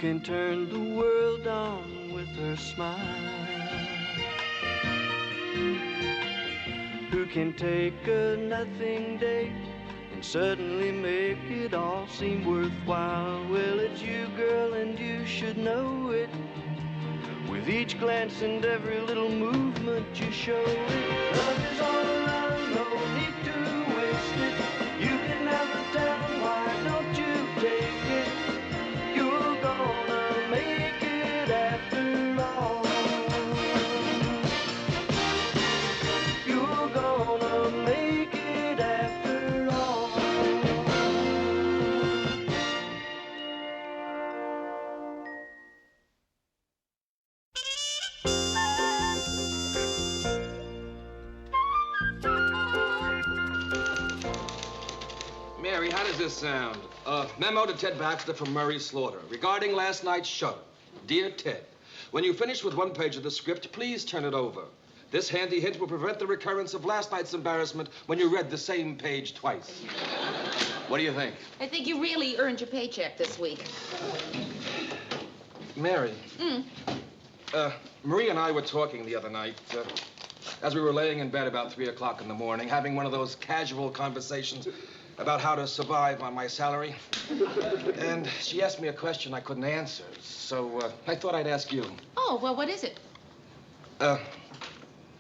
can turn the world on with her smile, who can take a nothing day and suddenly make it all seem worthwhile. Well, it's you, girl, and you should know it. With each glance and every little movement you show it. Love is all around, no need to waste it. You can have the town, why don't you take it? You're gonna make it after all. You're gonna make it after all. Mary, how does this sound? Memo to Ted Baxter from Murray Slaughter regarding last night's show. Dear Ted, when you finish with one page of the script, please turn it over. This handy hint will prevent the recurrence of last night's embarrassment when you read the same page twice. What do you think? I think you really earned your paycheck this week. Mary. Marie and I were talking the other night as we were laying in bed about 3 o'clock in the morning, having one of those casual conversations about how to survive on my salary. And she asked me a question I couldn't answer, so I thought I'd ask you. Oh, well, what is it?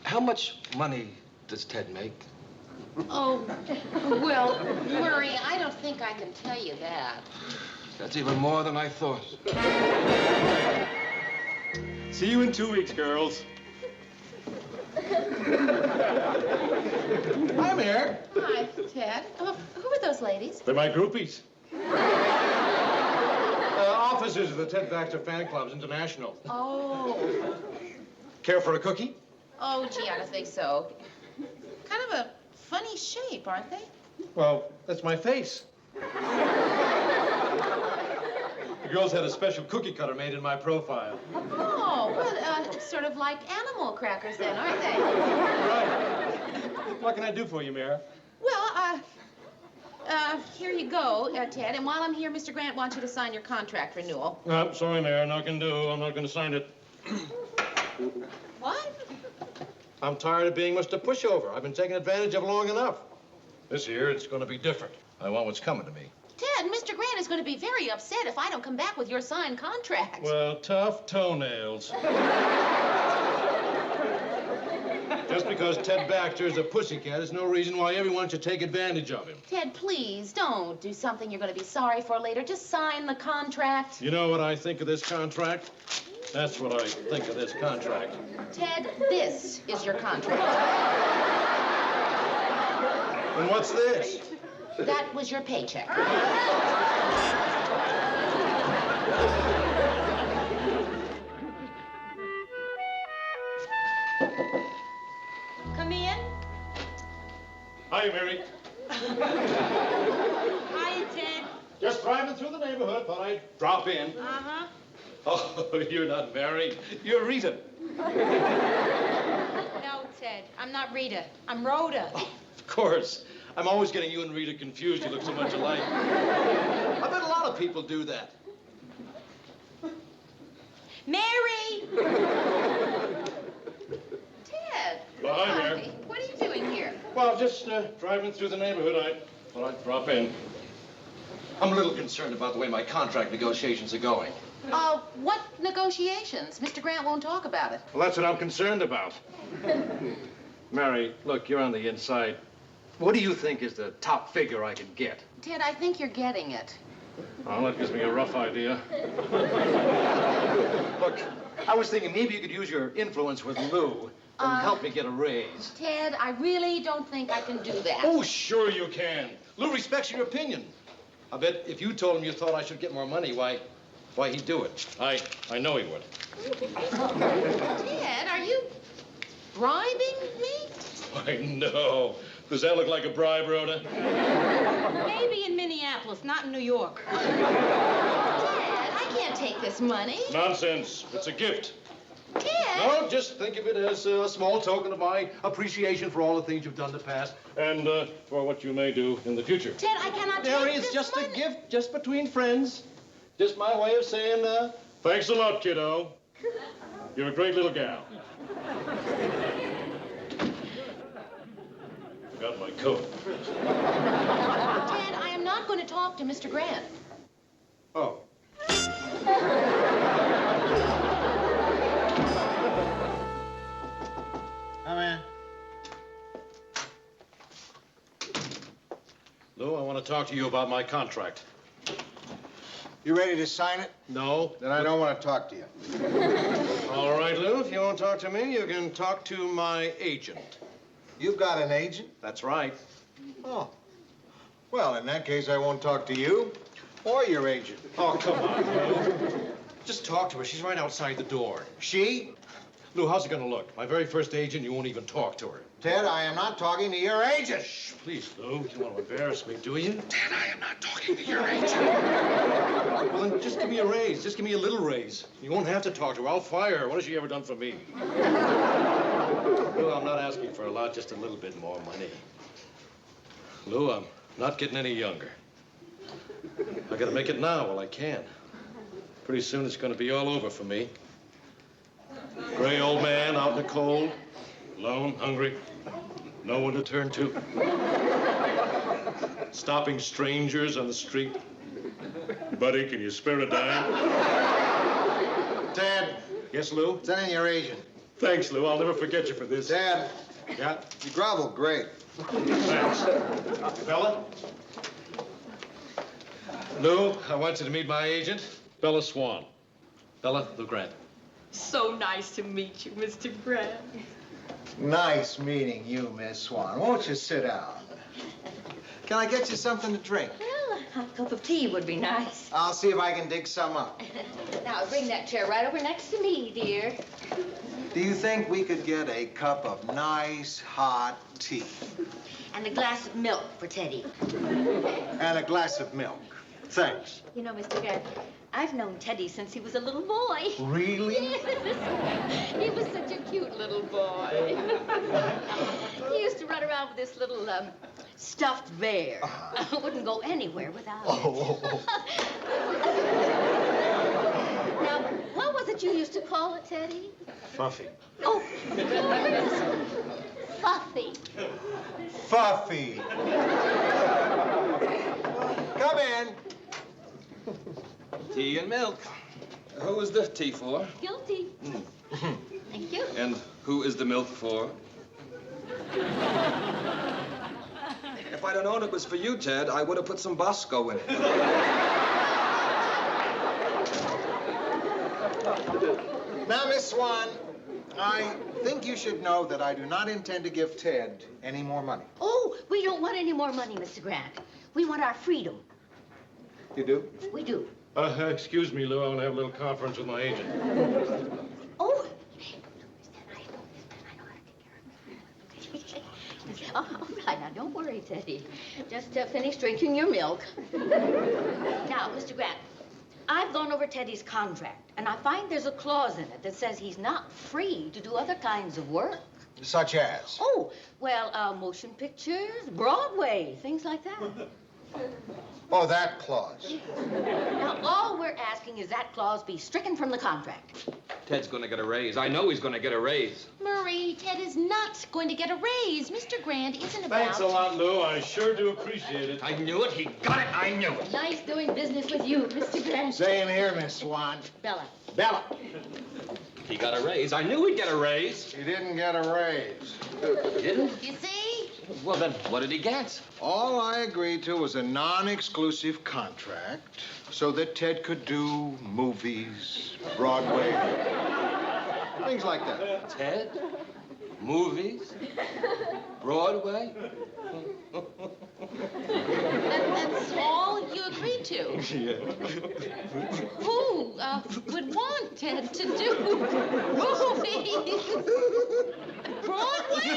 How much money does Ted make? Oh, well, Murray, I don't think I can tell you that. That's even more than I thought. See you in 2 weeks, girls. Hi, Mayor. Hi, Ted. Who are those ladies? They're my groupies. Officers of the Ted Baxter Fan Club's International. Oh. Care for a cookie? Oh, gee, I don't think so. Kind of a funny shape, aren't they? Well, that's my face. The girls had a special cookie cutter made in my profile. Oh, well, sort of like animal crackers then, aren't they? Right. What can I do for you, Mayor? Well, here you go, Ted. And while I'm here, Mr. Grant wants you to sign your contract renewal. Sorry, Mayor, no can do. I'm not going to sign it. What? I'm tired of being Mr. Pushover. I've been taken advantage of long enough. This year, it's going to be different. I want what's coming to me. Ted, Mr. Grant is going to be very upset if I don't come back with your signed contract. Well, tough toenails. Just because Ted Baxter is a pussycat is no reason why everyone should take advantage of him. Ted, please, don't do something you're going to be sorry for later. Just sign the contract. You know what I think of this contract? That's what I think of this contract. Ted, this is your contract. And what's this? That was your paycheck. Come in. Hi, Mary. Hi, Ted. Just driving through the neighborhood. Thought I'd drop in. Uh-huh. Oh, you're not Mary. You're Rita. No, Ted, I'm not Rita. I'm Rhoda. Oh, of course. I'm always getting you and Rita confused. You look so much alike. I bet a lot of people do that. Mary! Ted. Well, hi, Mayor. Harvey, what are you doing here? Well, just driving through the neighborhood. I thought I'd drop in. I'm a little concerned about the way my contract negotiations are going. What negotiations? Mr. Grant won't talk about it. Well, that's what I'm concerned about. Mary, look, you're on the inside. What do you think is the top figure I can get? Ted, I think you're getting it. Well, that gives me a rough idea. Look, I was thinking maybe you could use your influence with Lou and help me get a raise. Ted, I really don't think I can do that. Oh, sure you can. Lou respects your opinion. I bet if you told him you thought I should get more money, why he'd do it. I know he would. Ted, are you bribing me? I know. Does that look like a bribe, Rhoda? Maybe in Minneapolis, not in New York. Ted, I can't take this money. Nonsense. It's a gift. Ted! No, just think of it as a small token of my appreciation for all the things you've done in the past. And for what you may do in the future. Ted, I cannot Mary, take it's this just money. a gift, just between friends. Just my way of saying, thanks a lot, kiddo. You're a great little gal. Forgot my coat. Ted, I am not going to talk to Mr. Grant. Oh. Come in. Lou, I want to talk to you about my contract. You ready to sign it? No. Then I don't want to talk to you. All right, Lou, if you won't talk to me, you can talk to my agent. You've got an agent? That's right. Oh. Well, in that case, I won't talk to you or your agent. Oh, come on, Lou. Just talk to her. She's right outside the door. She? Lou, how's it gonna look? My very first agent, you won't even talk to her. Ted, I am not talking to your agent. Shh, please, Lou. You want to embarrass me, do you? Ted, I am not talking to your agent. Well, then just give me a raise. Just give me a little raise. You won't have to talk to her. I'll fire her. What has she ever done for me? Lou, I'm not asking for a lot, just a little bit more money. Lou, I'm not getting any younger. I gotta make it now while I can. Pretty soon it's gonna be all over for me. Gray old man out in the cold, alone, hungry, no one to turn to. Stopping strangers on the street. Buddy, can you spare a dime? Ted, Yes, Lou? send in your agent. Thanks, Lou. I'll never forget you for this. Ted, Yeah? you groveled great. Thanks. Bella? Lou, I want you to meet my agent, Bella Swan. Bella, Lou Grant. So nice to meet you, Mr. Grant. Nice meeting you, Miss Swan. Won't you sit down? Can I get you something to drink? Well, a cup of tea would be nice. I'll see if I can dig some up. Now, bring that chair right over next to me, dear. Do you think we could get a cup of nice, hot tea? And a glass of milk for Teddy. And a glass of milk. Thanks. You know, Mr. Grant, I've known Teddy since he was a little boy. Really? Yes. He was such a cute little boy. He used to run around with this little stuffed bear. Wouldn't go anywhere without it. Now, what was it you used to call it, Teddy? Fuffy. Oh, yours. Fuffy. Fuffy. Come in. Tea and milk. Who is the tea for? Guilty. Thank you. And who is the milk for? If I'd have known it was for you, Ted, I would have put some Bosco in it. Now, Miss Swan, I think you should know that I do not intend to give Ted any more money. Oh, we don't want any more money, Mr. Grant. We want our freedom. You do? We do. Excuse me, Lou. I want to have a little conference with my agent. Oh, all right, now, don't worry, Teddy. Just finish drinking your milk. Now, Mr. Grant, I've gone over Teddy's contract, and I find there's a clause in it that says he's not free to do other kinds of work. Such as? Oh, well, motion pictures, Broadway, things like that. Oh, that clause. Now, all we're asking is that clause be stricken from the contract. Ted's gonna get a raise. I know he's gonna get a raise. Murray, Ted is not going to get a raise. Mr. Grant isn't about... Thanks a lot, Lou. I sure do appreciate it. I knew it. He got it. I knew it. Nice doing business with you, Mr. Grant. Same here, Miss Swan. Bella. Bella. He got a raise. I knew he'd get a raise. He didn't get a raise. He didn't? You see? Well, then, what did he get? All I agreed to was a non-exclusive contract so that Ted could do movies, Broadway, things like that. Ted? Movies? Broadway? That's all you agreed to? Yeah. Who would want Ted to do movies? Broadway?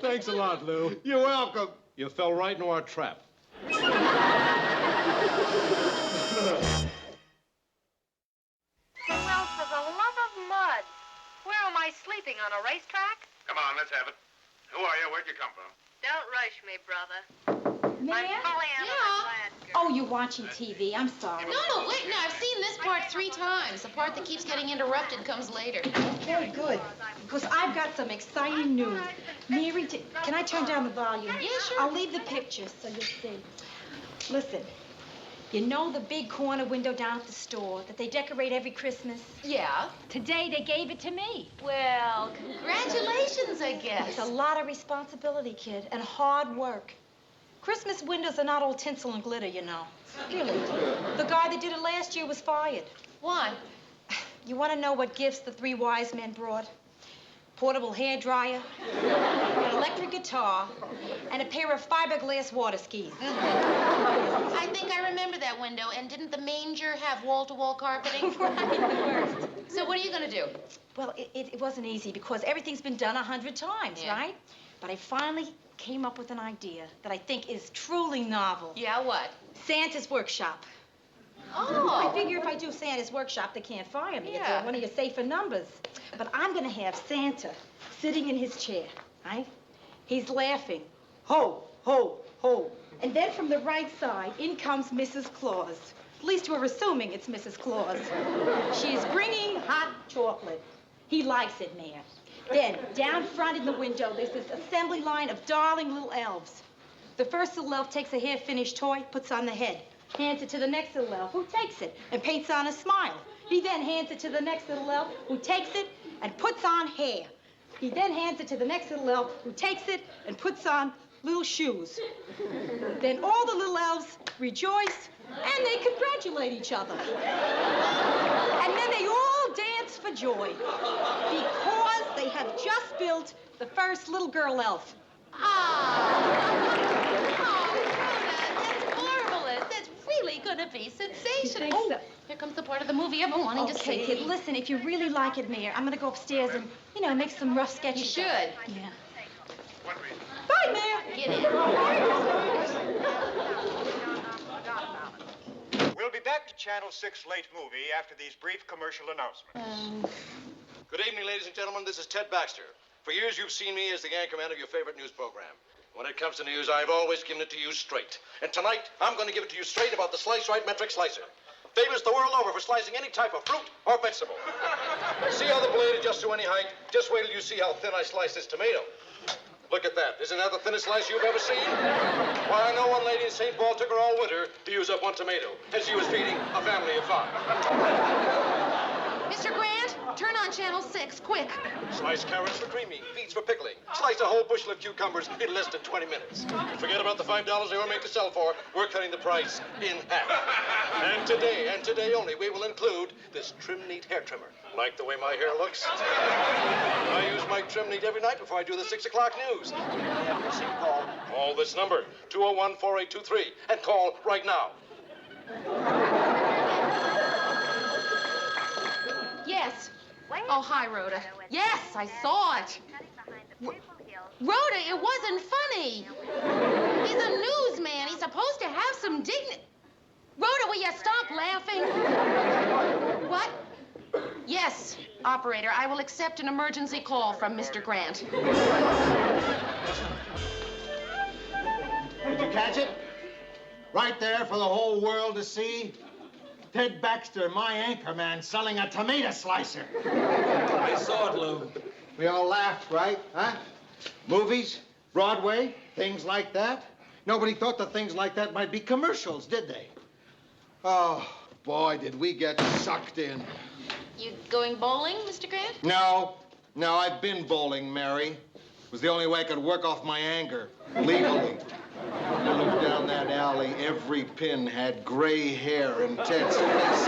Thanks a lot, Lou. You're welcome. You fell right into our trap. Well, for the love of mud, where am I sleeping, on a racetrack? Come on, let's have it. Who are you? Where'd you come from? Don't rush me, brother. Mary? Oh, you're watching TV. I'm sorry. No, wait, no, I've seen this part 3 times. The part that keeps getting interrupted comes later. Very good. Because I've got some exciting news. Mary, can I turn down the volume? Yeah, sure. I'll leave the picture so you'll see. Listen, you know the big corner window down at the store that they decorate every Christmas? Yeah. Today they gave it to me. Well, congratulations, I guess. It's a lot of responsibility, kid, and hard work. Christmas windows are not all tinsel and glitter, you know. Really. The guy that did it last year was fired. Why? You want to know what gifts the 3 wise men brought? Portable hair dryer, an electric guitar, and a pair of fiberglass water skis. I think I remember that window. And didn't the manger have wall-to-wall carpeting? Right, the worst. So what are you going to do? Well, it wasn't easy because everything's been done 100 times, Yeah. right? But I finally came up with an idea that I think is truly novel. Yeah, what? Santa's workshop. Oh. I figure if I do Santa's workshop, they can't fire me. Yeah. It's one of your safer numbers. But I'm going to have Santa sitting in his chair, right? He's laughing. Ho, ho, ho. And then from the right side, in comes Mrs. Claus. At least we're assuming it's Mrs. Claus. She's bringing hot chocolate. He likes it, Mayor. Then, down front in the window, there's this assembly line of darling little elves. The first little elf takes a hair-finished toy, puts on the head, hands it to the next little elf, who takes it and paints on a smile. He then hands it to the next little elf, who takes it and puts on hair. He then hands it to the next little elf, who takes it and puts on little shoes. Then all the little elves rejoice, and they congratulate each other. And then they all dance for joy, because they have just built the first little girl elf. That's marvelous. That's really going to be sensational. think so? Here comes the part of the movie I've been wanting to see. Okay, kid, listen, if you really like it, Mayor, I'm gonna go upstairs and, make some rough sketches. You should. Yeah. Bye, Mayor. Get in. We'll be back to Channel 6 Late Movie after these brief commercial announcements. Good evening, ladies and gentlemen. This is Ted Baxter. For years, you've seen me as the anchorman of your favorite news program. When it comes to news, I've always given it to you straight. And tonight, I'm going to give it to you straight about the Slice Right metric slicer. Famous the world over for slicing any type of fruit or vegetable. See how the blade adjusts to any height? Just wait till you see how thin I slice this tomato. Look at that. Isn't that the thinnest slice you've ever seen? Why, I know one lady in St. Paul took her all winter to use up one tomato, and she was feeding a family of 5. Mr. Grant, turn on Channel 6, quick. Slice carrots for creaming, beets for pickling. Slice a whole bushel of cucumbers in less than 20 minutes. Forget about the $5 they were made to sell for. We're cutting the price in half. And today only, we will include this Trim Neat hair trimmer. Like the way my hair looks? I use my Trim Neat every night before I do the 6 o'clock news. Call this number, 201-4823, and call right now. Yes. Oh, hi, Rhoda. Yes, I saw it. Rhoda, it wasn't funny. He's a newsman. He's supposed to have some dignity. Rhoda, will you stop laughing? What? Yes, operator, I will accept an emergency call from Mr. Grant. Did you catch it? Right there for the whole world to see? Ted Baxter, my anchorman, selling a tomato slicer. I saw it, Lou. We all laughed, right? Huh? Movies, Broadway, things like that. Nobody thought that things like that might be commercials, did they? Oh, boy, did we get sucked in. You going bowling, Mr. Grant? No, I've been bowling, Mary. It was the only way I could work off my anger, legally. I looked down that alley, every pin had gray hair and Ted's face.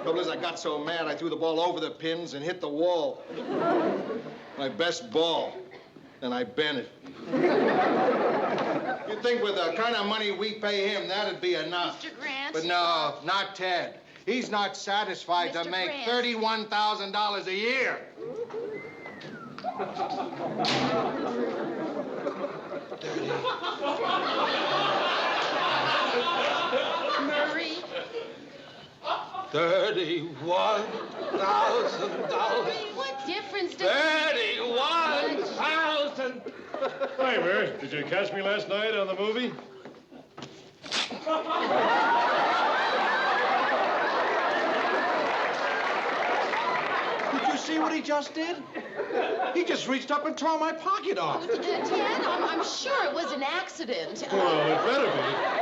Trouble is, I got so mad, I threw the ball over the pins and hit the wall. My best ball. And I bent it. You'd think with the kind of money we pay him, that'd be enough. Mr. Grant? But no, not Ted. He's not satisfied to make $31,000 a year. Murray. 31. What difference does 31,000. Hi, Mary. Did you catch me last night on the movie? Did you see what he just did? He just reached up and tore my pocket off. Ted, I'm sure it was an accident. Well, it better be.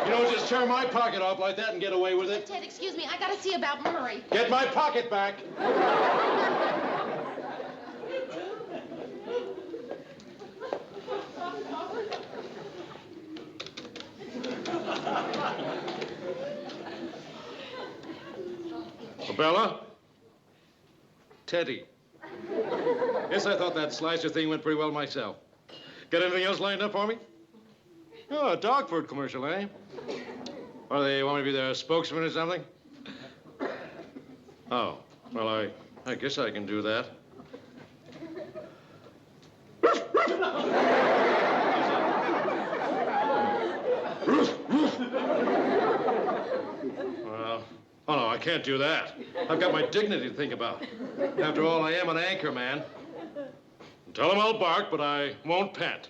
You don't just tear my pocket off like that and get away with it. Ted, excuse me, I gotta see about Murray. Get my pocket back. Bella? Teddy. Yes, I thought that slicer thing went pretty well myself. Got anything else lined up for me? Oh, a dog food commercial, eh? Or they want me to be their spokesman or something? Oh, well, I guess I can do that. Well, oh, no, I can't do that. I've got my dignity to think about. After all, I am an anchor man. Tell him I'll bark, but I won't pant.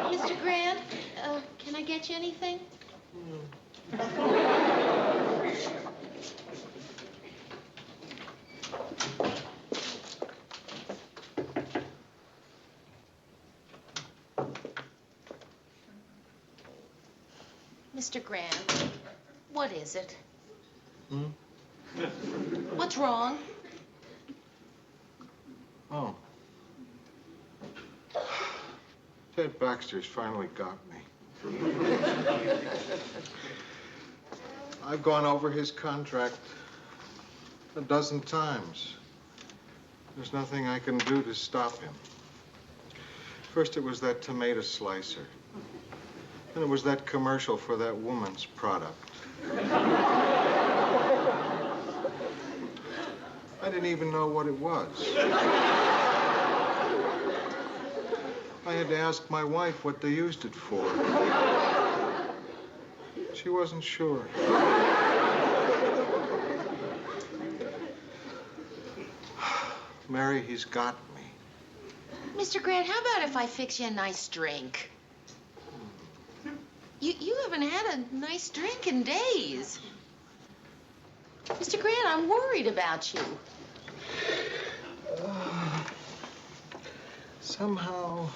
Mr. Grant, can I get you anything? Mr. Grant, what is it? What's wrong? Oh. Ted Baxter's finally got me. I've gone over his contract a dozen times. There's nothing I can do to stop him. First, it was that tomato slicer. Then it was that commercial for that woman's product. I didn't even know what it was. I had to ask my wife what they used it for. She wasn't sure. Mary, he's got me. Mr. Grant, how about if I fix you a nice drink? You haven't had a nice drink in days. Mr. Grant, I'm worried about you. Somehow,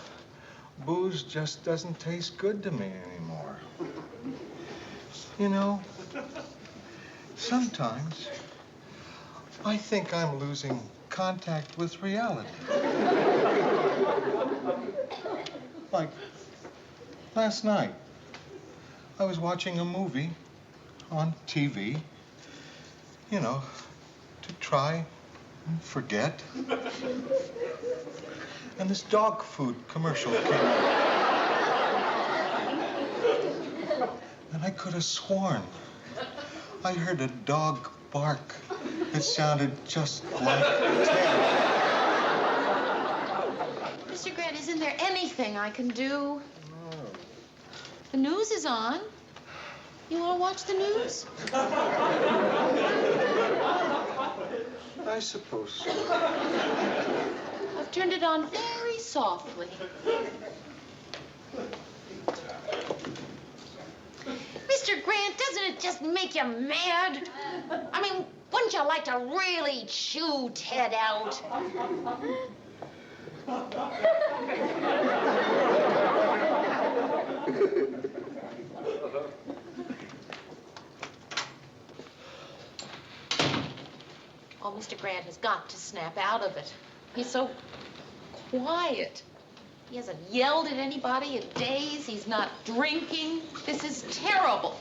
booze just doesn't taste good to me anymore. You know, sometimes I think I'm losing contact with reality. Like last night, I was watching a movie on TV, you know, to try and forget. And this dog food commercial came on. And I could have sworn I heard a dog bark that sounded just like Ted. Mr. Grant, isn't there anything I can do? No. The news is on. You want to watch the news? I suppose so. I've turned it on very softly. Mr. Grant, doesn't it just make you mad? I mean, wouldn't you like to really chew Ted out? Oh, Mr. Grant has got to snap out of it. He's so quiet. He hasn't yelled at anybody in days. He's not drinking. This is terrible.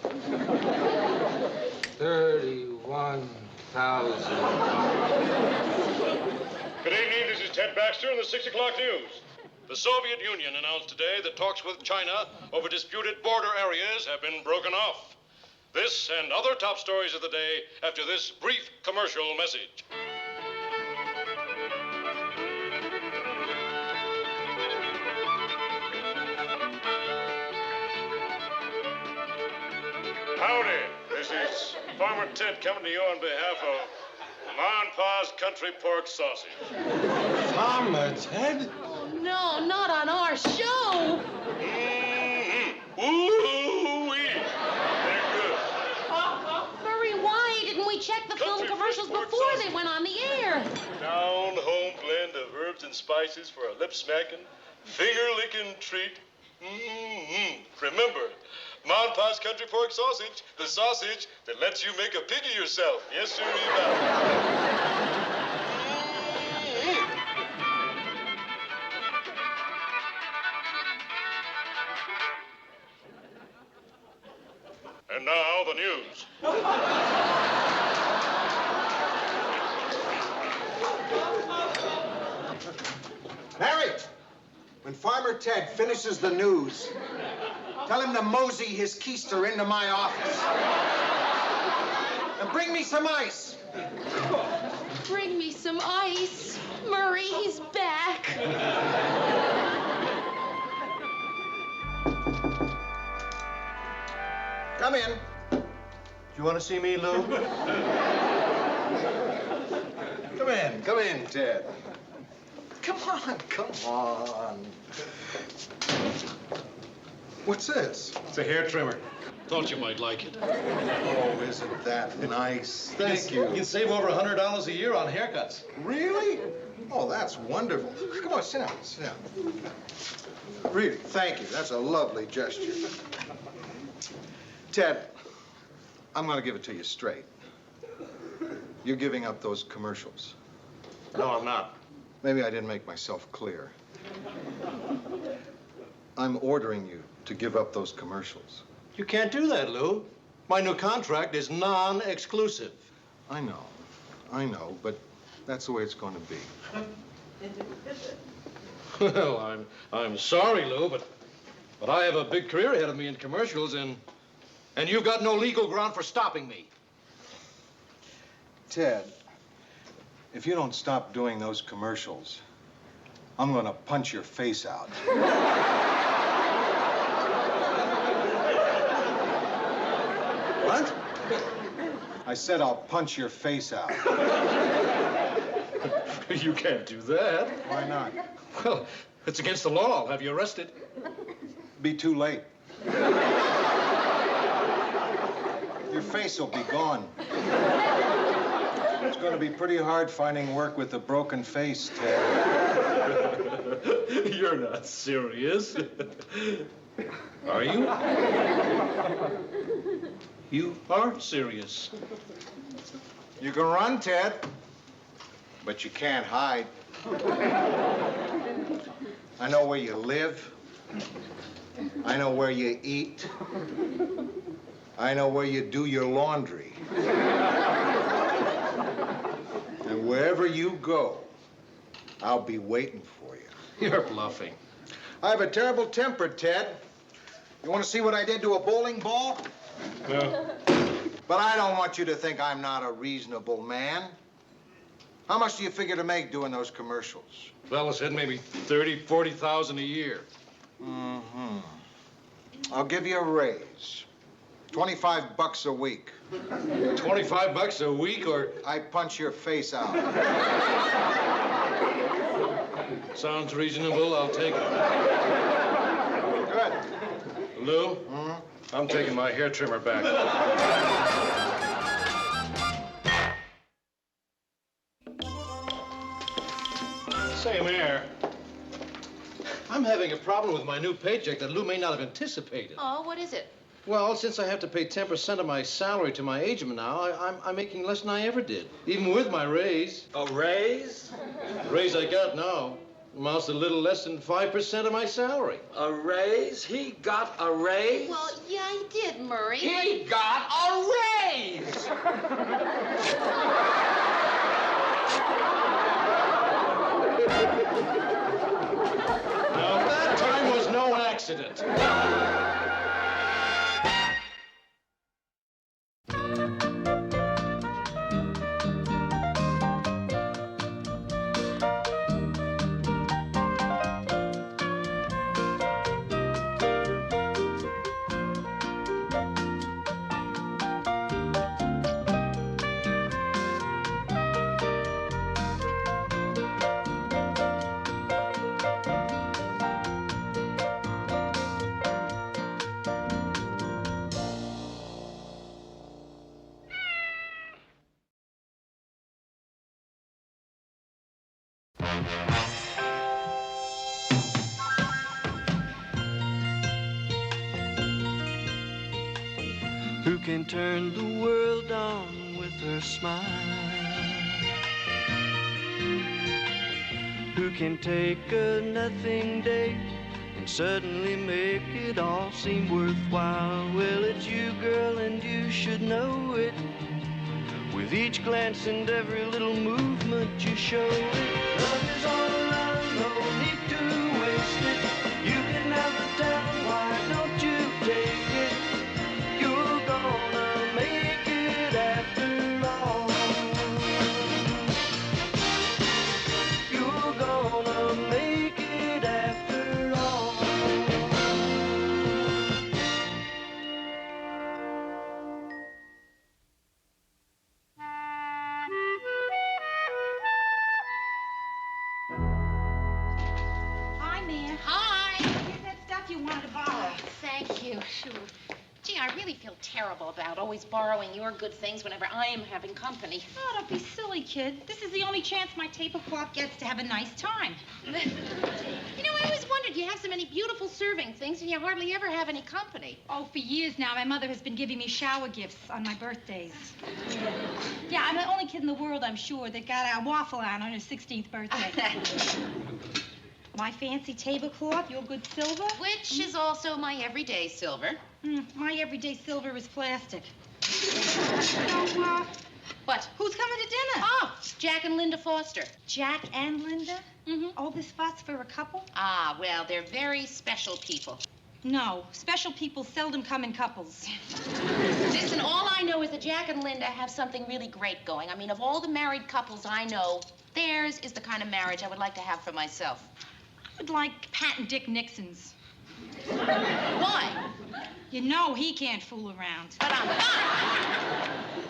31,000. Good evening. This is Ted Baxter in the 6 o'clock news. The Soviet Union announced today that talks with China over disputed border areas have been broken off. This and other top stories of the day after this brief commercial message. It's Farmer Ted coming to you on behalf of Ma and Pa's Country Pork Sausage. Farmer Ted? Oh, no, not on our show. Mm-hmm. Ooh-wee. They're good. Murray, why didn't we check the film Country commercials pork before sausage. they went on the air? Down-home blend of herbs and spices for a lip-smacking, finger-licking treat. Mm-hmm. Remember, Ma and Pa's Country Pork Sausage, the sausage that lets you make a pig of yourself. Yes, sir, And now, the news. Mary, when Farmer Ted finishes the news, tell him to mosey his keister into my office. And bring me some ice. Bring me some ice. Murray, he's back. Come in. Do you want to see me, Lou? Come in, Ted. Come on. What's this? It's a hair trimmer. Thought you might like it. Oh, isn't that nice? Thank you. You can save over $100 a year on haircuts. Really? Oh, that's wonderful. Come on, sit down. Really, thank you. That's a lovely gesture. Ted, I'm going to give it to you straight. You're giving up those commercials. No, I'm not. Maybe I didn't make myself clear. I'm ordering you to give up those commercials. You can't do that, Lou. My new contract is non-exclusive. I know, but that's the way it's going to be. Well, I'm sorry, Lou, but I have a big career ahead of me in commercials, and you've got no legal ground for stopping me. Ted, if you don't stop doing those commercials, I'm going to punch your face out. What? I said I'll punch your face out. You can't do that. Why not? Well, it's against the law. I'll have you arrested. Be too late. Your face will be gone. It's going to be pretty hard finding work with a broken face, Ted. You're not serious. Are you? You are serious. You can run, Ted, but you can't hide. I know where you live. I know where you eat. I know where you do your laundry. And wherever you go, I'll be waiting for you. You're bluffing. I have a terrible temper, Ted. You want to see what I did to a bowling ball? No. But I don't want you to think I'm not a reasonable man. How much do you figure to make doing those commercials? Fella said maybe 30, 40,000 a year. Mm-hmm. I'll give you a raise. $25 a week. 25 bucks a week, or I punch your face out. sounds reasonable, I'll take it. Good. Lou, I'm taking my hair trimmer back. Say, Mayor, I'm having a problem with my new paycheck that Lou may not have anticipated. Oh, what is it? Well, since I have to pay 10% of my salary to my agent now, I'm making less than I ever did, even with my raise. A raise? The raise I got now amounts to a little less than 5% of my salary. A raise? He got a raise? Well, yeah, he did, Murray. He got a raise! Now, that time was no accident. can turn the world on with her smile? Who can take a nothing day and suddenly make it all seem worthwhile? Well, it's you, girl, and you should know it. With each glance and every little movement you show it. Love is all around, no need to waste it. You can have the town, why don't you take it? You're gonna make it after all. You're gonna make it after all. Hi, Mia. Hi. Here's that stuff you wanted to borrow. Thank you. Sure. Gee, I really feel terrible about always borrowing your good things whenever I am having company. Oh, don't be silly, kid. This is the only chance my tablecloth gets to have a nice time. You know, I always wondered, you have so many beautiful serving things and you hardly ever have any company. Oh, for years now, my mother has been giving me shower gifts on my birthdays. Yeah, I'm the only kid in the world, I'm sure, that got a waffle on her 16th birthday. My fancy tablecloth, your good silver. Which is also my everyday silver. My everyday silver is plastic. What? Who's coming to dinner? Oh, Jack and Linda Foster. Jack and Linda? Mm-hmm. All this fuss for a couple? Ah, well, they're very special people. No, special people seldom come in couples. Listen, all I know is that Jack and Linda have something really great going. I mean, of all the married couples I know, theirs is the kind of marriage I would like to have for myself. I would like Pat and Dick Nixon's. Why? You know he can't fool around. But I'm not.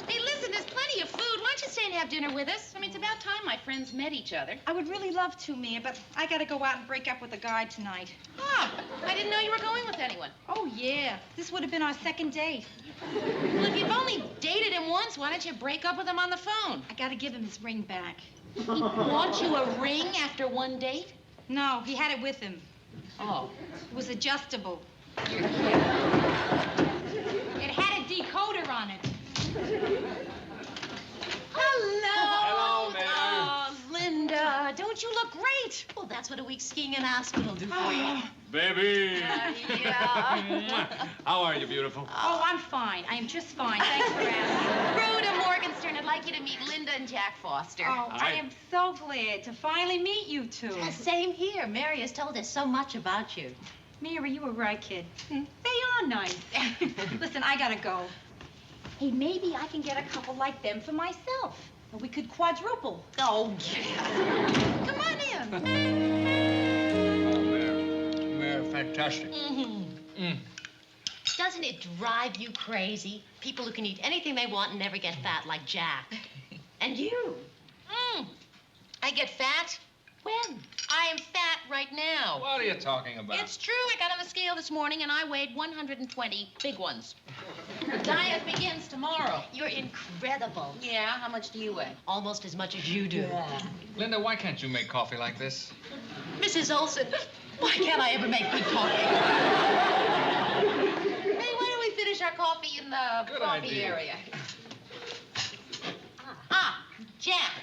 Hey, listen, there's plenty of food. Why don't you stay and have dinner with us? I mean, it's about time my friends met each other. I would really love to, Mia, but I gotta go out and break up with a guy tonight. Oh, I didn't know you were going with anyone. Oh, yeah. This would have been our second date. Well, if you've only dated him once, why don't you break up with him on the phone? I gotta give him his ring back. He bought you a ring after one date? No, he had it with him. Oh. It was adjustable. It had a decoder on it. Hello. Hello, Mayor. Oh, Linda, don't you look great? Well, that's what a week skiing in Aspen will do for you. Baby. Yeah. How are you, beautiful? Oh, I'm fine. I am just fine. Thanks for asking. Rhoda Morgenstern, I'd like you to meet Linda and Jack Foster. Oh, I am so glad to finally meet you two. Same here. Mary has told us so much about you. Mary, you were right, kid. They are nice. Listen, I gotta go. Hey, maybe I can get a couple like them for myself. Or we could quadruple. Oh, yeah. Come on in. Oh, Mayor, fantastic. Doesn't it drive you crazy? People who can eat anything they want and never get fat, like Jack. And you. I get fat? When? I am fat right now. What are you talking about? It's true. I got on the scale this morning and I weighed 120 big ones. The diet begins tomorrow. You're incredible. Yeah, how much do you weigh? Almost as much as you do. Linda, why can't you make coffee like this? Mrs. Olson, why can't I ever make good coffee? Hey, why don't we finish our coffee in the Good coffee idea. area? Jack,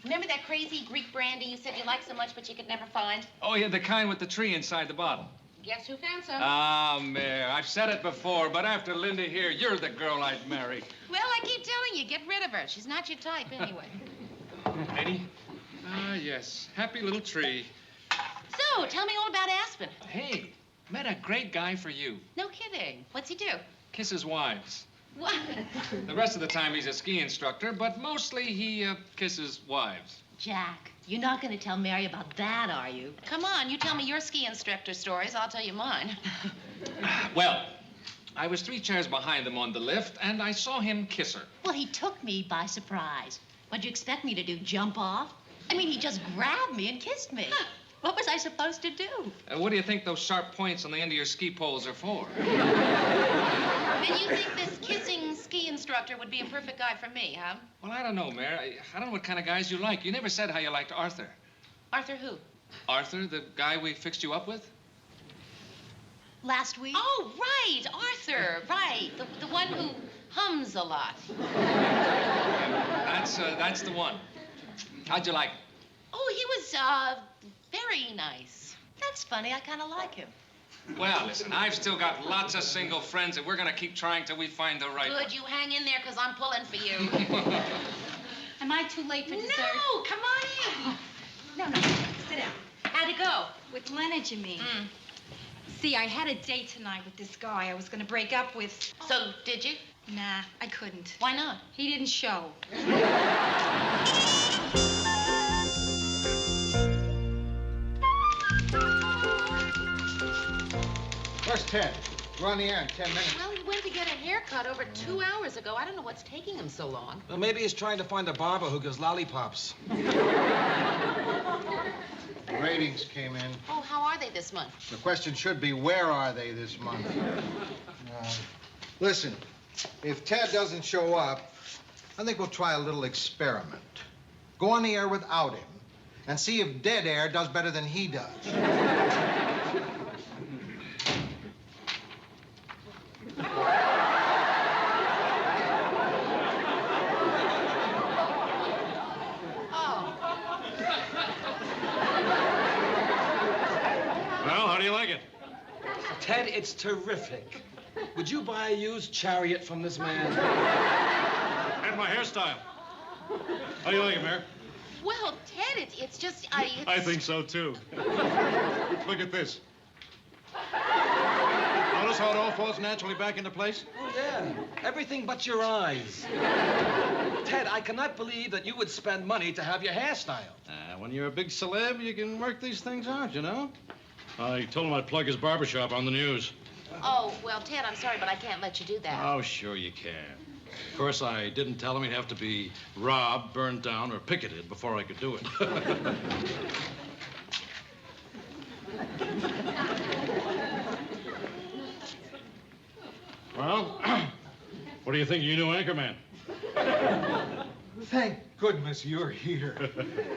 remember that crazy Greek brandy you said you liked so much but you could never find? Oh, yeah, the kind with the tree inside the bottle. Guess who found some? Ah, Mayor, I've said it before, but after Linda here, you're the girl I'd marry. Well, I keep telling you, get rid of her. She's not your type anyway. Lady? Ah, yes. Happy little tree. So, tell me all about Aspen. Hey, met a great guy for you. No kidding. What's he do? Kisses wives. What? The rest of the time, he's a ski instructor, but mostly he kisses wives. Jack, you're not going to tell Mary about that, are you? Come on, you tell me your ski instructor stories. I'll tell you mine. Well, I was 3 chairs behind them on the lift, and I saw him kiss her. Well, he took me by surprise. What'd you expect me to do, jump off? I mean, he just grabbed me and kissed me. What was I supposed to do? What do you think those sharp points on the end of your ski poles are for? And you think this kissing ski instructor would be a perfect guy for me, huh? Well, I don't know, Mayor. I don't know what kind of guys you like. You never said how you liked Arthur. Arthur who? Arthur, the guy we fixed you up with? Last week? Oh, right, Arthur, right. The one who hums a lot. That's the one. How'd you like it? Oh, he was, very nice. That's funny. I kind of like him. Well, listen, I've still got lots of single friends, and we're gonna keep trying till we find the right one. Good, you hang in there, because I'm pulling for you. Am I too late for dessert? No, come on in. No, sit down. How'd it go? With Leonard, you mean? See, I had a date tonight with this guy I was going to break up with. So, did you? Nah, I couldn't. Why not? He didn't show. Where's Ted? We're on the air in 10 minutes. Well, he went to get a haircut over 2 hours ago. I don't know what's taking him so long. Well, maybe he's trying to find a barber who gives lollipops. The ratings came in. Oh, how are they this month? The question should be, where are they this month? Listen, if Ted doesn't show up, I think we'll try a little experiment. Go on the air without him and see if dead air does better than he does. Well, how do you like it? Ted, it's terrific. Would you buy a used chariot from this man? And my hairstyle. How do you like it, Mayor? Well, Ted, it's just, I think so, too. Look at this. Notice how it all falls naturally back into place? Oh, yeah. Everything but your eyes. Ted, I cannot believe that you would spend money to have your hair styled. When you're a big celeb, you can work these things out, you know? I told him I'd plug his barbershop on the news. Oh, well, Ted, I'm sorry, but I can't let you do that. Oh, sure you can. Of course, I didn't tell him he'd have to be robbed, burned down, or picketed before I could do it. Well, what do you think of your new anchorman? Thank goodness you're here.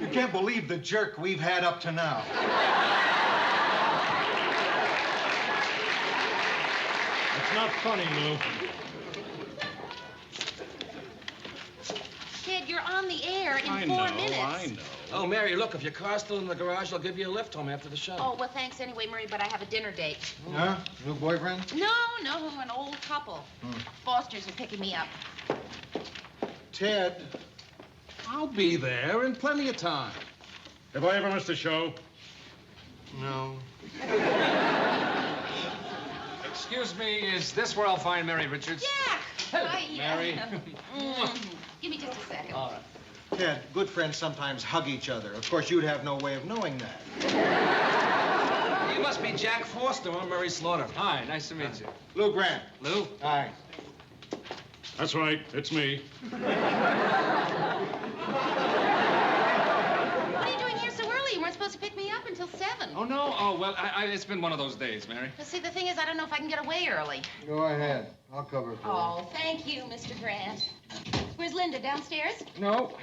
You can't believe the jerk we've had up to now. It's not funny, Lou. Ted, you're on the air in I 4 know, minutes. I know. Oh, Mary, look, if your car's still in the garage, I'll give you a lift home after the show. Oh, well, thanks anyway, Murray, but I have a dinner date. Huh? New boyfriend? No, an old couple. Fosters are picking me up. Ted. I'll be there in plenty of time. Have I ever missed a show? No. Excuse me, is this where I'll find Mary Richards? Jack! Mary. Give me just a second. All right. Ted, good friends sometimes hug each other. Of course, you'd have no way of knowing that. You must be Jack Foster or Murray Slaughter. Hi, nice to meet you. Lou Grant. Lou? Hi. That's right, it's me. What are you doing here so early? You weren't supposed to pick me up until 7. Oh, no? Oh, well, it's been one of those days, Mary. Well, see, the thing is, I don't know if I can get away early. Go ahead. I'll cover for you. Oh, thank you, Mr. Grant. Where's Linda? Downstairs? No.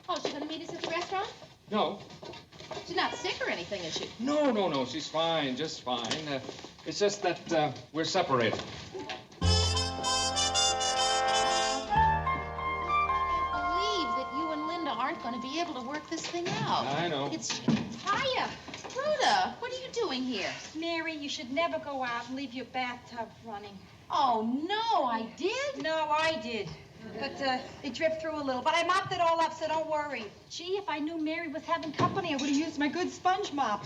Oh, she's going to meet us at the restaurant? No. She's not sick or anything, is she? No. She's fine, just fine. It's just that we're separated. Aren't going to be able to work this thing out. I know. It's... Hiya. Rhoda, what are you doing here? Mary, you should never go out and leave your bathtub running. Oh, no, I did? No, I did. But it dripped through a little. But I mopped it all up, so don't worry. Gee, if I knew Mary was having company, I would have used my good sponge mop.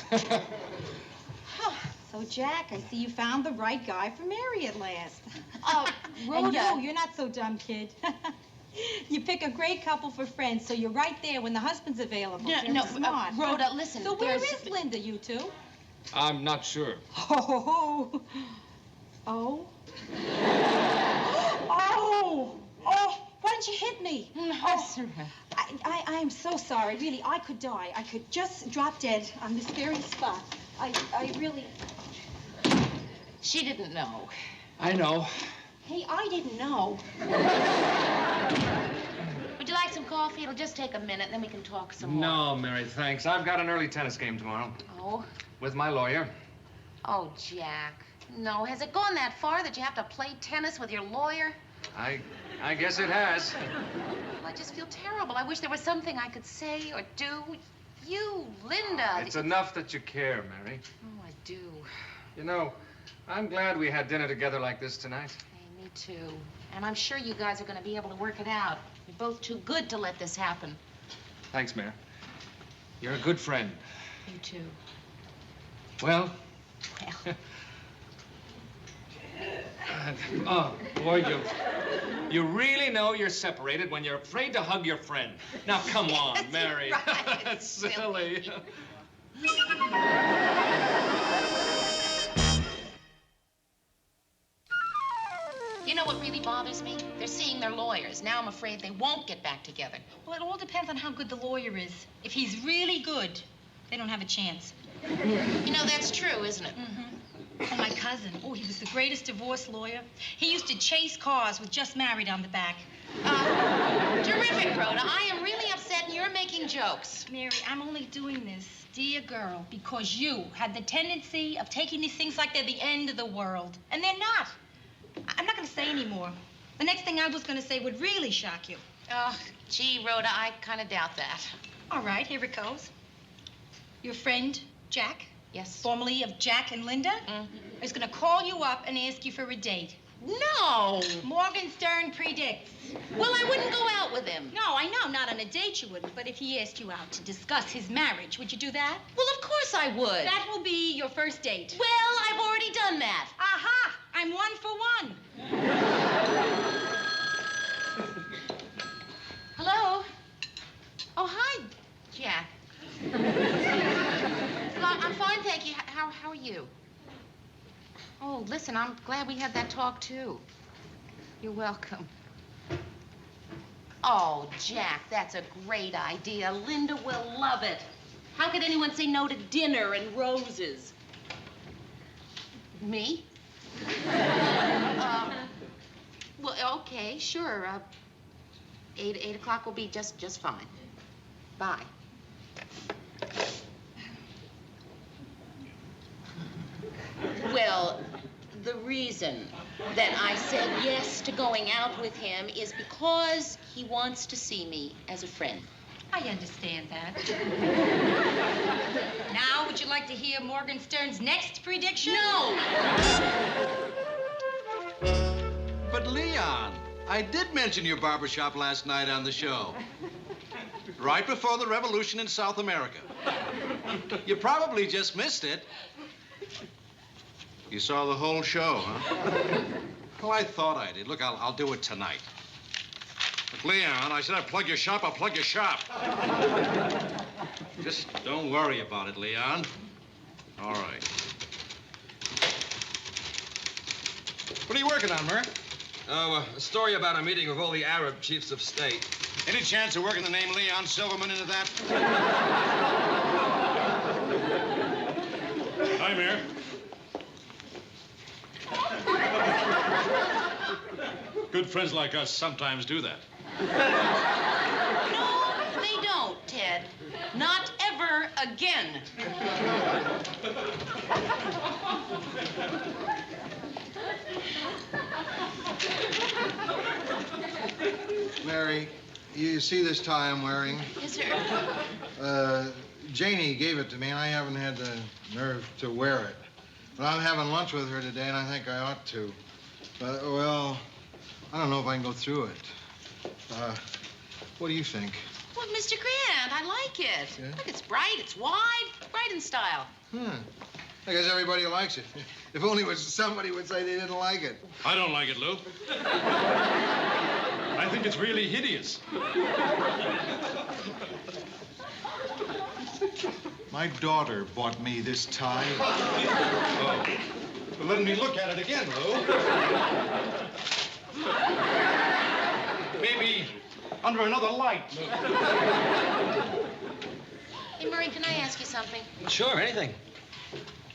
So, Jack, I see you found the right guy for Mary at last. Rhoda. And you're not so dumb, kid. You pick a great couple for friends, so you're right there when the husband's available. No, smart. Rhoda, listen. So where is Linda, you two? I'm not sure. Oh. Oh. Why didn't you hit me? I am so sorry. Really, I could die. I could just drop dead on this very spot. I really... She didn't know. I know. Hey, I didn't know. Would you like some coffee? It'll just take a minute, then we can talk some more. No, Mary, thanks. I've got an early tennis game tomorrow. Oh? With my lawyer. Oh, Jack. No, has it gone that far that you have to play tennis with your lawyer? I guess it has. Well, I just feel terrible. I wish there was something I could say or do. You, Linda. It's enough that you care, Mary. Oh, I do. You know, I'm glad we had dinner together like this tonight. Hey, me too. And I'm sure you guys are going to be able to work it out. You're both too good to let this happen. Thanks, Mary. You're a good friend. You too. Well. Oh, boy, you really know you're separated when you're afraid to hug your friend. Now, come on, Mary. Right. That's silly. You know what really bothers me? They're seeing their lawyers. Now I'm afraid they won't get back together. Well, it all depends on how good the lawyer is. If he's really good, they don't have a chance. You know, that's true, isn't it? Oh, my cousin. Oh, he was the greatest divorce lawyer. He used to chase cars with just married on the back. Terrific, Rhoda. I am really upset and you're making jokes. Mary, I'm only doing this, dear girl, because you had the tendency of taking these things like they're the end of the world. And they're not. I'm not going to say any more. The next thing I was going to say would really shock you. Oh, gee, Rhoda, I kind of doubt that. All right, here it goes. Your friend, Jack, Yes. formerly of Jack and Linda, is going to call you up and ask you for a date. No. Morgenstern predicts. Well, I wouldn't go out with him. No, I know, not on a date you wouldn't, but if he asked you out to discuss his marriage, would you do that? Well, of course I would. That will be your first date. Well, I've already done that. Aha! I'm 1 for 1. Hello? Oh, hi, Jack. Well, I'm fine, thank you. How are you? Oh, listen, I'm glad we had that talk, too. You're welcome. Oh, Jack, that's a great idea. Linda will love it. How could anyone say no to dinner and roses? Me? Well, okay, sure. 8 o'clock will be just fine. Bye. Well, the reason that I said yes to going out with him is because he wants to see me as a friend. I understand that. Now, would you like to hear Morgenstern's next prediction? No! But Leon, I did mention your barbershop last night on the show. Right before the revolution in South America. You probably just missed it. You saw the whole show, huh? Well, I thought I did. Look, I'll do it tonight. Look, Leon, I said I'd plug your shop, I'll plug your shop. Just don't worry about it, Leon. All right. What are you working on, Murr? Oh, a story about a meeting of all the Arab chiefs of state. Any chance of working the name Leon Silverman into that? Hi, Mayor. Good friends like us sometimes do that. No, they don't, Ted. Not ever again. Mary, you see this tie I'm wearing? Yes, sir. Janie gave it to me, and I haven't had the nerve to wear it. But I'm having lunch with her today, and I think I ought to. But, well, I don't know if I can go through it. What do you think? Well, Mr. Grant, I like it. Yeah? Look, it's bright, it's wide, right in style. I guess everybody likes it. If only somebody would say they didn't like it. I don't like it, Lou. I think it's really hideous. My daughter bought me this tie. Oh. Well, let me look at it again, Lou. Maybe under another light, Lou. Hey, Murray, can I ask you something? Sure, anything.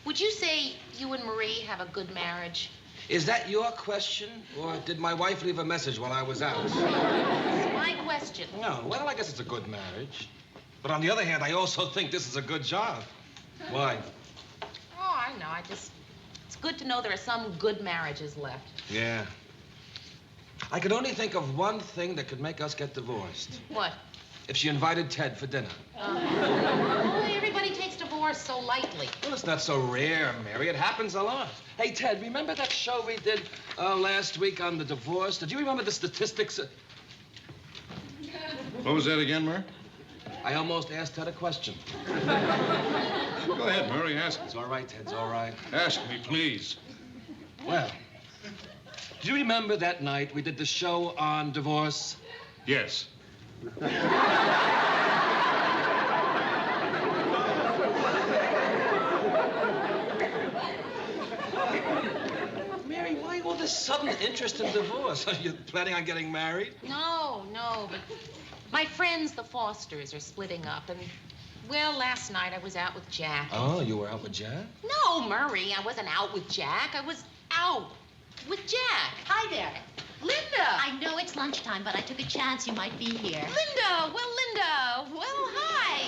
Would you say you and Marie have a good marriage? Is that your question, or did my wife leave a message while I was out? It's my question. No, well, I guess it's a good marriage. But on the other hand, I also think this is a good job. Why? Oh, I know. It's good to know there are some good marriages left. Yeah. I could only think of one thing that could make us get divorced. What? If she invited Ted for dinner. Oh, everybody takes divorce so lightly. Well, it's not so rare, Mary. It happens a lot. Hey, Ted, remember that show we did last week on the divorce? Did you remember the statistics? What was that again, Murr? I almost asked Ted a question. Go ahead, Murray, ask. It's all right, Ted, it's all right. Ask me, please. Well, do you remember that night we did the show on divorce? Yes. Mary, why all this sudden interest in divorce? Are you planning on getting married? No, but my friends, the Fosters, are splitting up, and, well, last night I was out with Jack. Oh, you were out with Jack? No, Murray, I wasn't out with Jack. I was out with Jack. Hi there. Linda! I know it's lunchtime, but I took a chance you might be here. Linda! Well, hi.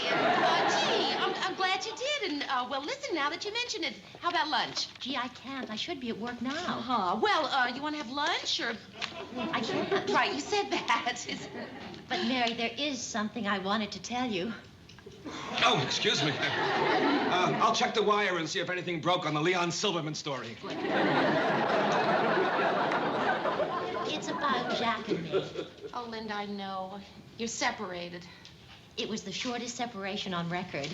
Gee, I'm glad you did. And, well, listen, now that you mention it, how about lunch? Gee, I can't. I should be at work now. Uh-huh. Well, you want to have lunch, or... I can't. Right, you said that. But, Mary, there is something I wanted to tell you. Oh, excuse me. I'll check the wire and see if anything broke on the Leon Silverman story. It's about Jack and me. Oh, Linda, I know. You're separated. It was the shortest separation on record.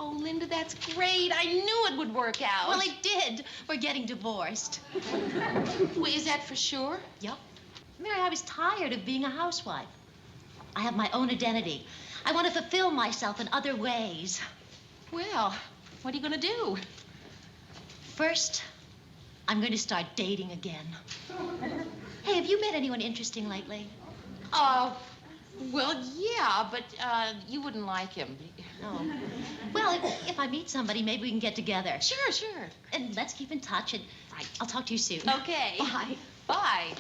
Oh, Linda, that's great. I knew it would work out. Well, it did. We're getting divorced. Wait, is that for sure? Yep. Mary, I was tired of being a housewife. I have my own identity. I want to fulfill myself in other ways. Well, what are you going to do? First, I'm going to start dating again. Hey, have you met anyone interesting lately? Well, yeah, but, you wouldn't like him. Oh. Well, if I meet somebody, maybe we can get together. Sure. And let's keep in touch, and I'll talk to you soon. Okay. Bye. Bye.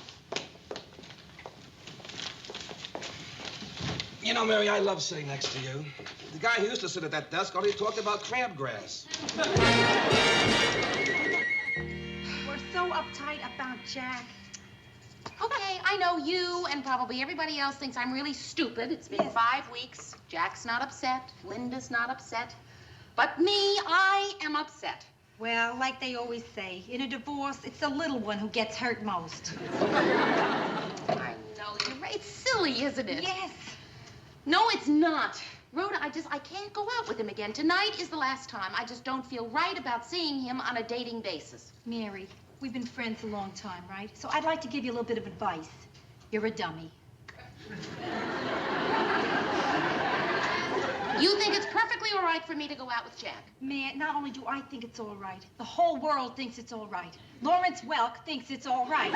You know, Mary, I love sitting next to you. The guy who used to sit at that desk only talked about crabgrass. We're so uptight about Jack. Okay, I know you and probably everybody else thinks I'm really stupid. It's been 5 weeks. Jack's not upset. Linda's not upset. But me, I am upset. Well, like they always say, in a divorce, it's the little one who gets hurt most. I know, you're right. It's silly, isn't it? Yes. No, it's not. Rhoda, I can't go out with him again. Tonight is the last time. I just don't feel right about seeing him on a dating basis. Mary, we've been friends a long time, right? So I'd like to give you a little bit of advice. You're a dummy. You think it's perfectly all right for me to go out with Jack? Man, not only do I think it's all right, the whole world thinks it's all right. Lawrence Welk thinks it's all right.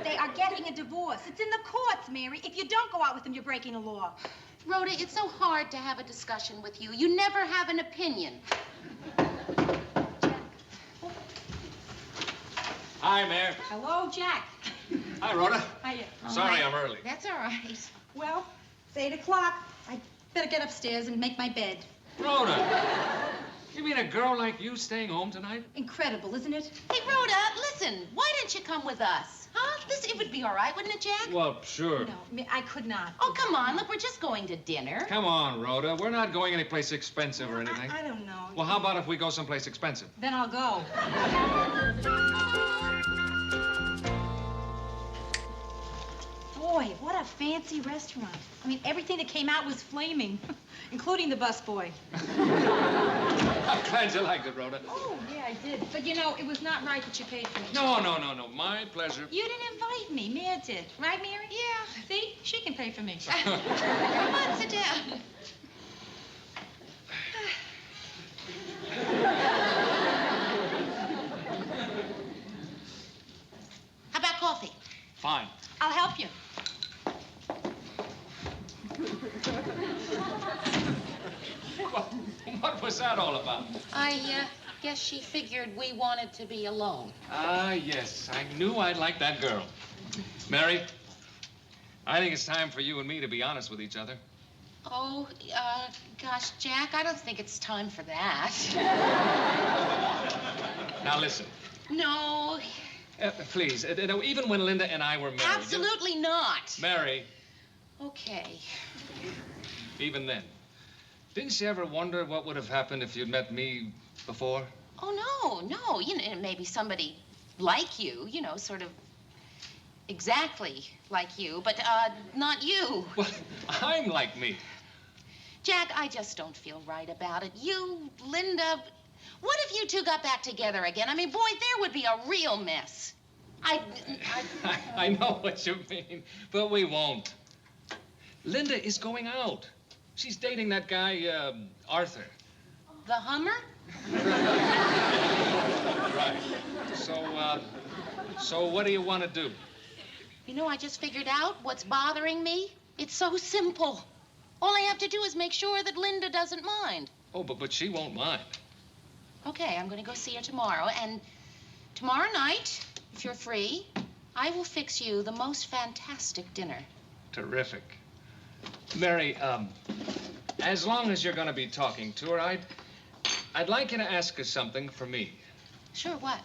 They are getting a divorce. It's in the courts, Mary. If you don't go out with him, you're breaking the law. Rhoda, it's so hard to have a discussion with you. You never have an opinion. Hi, Mayor. Hello, Jack. Hi, Rhoda. Hiya. Sorry I'm early. That's all right. Well, it's 8 o'clock. I better get upstairs and make my bed. Rhoda, you mean a girl like you staying home tonight? Incredible, isn't it? Hey, Rhoda, listen. Why don't you come with us? Huh? It would be all right, wouldn't it, Jack? Well, sure. No, I could not. Oh, come on. Look, we're just going to dinner. Come on, Rhoda. We're not going anyplace expensive or anything. I don't know. Well, how about if we go someplace expensive? Then I'll go. Boy, what a fancy restaurant. I mean, everything that came out was flaming, including the busboy. I'm glad you liked it, Rhoda. Oh, yeah, I did. But, you know, it was not right that you paid for me. No. My pleasure. You didn't invite me. Mia did. Right, Mary? Yeah. See? She can pay for me. Come on, sit down. How about coffee? Fine. I'll help you. What was that all about? I guess she figured we wanted to be alone. Ah, yes. I knew I'd like that girl. Mary, I think it's time for you and me to be honest with each other. Oh, gosh, Jack, I don't think it's time for that. Now, listen. No, Please, even when Linda and I were married... Absolutely not. Mary, Okay. even then, didn't you ever wonder what would have happened if you'd met me before? Oh, no. You know, maybe somebody like you, sort of exactly like you, but not you. Well, I'm like me. Jack, I just don't feel right about it. You, Linda, what if you two got back together again? I mean, boy, there would be a real mess. I know what you mean, but we won't. Linda is going out. She's dating that guy, Arthur. The Hummer? Right. So what do you want to do? I just figured out what's bothering me. It's so simple. All I have to do is make sure that Linda doesn't mind. Oh, but she won't mind. Okay, I'm going to go see her tomorrow, and tomorrow night, if you're free, I will fix you the most fantastic dinner. Terrific. Mary, as long as you're going to be talking to her, I'd like you to ask her something for me. Sure, what?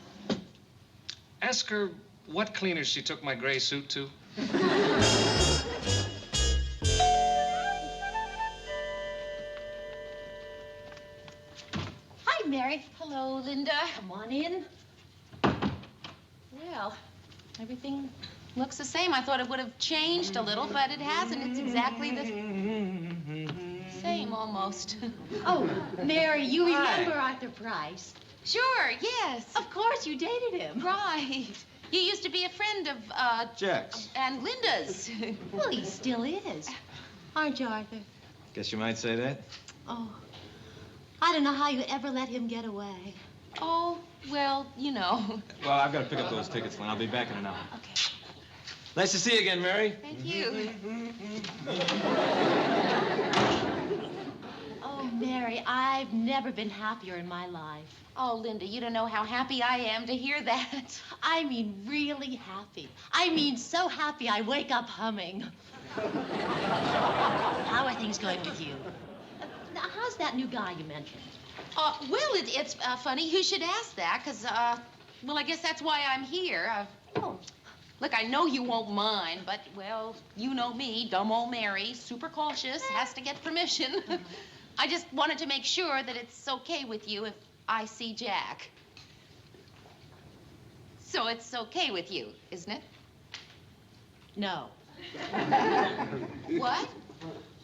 Ask her what cleaners she took my gray suit to. Hi, Mary. Hello, Linda. Come on in. Well, everything looks the same. I thought it would have changed a little, but it hasn't. It's exactly the same, almost. Oh, Mary, you remember Arthur Price? Sure, yes. Of course, you dated him. Right. You used to be a friend of, Jack's. And Linda's. Well, he still is. Aren't you, Arthur? Guess you might say that. Oh, I don't know how you ever let him get away. Oh, well, Well, I've got to pick up those tickets, Lynn. I'll be back in an hour. Okay. Nice to see you again, Mary. Thank you. Oh, Mary, I've never been happier in my life. Oh, Linda, you don't know how happy I am to hear that. I mean, really happy. I mean, so happy I wake up humming. How are things going with you? Now, how's that new guy you mentioned? Well, it's funny you should ask that, because, well, I guess that's why I'm here. Look, I know you won't mind, but, well, you know me, dumb old Mary, super cautious, has to get permission. I just wanted to make sure that it's okay with you if I see Jack. So it's okay with you, isn't it? No. What?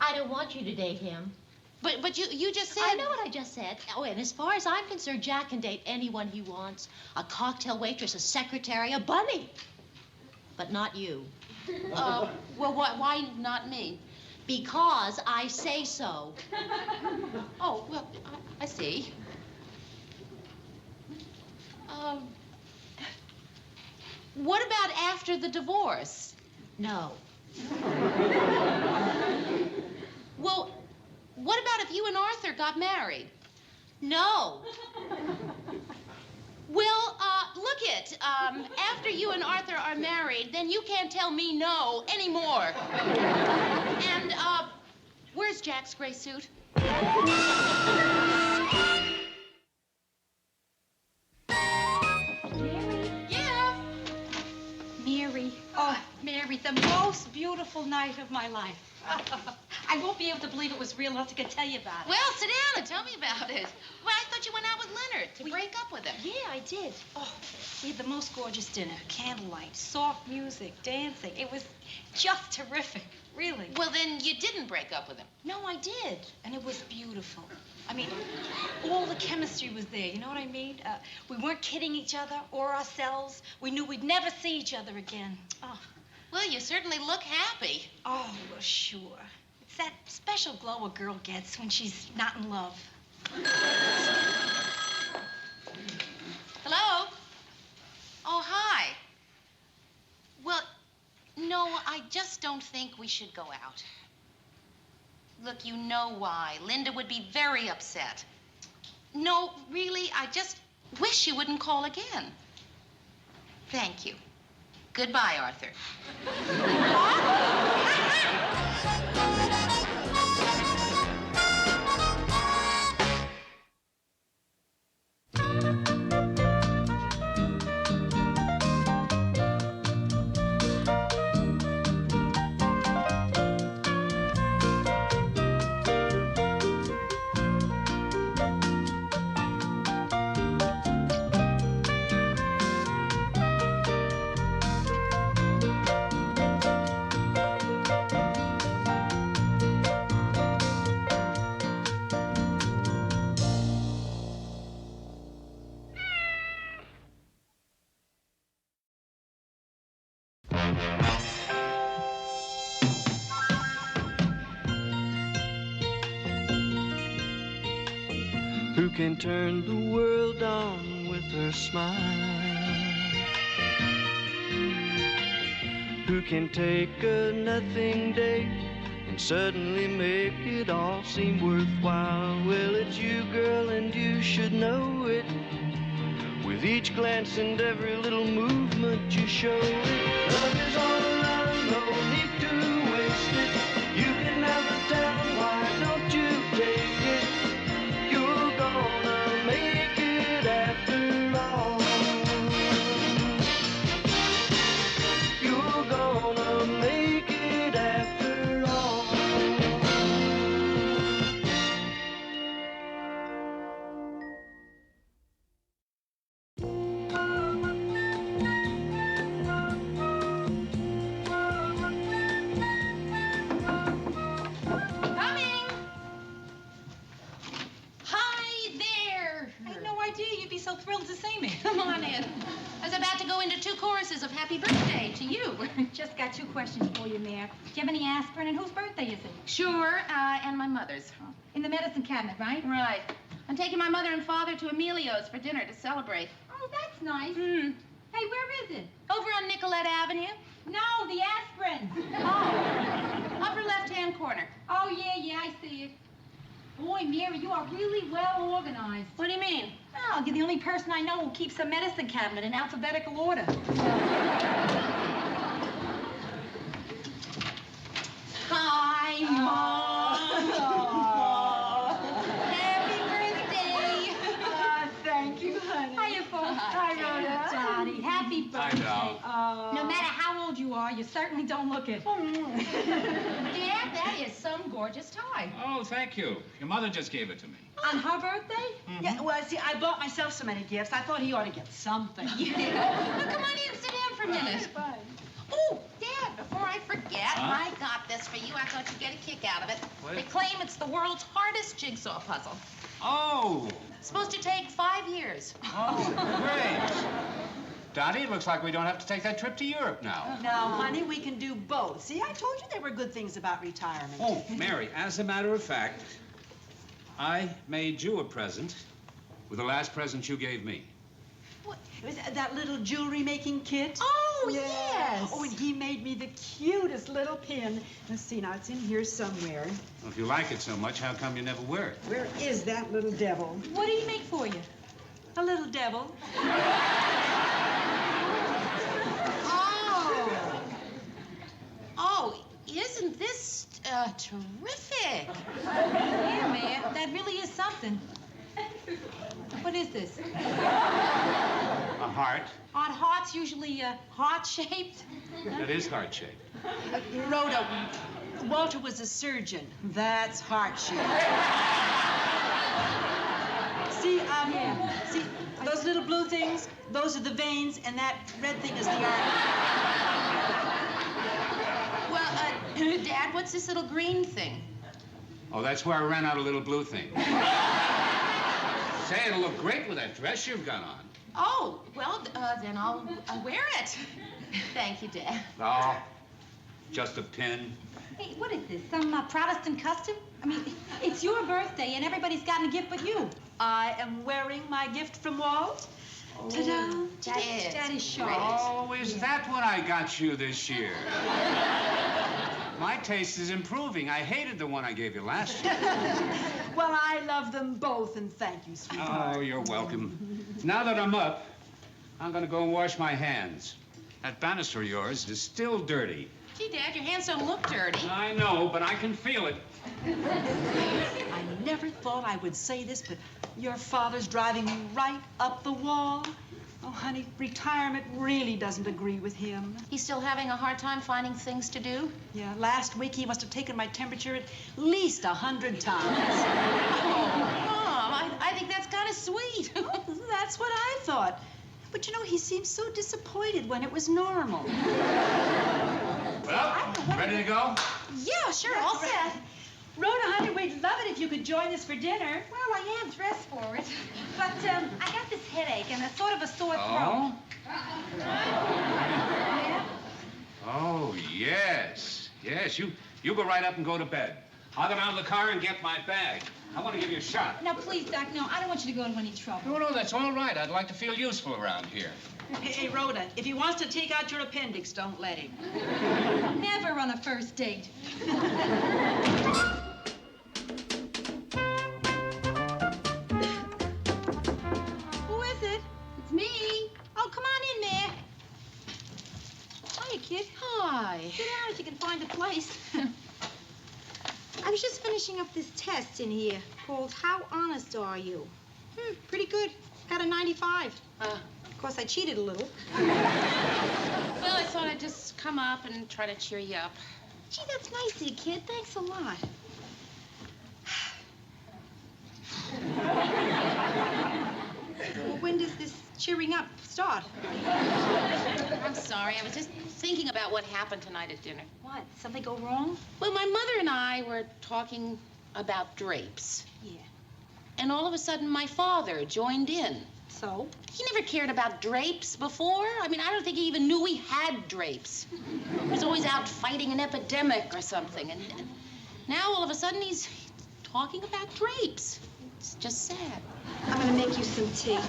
I don't want you to date him. But you just said... I know what I just said. Oh, and as far as I'm concerned, Jack can date anyone he wants. A cocktail waitress, a secretary, a bunny. But not you. Well, why not me? Because I say so. Oh, well, I see. What about after the divorce? No. Well, what about if you and Arthur got married? No. Well, look it. After you and Arthur are married, then you can't tell me no anymore. And, where's Jack's gray suit? Yeah. Mary. Oh, Mary, the most beautiful night of my life. I won't be able to believe it was real enough to tell you about it. Well, sit down and tell me about it. Well, I thought you went out with Leonard to break up with him. Yeah, I did. Oh, we had the most gorgeous dinner. Candlelight, soft music, dancing. It was just terrific, really. Well, then you didn't break up with him. No, I did. And it was beautiful. I mean, all the chemistry was there. You know what I mean? We weren't kidding each other or ourselves. We knew we'd never see each other again. Oh. Well, you certainly look happy. Oh, well, sure. It's that special glow a girl gets when she's not in love. Hello? Oh, hi. Well, no, I just don't think we should go out. Look, you know why. Linda would be very upset. No, really, I just wish you wouldn't call again. Thank you. Goodbye, Arthur. who can turn the world on with her smile, who can take a nothing day and suddenly make it all seem worthwhile. Well, it's you, girl, and you should know it. With each glance and every little movement you show it. Love is all around, no need to waste it. You can never tell, why don't you take it? You're gonna make it after all. You're gonna make it after all. Coming! Hi there! I had no idea you'd be so thrilled to see me. Come on in. I was about to go into 2 choruses of happy birthday to you. Just got 2 questions for you, Mayor. Do you have any aspirin, and whose birthday is it? Sure, and my mother's. In the medicine cabinet, right? Right. I'm taking my mother and father to Emilio's for dinner to celebrate. Oh, that's nice. Hmm. Hey, where is it? Over on Nicollet Avenue. No, the aspirin. Oh. Upper left-hand corner. Oh, yeah, I see it. Boy, Mary, you are really well organized. What do you mean? Oh, you're the only person I know who keeps a medicine cabinet in alphabetical order. Hi, Mom. Happy birthday. Thank you, honey. Hiya, folks. Hi, Rhoda. Johnny, happy birthday. Doll. No matter how old you are, you certainly don't look it. Dad, that is some gorgeous tie. Oh, thank you. Your mother just gave it to me. On her birthday? Yeah, well, see, I bought myself so many gifts. I thought he ought to get something. Yeah. Well, come on in, sit down for a minute. Fine. Oh, Dad, before I forget, Huh? I got this for you. I thought you'd get a kick out of it. What? They claim it's the world's hardest jigsaw puzzle. Oh. It's supposed to take 5 years. Oh, great. Dottie, it looks like we don't have to take that trip to Europe now. No, honey, we can do both. See, I told you there were good things about retirement. Oh, Mary, as a matter of fact, I made you a present with the last present you gave me. What? Was that little jewelry-making kit? Oh, yes. Oh, and he made me the cutest little pin. Let's see, now, it's in here somewhere. Well, if you like it so much, how come you never wear it? Where is that little devil? What did he make for you? A little devil. Oh, isn't this terrific? Yeah, man, that really is something. What is this? A heart. Aren't hearts usually heart-shaped? That is heart-shaped. Rhoda, Walter was a surgeon. That's heart-shaped. See, see, those little blue things, those are the veins, and that red thing is the artery. Well, Dad, what's this little green thing? Oh, that's where I ran out a little blue thing. Say, it'll look great with that dress you've got on. Oh, well, then I'll wear it. Thank you, Dad. Oh, just a pin. Hey, what is this, some Protestant custom? I mean, it's your birthday, and everybody's gotten a gift but you. I am wearing my gift from Walt. Oh, Ta-da. That is sharp. Oh, is that what I got you this year? My taste is improving. I hated the one I gave you last year. Well, I love them both, and thank you, sweetheart. Oh, you're welcome. Now that I'm up, I'm gonna go and wash my hands. That banister of yours is still dirty. Gee, Dad, your hands don't look dirty. I know, but I can feel it. I never thought I would say this, but your father's driving you right up the wall. Oh, honey, retirement really doesn't agree with him. He's still having a hard time finding things to do? Yeah, last week he must have taken my temperature at least 100 times. Oh, Mom, I think that's kind of sweet. Oh, that's what I thought. But you know, he seemed so disappointed when it was normal. Well, ready to go? Yeah, sure, all set. Rhoda, honey, we'd love it if you could join us for dinner. Well, I am dressed for it. But I got this headache and a sort of a sore throat. Oh? Oh, yes. Yes, you go right up and go to bed. I'll get out of the car and get my bag. I want to give you a shot. Now, please, Doc, no, I don't want you to go into any trouble. No, that's all right. I'd like to feel useful around here. Hey, Rhoda, if he wants to take out your appendix, don't let him. Never on a first date. Who is it? It's me. Oh, come on in there. Hiya, kid. Hi. Sit down if you can find a place. I was just finishing up this test in here called How Honest Are You? Pretty good. Got a 95. Of course, I cheated a little. Well, I thought I'd just come up and try to cheer you up. Gee, that's nice of you, kid. Thanks a lot. Well, when does this cheering up start? I'm sorry. I was just thinking about what happened tonight at dinner. What? Something go wrong? Well, my mother and I were talking about drapes. Yeah. And all of a sudden, my father joined in. So? He never cared about drapes before. I mean, I don't think he even knew we had drapes. He was always out fighting an epidemic or something. And now, all of a sudden, he's talking about drapes. It's just sad. I'm gonna make you some tea.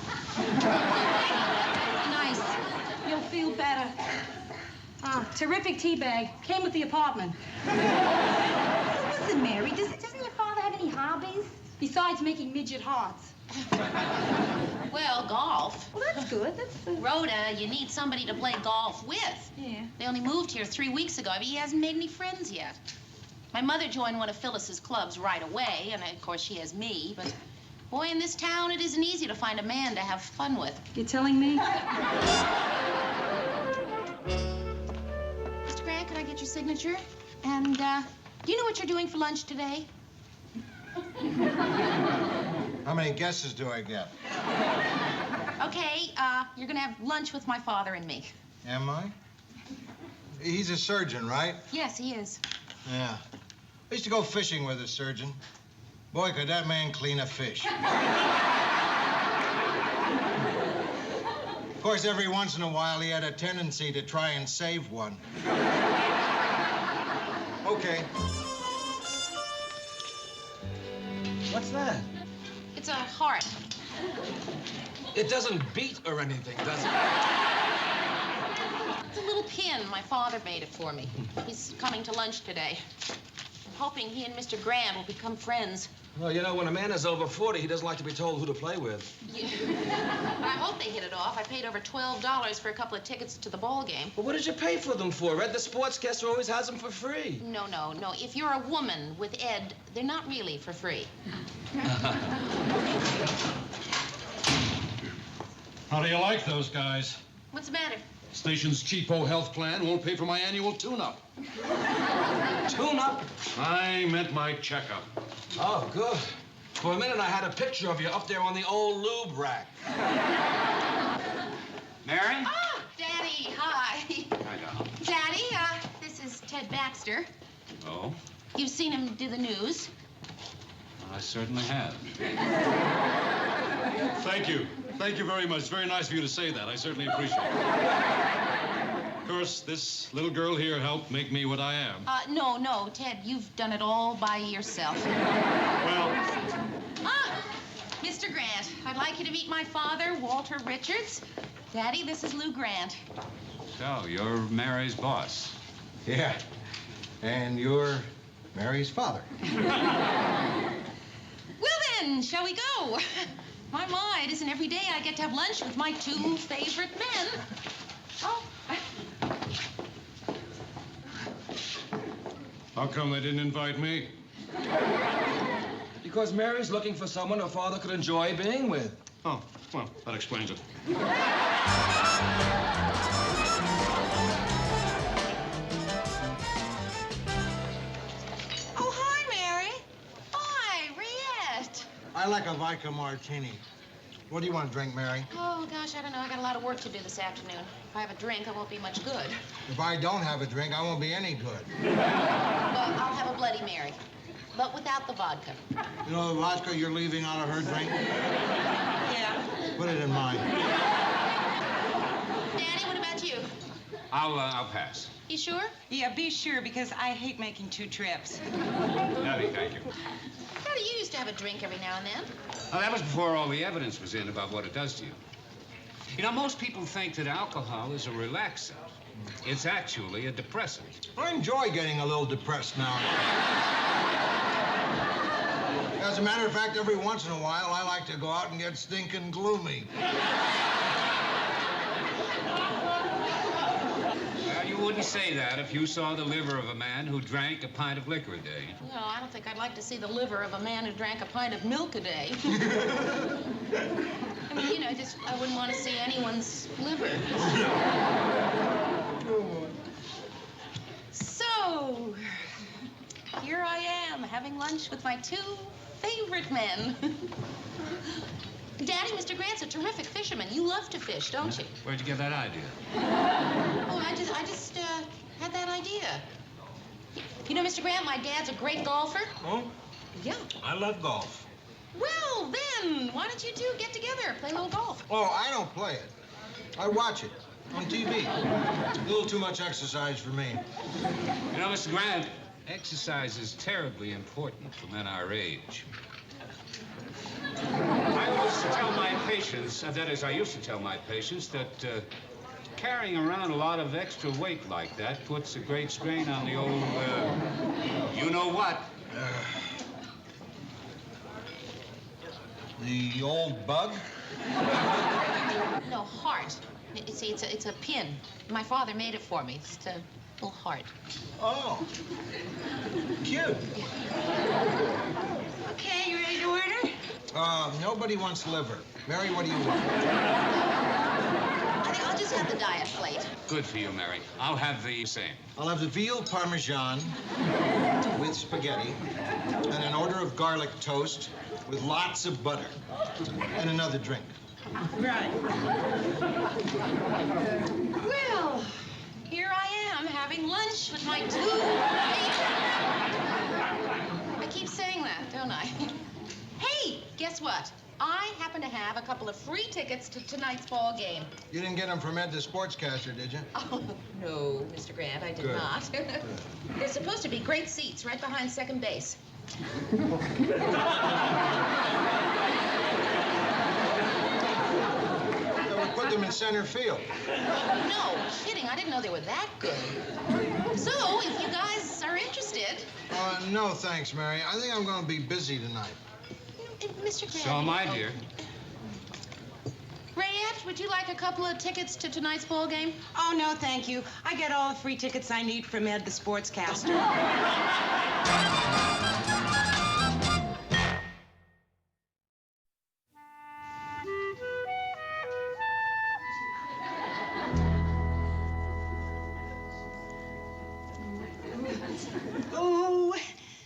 Nice. You'll feel better. Terrific tea bag. Came with the apartment. Listen, Mary, doesn't your father have any hobbies? Besides making midget hearts. Well, golf. Well, that's good. That's Rhoda, you need somebody to play golf with. Yeah. They only moved here 3 weeks ago, but he hasn't made any friends yet. My mother joined one of Phyllis's clubs right away, and of course she has me, but boy, in this town, it isn't easy to find a man to have fun with. You're telling me? Mr. Grant, can I get your signature? And, do you know what you're doing for lunch today? How many guesses do I get? Okay, you're gonna have lunch with my father and me. Am I? He's a surgeon, right? Yes, he is. Yeah. I used to go fishing with a surgeon. Boy, could that man clean a fish. Of course, every once in a while, he had a tendency to try and save one. Okay. What's that? It's a heart. It doesn't beat or anything, does it? It's a little pin. My father made it for me. He's coming to lunch today. I'm hoping he and Mr. Grant will become friends. Well, you know, when a man is over 40, he doesn't like to be told who to play with. I hope they hit it off. I paid over $12 for a couple of tickets to the ball game. Well, what did you pay for them for? Ed, the sportscaster always has them for free. No. If you're a woman with Ed, they're not really for free. How do you like those guys? What's the matter? Station's cheapo health plan won't pay for my annual tune-up. Tune-up? I meant my checkup. Oh, good. For a minute, I had a picture of you up there on the old lube rack. Mary? Ah, Daddy, hi. Hi, doll. Daddy, this is Ted Baxter. Oh? You've seen him do the news. I certainly have. Thank you. Thank you very much. It's very nice of you to say that. I certainly appreciate it. Of course, this little girl here helped make me what I am. No, Ted, you've done it all by yourself. Well... Mr. Grant, I'd like you to meet my father, Walter Richards. Daddy, this is Lou Grant. So, you're Mary's boss. Yeah. And you're Mary's father. Well then, shall we go? My, it isn't every day I get to have lunch with my two favorite men. Oh. How come they didn't invite me? Because Mary's looking for someone her father could enjoy being with. Oh, well, that explains it. Oh, hi, Mary. Hi, Riette. I like a vodka martini. What do you want to drink, Mary? Oh, gosh, I don't know. I got a lot of work to do this afternoon. If I have a drink, I won't be much good. If I don't have a drink, I won't be any good. Well, I'll have a Bloody Mary, but without the vodka. You know the vodka you're leaving out of her drink? Yeah. Put it in mine. Danny, what about you? I'll pass. You sure? Yeah, be sure, because I hate making 2 trips. Daddy, thank you. Daddy, you used to have a drink every now and then. Well, that was before all the evidence was in about what it does to you. You know, most people think that alcohol is a relaxant. It's actually a depressant. I enjoy getting a little depressed now. As a matter of fact, every once in a while, I like to go out and get stinking gloomy. Well, you wouldn't say that if you saw the liver of a man who drank a pint of liquor a day. No, I don't think I'd like to see the liver of a man who drank a pint of milk a day. I mean, you know, I wouldn't want to see anyone's liver. So, here I am, having lunch with my 2 favorite men. Daddy, Mr. Grant's a terrific fisherman. You love to fish, don't you? Where'd you get that idea? Oh, I just had that idea. You know, Mr. Grant, my dad's a great golfer. Oh? Yeah. I love golf. Well, then, why don't you 2 get together, play a little golf? Oh, I don't play it. I watch it on TV. A little too much exercise for me. You know, Mr. Grant, exercise is terribly important for men our age. I used to tell my patients, that is, I used to tell my patients that carrying around a lot of extra weight like that puts a great strain on the old, you know what. The old bug? No, heart. See, it's a pin. My father made it for me. It's a little heart. Oh. Cute. Okay, you ready to order? Nobody wants liver. Mary, what do you want? I think I'll just have the diet plate. Good for you, Mary. I'll have the same. I'll have the veal parmesan with spaghetti and an order of garlic toast with lots of butter and another drink. Right. Well, here I am having lunch with my 2 I keep saying that, don't I? Hey, guess what? I happen to have a couple of free tickets to tonight's ball game. You didn't get them from Ed the sportscaster, did you? Oh, no, Mr. Grant, I did Good. not. There's supposed to be great seats right behind second base. Put them in center field. No, kidding. I didn't know they were that good. So, if you guys are interested... No, thanks, Mary. I think I'm going to be busy tonight. Mr. Grant... So am I, dear. Rayette, would you like a couple of tickets to tonight's ball game? Oh, no, thank you. I get all the free tickets I need from Ed the sportscaster. Oh.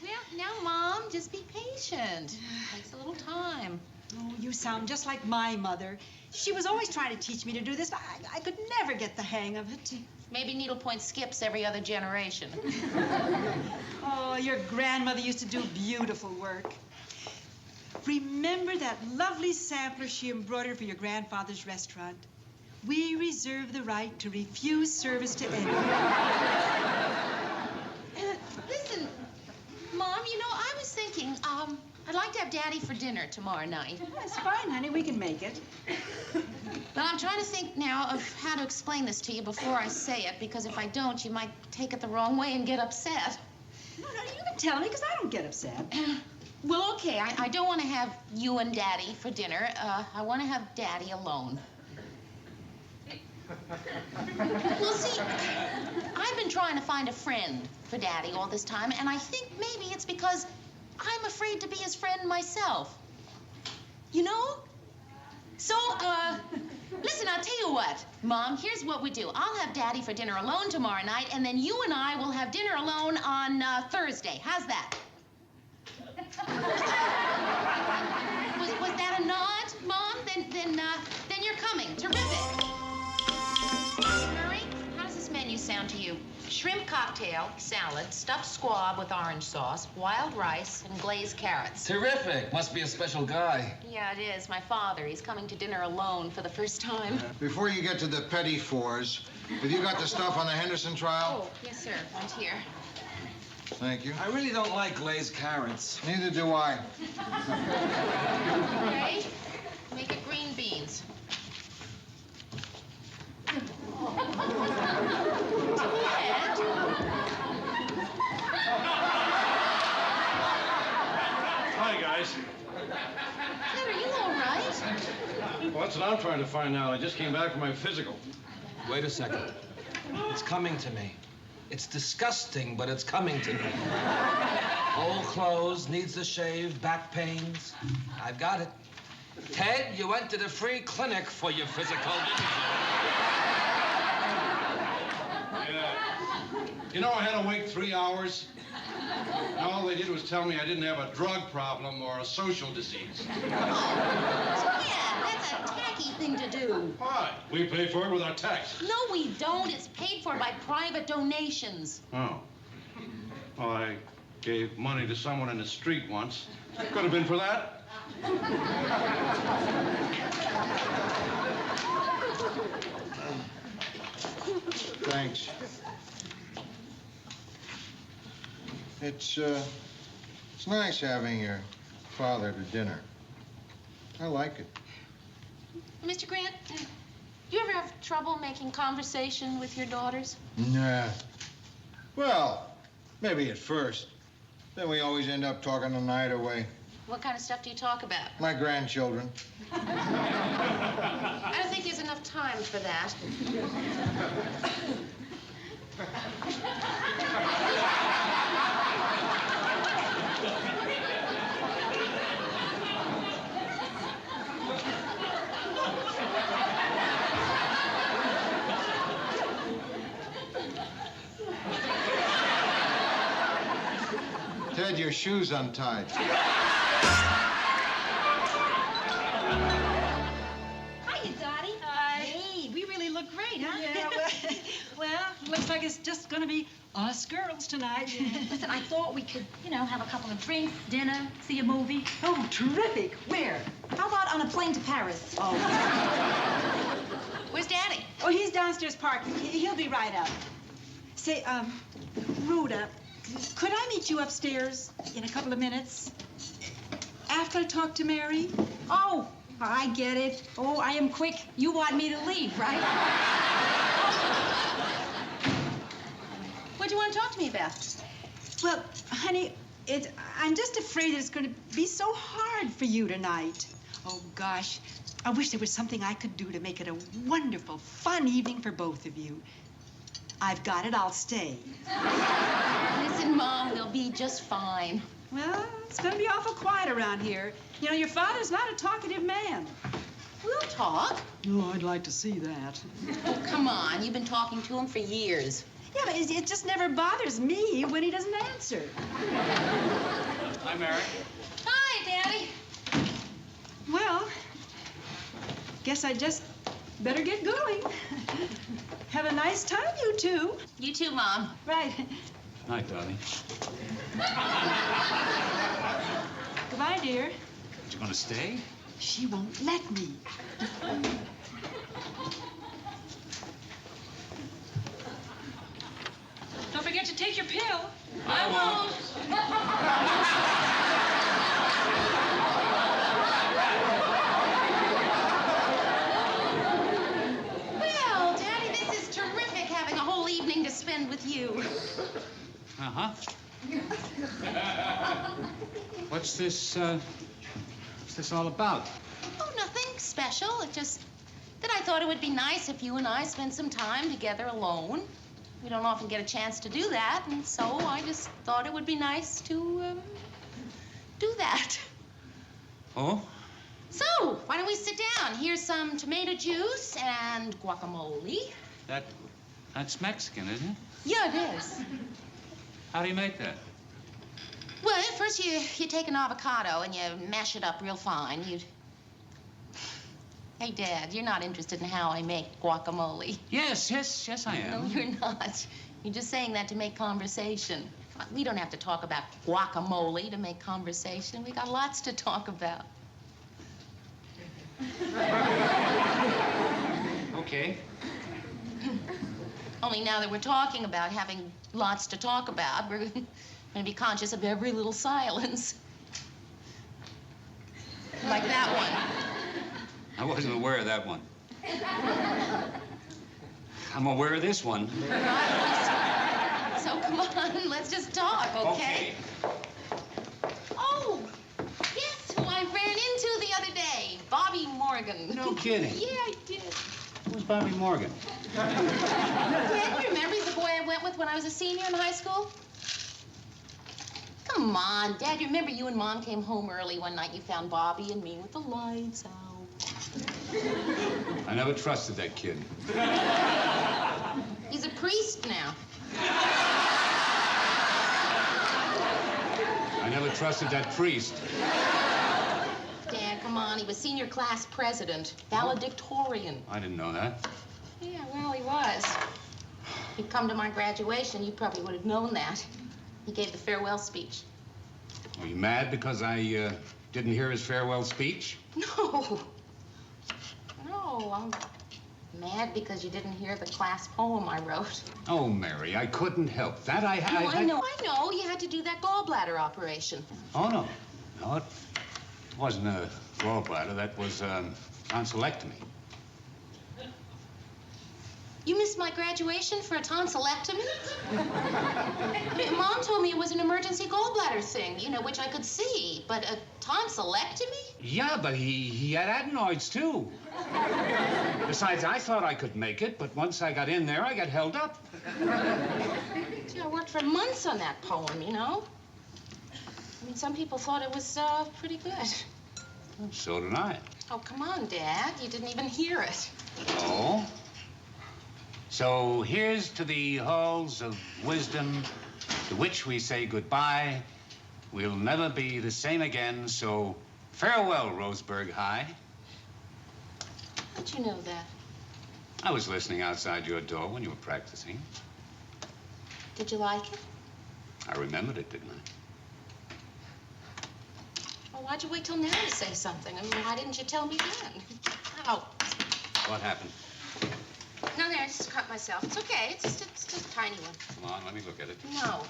Well, now, Mom, just be patient. Takes a little time. Oh, you sound just like my mother. She was always trying to teach me to do this, but I could never get the hang of it. Maybe needlepoint skips every other generation. Oh, your grandmother used to do beautiful work. Remember that lovely sampler she embroidered for your grandfather's restaurant? We reserve the right to refuse service to anyone. Listen, Mom, you know, I was thinking, I'd like to have Daddy for dinner tomorrow night. That's fine, honey. We can make it. But I'm trying to think now of how to explain this to you before I say it, because if I don't, you might take it the wrong way and get upset. No, you can tell me, because I don't get upset. Well, okay, I don't want to have you and Daddy for dinner. I want to have Daddy alone. Well, see, I've been trying to find a friend for Daddy all this time, and I think maybe it's because I'm afraid to be his friend myself. You know? So, listen, I'll tell you what, Mom, here's what we do. I'll have Daddy for dinner alone tomorrow night, and then you and I will have dinner alone on Thursday. How's that? Was that a nod, Mom? Then you're coming. Terrific. Murray, how does this menu sound to you? Shrimp cocktail, salad, stuffed squab with orange sauce, wild rice, and glazed carrots. Terrific. Must be a special guy. Yeah, it is. My father. He's coming to dinner alone for the first time. Before you get to the petty fours, Have you got the stuff on the Henderson trial? Oh, yes, sir. Right here. Thank you. I really don't like glazed carrots. Neither do I. Okay. Make it green beans. Hi, guys. Ted, are you all right? Well, that's what I'm trying to find out. I just came back from my physical. Wait a second. It's coming to me. It's disgusting, but it's coming to me. Old clothes, needs a shave, back pains. I've got it. Ted, you went to the free clinic for your physical, didn't you? Yeah. You know, I had to wait 3 hours. And all they did was tell me I didn't have a drug problem or a social disease. Ted, that's a tacky thing to do. Why? We pay for it with our tax. No, we don't. It's paid for by private donations. Oh. Well, I gave money to someone in the street once. Could have been for that. Thanks. It's nice having your father to dinner. I like it. Mr. Grant, do you ever have trouble making conversation with your daughters? Nah. Well, maybe at first. Then we always end up talking the night away. What kind of stuff do you talk about? My grandchildren. I don't think there's enough time for that. Ted, your shoe's untied. Hiya, Dottie. Hi. Hey, we really look great, huh? Yeah, well, looks like it's just gonna be us girls tonight. Listen, I thought we could, have a couple of drinks, dinner, see a movie. Oh, terrific. Where? How about on a plane to Paris? Oh. Where's Daddy? Oh, he's downstairs parking. He'll be right up. Say, Rhoda, could I meet you upstairs in a couple of minutes? After I talk to Mary? Oh, I get it. Oh, I am quick. You want me to leave, right? What do you want to talk to me about? Well, honey, I'm just afraid it's going to be so hard for you tonight. Oh, gosh. I wish there was something I could do to make it a wonderful, fun evening for both of you. I've got it. I'll stay. Listen, Mom, they'll be just fine. Well, it's going to be awful quiet around here. You know, your father's not a talkative man. We'll talk. Oh, I'd like to see that. Oh, come on. You've been talking to him for years. Yeah, but it just never bothers me when he doesn't answer. Hi, Mary. Hi, Daddy. Well, guess I just better get going. Have a nice time, you two. You too, Mom. Right. Night, darling. Goodbye, dear. You gonna stay? She won't let me. Don't forget to take your pill. I won't. Well, Daddy, this is terrific having a whole evening to spend with you. Uh-huh. What's this all about? Oh, nothing special. It's just that I thought it would be nice if you and I spent some time together alone. We don't often get a chance to do that, and so I just thought it would be nice to do that. Oh? So, why don't we sit down? Here's some tomato juice and guacamole. That's Mexican, isn't it? Yeah, it is. How do you make that? Well, first you take an avocado and you mash it up real fine. Hey, Dad, you're not interested in how I make guacamole. Yes, I am. No, you're not. You're just saying that to make conversation. We don't have to talk about guacamole to make conversation. We got lots to talk about. Okay. Only now that we're talking about having lots to talk about, we're going to be conscious of every little silence. Like that one. I wasn't aware of that one. I'm aware of this one. So come on, let's just talk, okay? Oh, guess who I ran into the other day? Bobby Morgan. No kidding. Yeah, I did. Who's Bobby Morgan? Dad, you remember he's the boy I went with when I was a senior in high school? Come on, Dad, you remember you and Mom came home early one night. You found Bobby and me with the lights out. I never trusted that kid. He's a priest now. I never trusted that priest. Dad, come on, he was senior class president, valedictorian. I didn't know that. Yeah, well, he was. He'd come to my graduation, you probably would have known that. He gave the farewell speech. Were you mad because I didn't hear his farewell speech? No. No, I'm mad because you didn't hear the class poem I wrote. Oh, Mary, I couldn't help that. I know. You had to do that gallbladder operation. Oh, no. No, it wasn't a gallbladder. That was tonsillectomy. You missed my graduation for a tonsillectomy? Mom told me it was an emergency gallbladder thing, you know, which I could see. But a tonsillectomy? Yeah, but he had adenoids, too. Besides, I thought I could make it, but once I got in there, I got held up. Gee, I worked for months on that poem, you know? I mean, some people thought it was pretty good. Well, so did I. Oh, come on, Dad. You didn't even hear it. Oh? So here's to the halls of wisdom to which we say goodbye. We'll never be the same again, so farewell, Roseburg High. How'd you know that? I was listening outside your door when you were practicing. Did you like it? I remembered it, didn't I? Well, why'd you wait till now to say something? I mean, why didn't you tell me then? Ow. What happened? No, there, I just cut myself. It's okay. It's just a tiny one. Come on, let me look at it. No.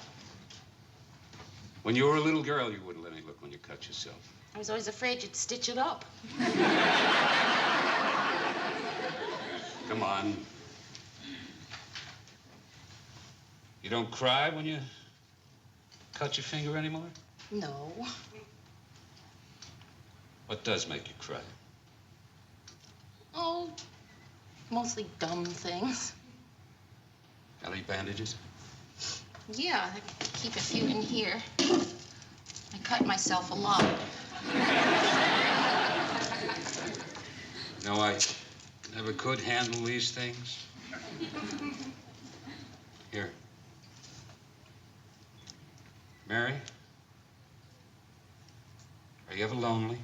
When you were a little girl, you wouldn't let me look when you cut yourself. I was always afraid you'd stitch it up. Come on. You don't cry when you cut your finger anymore? No. What does make you cry? Oh, mostly dumb things. Got any bandages? Yeah, I keep a few in here. I cut myself a lot. No, I never could handle these things. Here. Mary? Are you ever lonely?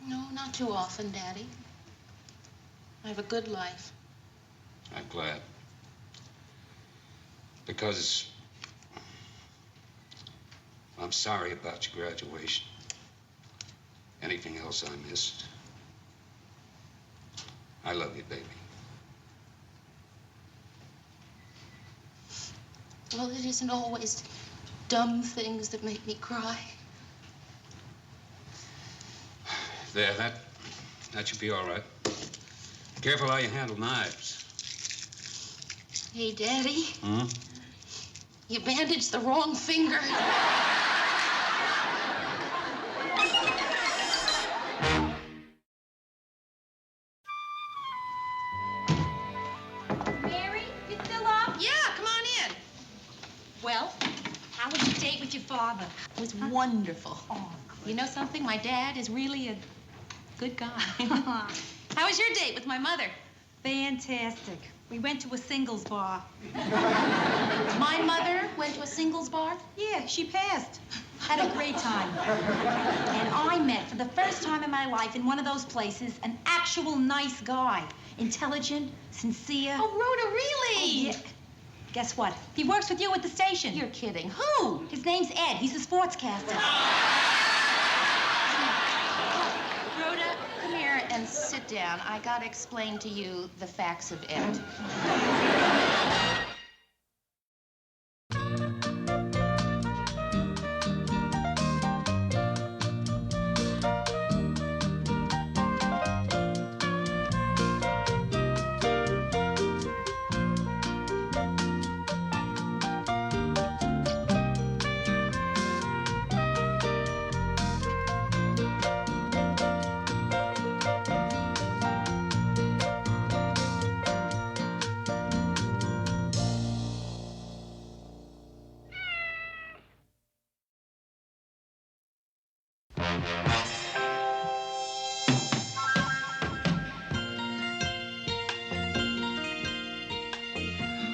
No, not too often, Daddy. I have a good life. I'm glad. Because I'm sorry about your graduation. Anything else I missed. I love you, baby. Well, it isn't always dumb things that make me cry. There, that should be all right. Careful how you handle knives. Hey, Daddy. Hmm? You bandaged the wrong finger. Mary, you still up? Yeah, come on in. Well, how was your date with your father? It was wonderful. Oh, You know something? My dad is really a good guy. How was your date with my mother? fantastic. We went to a singles bar. My mother went to a singles bar? Yeah, she passed. Had a great time. And I met, for the first time in my life, in one of those places, an actual nice guy. Intelligent, sincere. Oh, Rhoda, really? Oh, yeah. Guess what? He works with you at the station. You're kidding. Who? His name's Ed. He's a sportscaster. Rhoda, come here and sit sit down. I gotta explain to you the facts of it.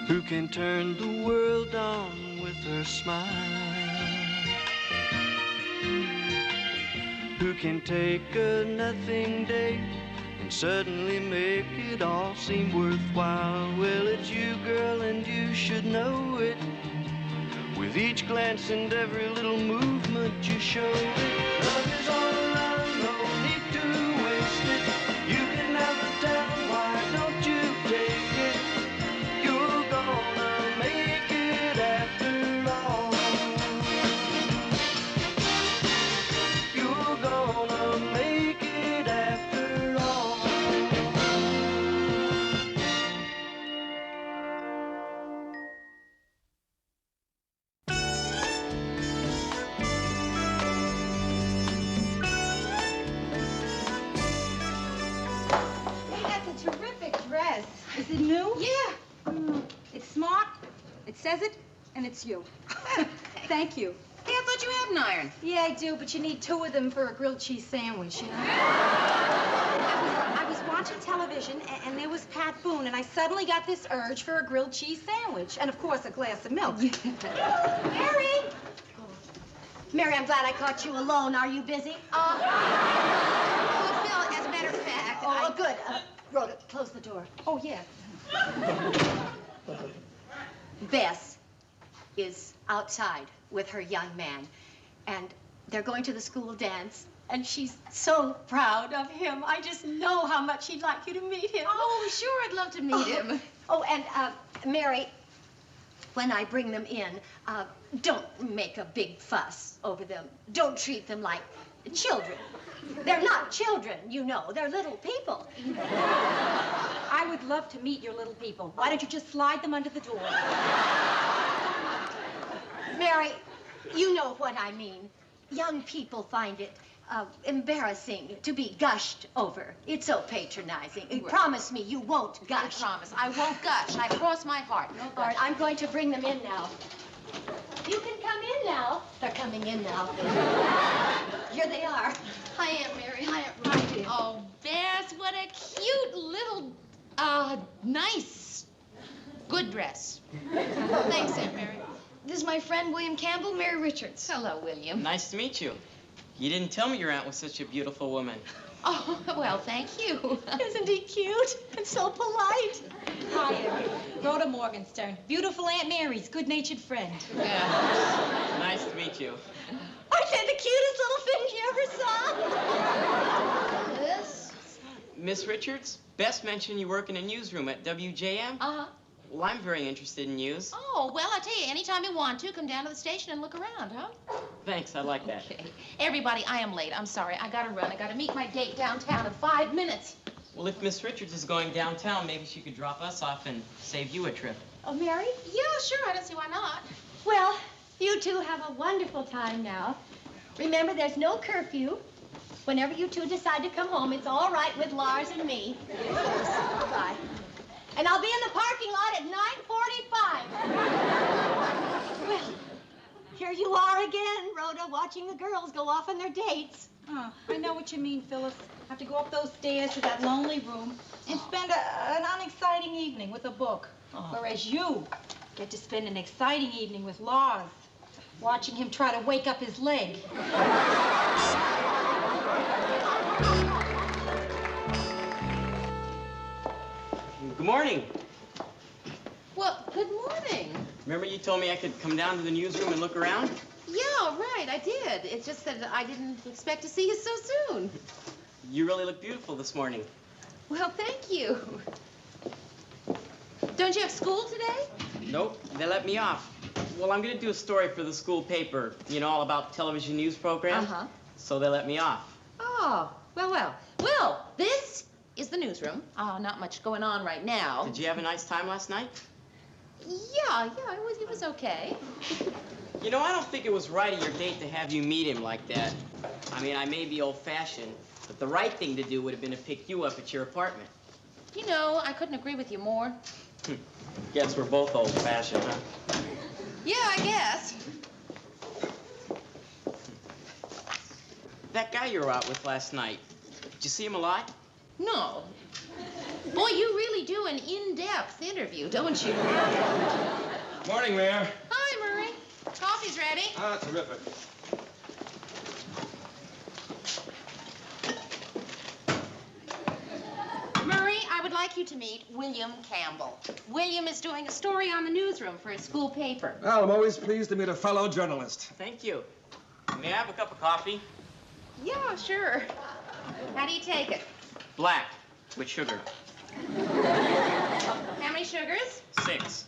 Who can turn the world on with her smile? Who can take a nothing day and suddenly make it all seem worthwhile? Well, it's you, girl, and you should know it. With each glance and every little movement you show it. Love is all around, no need to waste it. You can never tell, why don't you take it? You're gonna make it after all. You're gonna make it after all. Hey, that's a terrific dress. Is it new? Yeah. It's smart, it says it, and it's you. Thank you. Hey, I thought you had an iron. Yeah, I do, but you need 2 of them for a grilled cheese sandwich, you know? I was watching television, and there was Pat Boone, and I suddenly got this urge for a grilled cheese sandwich. And, of course, a glass of milk. Mary! Mary, I'm glad I caught you alone. Are you busy? Well, Phil, as a matter of fact, Oh, good. Rhoda, close the door. Oh, yes. Bess is outside with her young man, and they're going to the school dance, and she's so proud of him. I just know how much she'd like you to meet him. Oh, sure, I'd love to meet him. Oh, and, Mary, when I bring them in, don't make a big fuss over them. Don't treat them like children. They're not children, you know. They're little people. I would love to meet your little people. Why don't you just slide them under the door? Mary, you know what I mean. Young people find it embarrassing to be gushed over. It's so patronizing. Right. Promise me you won't gush. I promise. I won't gush. I cross my heart. No All right, gush. I'm going to bring them in now. You can come in now. They're coming in now. Here they are. Hi, Aunt Mary. Hi, Aunt Hi, Ruth. dear. Oh, Bess, what a cute little, nice, good dress. Thanks, Aunt Mary. This is my friend William Campbell, Mary Richards. Hello, William. Nice to meet you. You didn't tell me your aunt was such a beautiful woman. Oh, well, thank you. Isn't he cute and so polite? Hi, Rhoda Morgenstern. Beautiful Aunt Mary's good-natured friend. Yeah. Nice to meet you. Aren't they the cutest little things you ever saw? This? Miss Richards, Bess mentioned you work in a newsroom at WJM. Uh-huh. Well, I'm very interested in news. Oh, well, I tell you, anytime you want to, come down to the station and look around, huh? Thanks, I like that. Okay. Everybody, I am late. I'm sorry. I gotta run. I gotta meet my date downtown in 5 minutes. Well, if Miss Richards is going downtown, maybe she could drop us off and save you a trip. Oh, Mary? Yeah, sure. I don't see why not. Well, you two have a wonderful time now. Remember, there's no curfew. Whenever you two decide to come home, it's all right with Lars and me. Bye. And I'll be in the parking lot at 9:45. Well, here you are again, Rhoda, watching the girls go off on their dates. Oh, I know what you mean, Phyllis. Have to go up those stairs to that lonely room and spend an unexciting evening with a book. Whereas you get to spend an exciting evening with Lars, watching him try to wake up his leg. Good morning. Well, good morning. Remember you told me I could come down to the newsroom and look around? Yeah, right, I did. It's just that I didn't expect to see you so soon. You really look beautiful this morning. Well, thank you. Don't you have school today? Nope, they let me off. Well, I'm gonna do a story for the school paper, you know, all about television news program. Uh-huh. So they let me off. Oh, well. Well, this is the newsroom. Not much going on right now. Did you have a nice time last night? Yeah, it was okay. You know, I don't think it was right of your date to have you meet him like that. I mean, I may be old-fashioned, but the right thing to do would have been to pick you up at your apartment. You know, I couldn't agree with you more. Guess we're both old-fashioned, huh? Yeah, I guess. That guy you were out with last night, did you see him a lot? No. Boy, you really do an in-depth interview, don't you? Morning, Mayor. Hi, Murray. Coffee's ready. Ah, terrific. Murray, I would like you to meet William Campbell. William is doing a story on the newsroom for his school paper. Well, I'm always pleased to meet a fellow journalist. Thank you. May I have a cup of coffee? Yeah, sure. How do you take it? Black, with sugar. How many sugars? 6.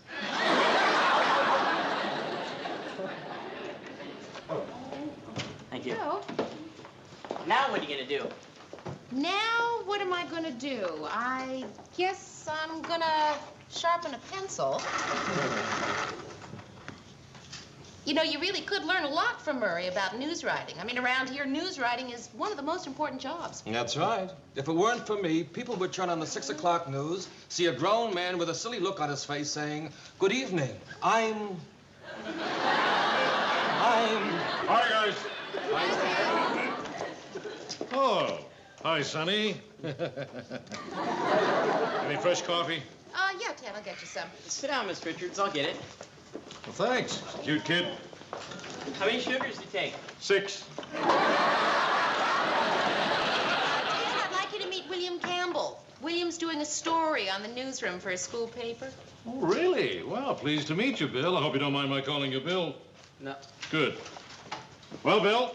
Thank you. Oh. Now what are you gonna do? Now, what am I gonna do? I guess I'm gonna sharpen a pencil. You know, you really could learn a lot from Murray about news writing. I mean, around here, news writing is one of the most important jobs. That's right. If it weren't for me, people would turn on the 6 o'clock news, see a grown man with a silly look on his face saying, "Good evening, I'm... Hi, guys. Oh, hi, Sonny. Any fresh coffee? Yeah, Ted, I'll get you some. Sit down, Miss Richards. I'll get it. Well, thanks. Cute kid. How many sugars do you take? 6. Ted, I'd like you to meet William Campbell. William's doing a story on the newsroom for his school paper. Oh, really? Well, pleased to meet you, Bill. I hope you don't mind my calling you Bill. No. Good. Well, Bill,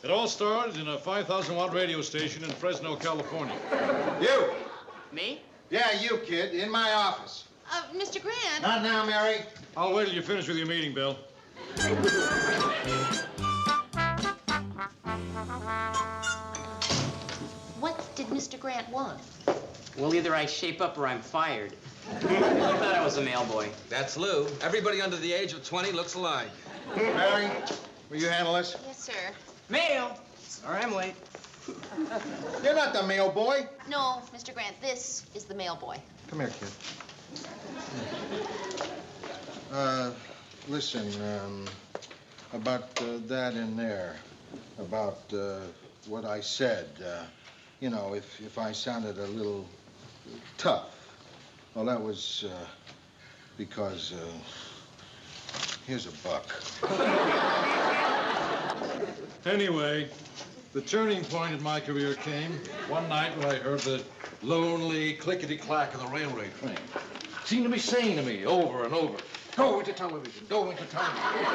it all started in a 5,000-watt radio station in Fresno, California. You. Me? Yeah, you, kid, in my office. Mr. Grant. Not now, Mary. I'll wait till you finish with your meeting, Bill. What did Mr. Grant want? Well, either I shape up or I'm fired. I thought I was a mail boy. That's Lou. Everybody under the age of 20 looks alike. Mary, will you handle this? Yes, sir. Mail. Sorry, I'm late. You're not the mail boy. No, Mr. Grant, this is the mail boy. Come here, kid. Listen, about that in there, about what I said, you know, if I sounded a little tough, well, that was because, here's a buck. Anyway, the turning point in my career came one night when I heard the lonely clickety-clack of the railway train. It seemed to be saying to me over and over, go into television, go into television.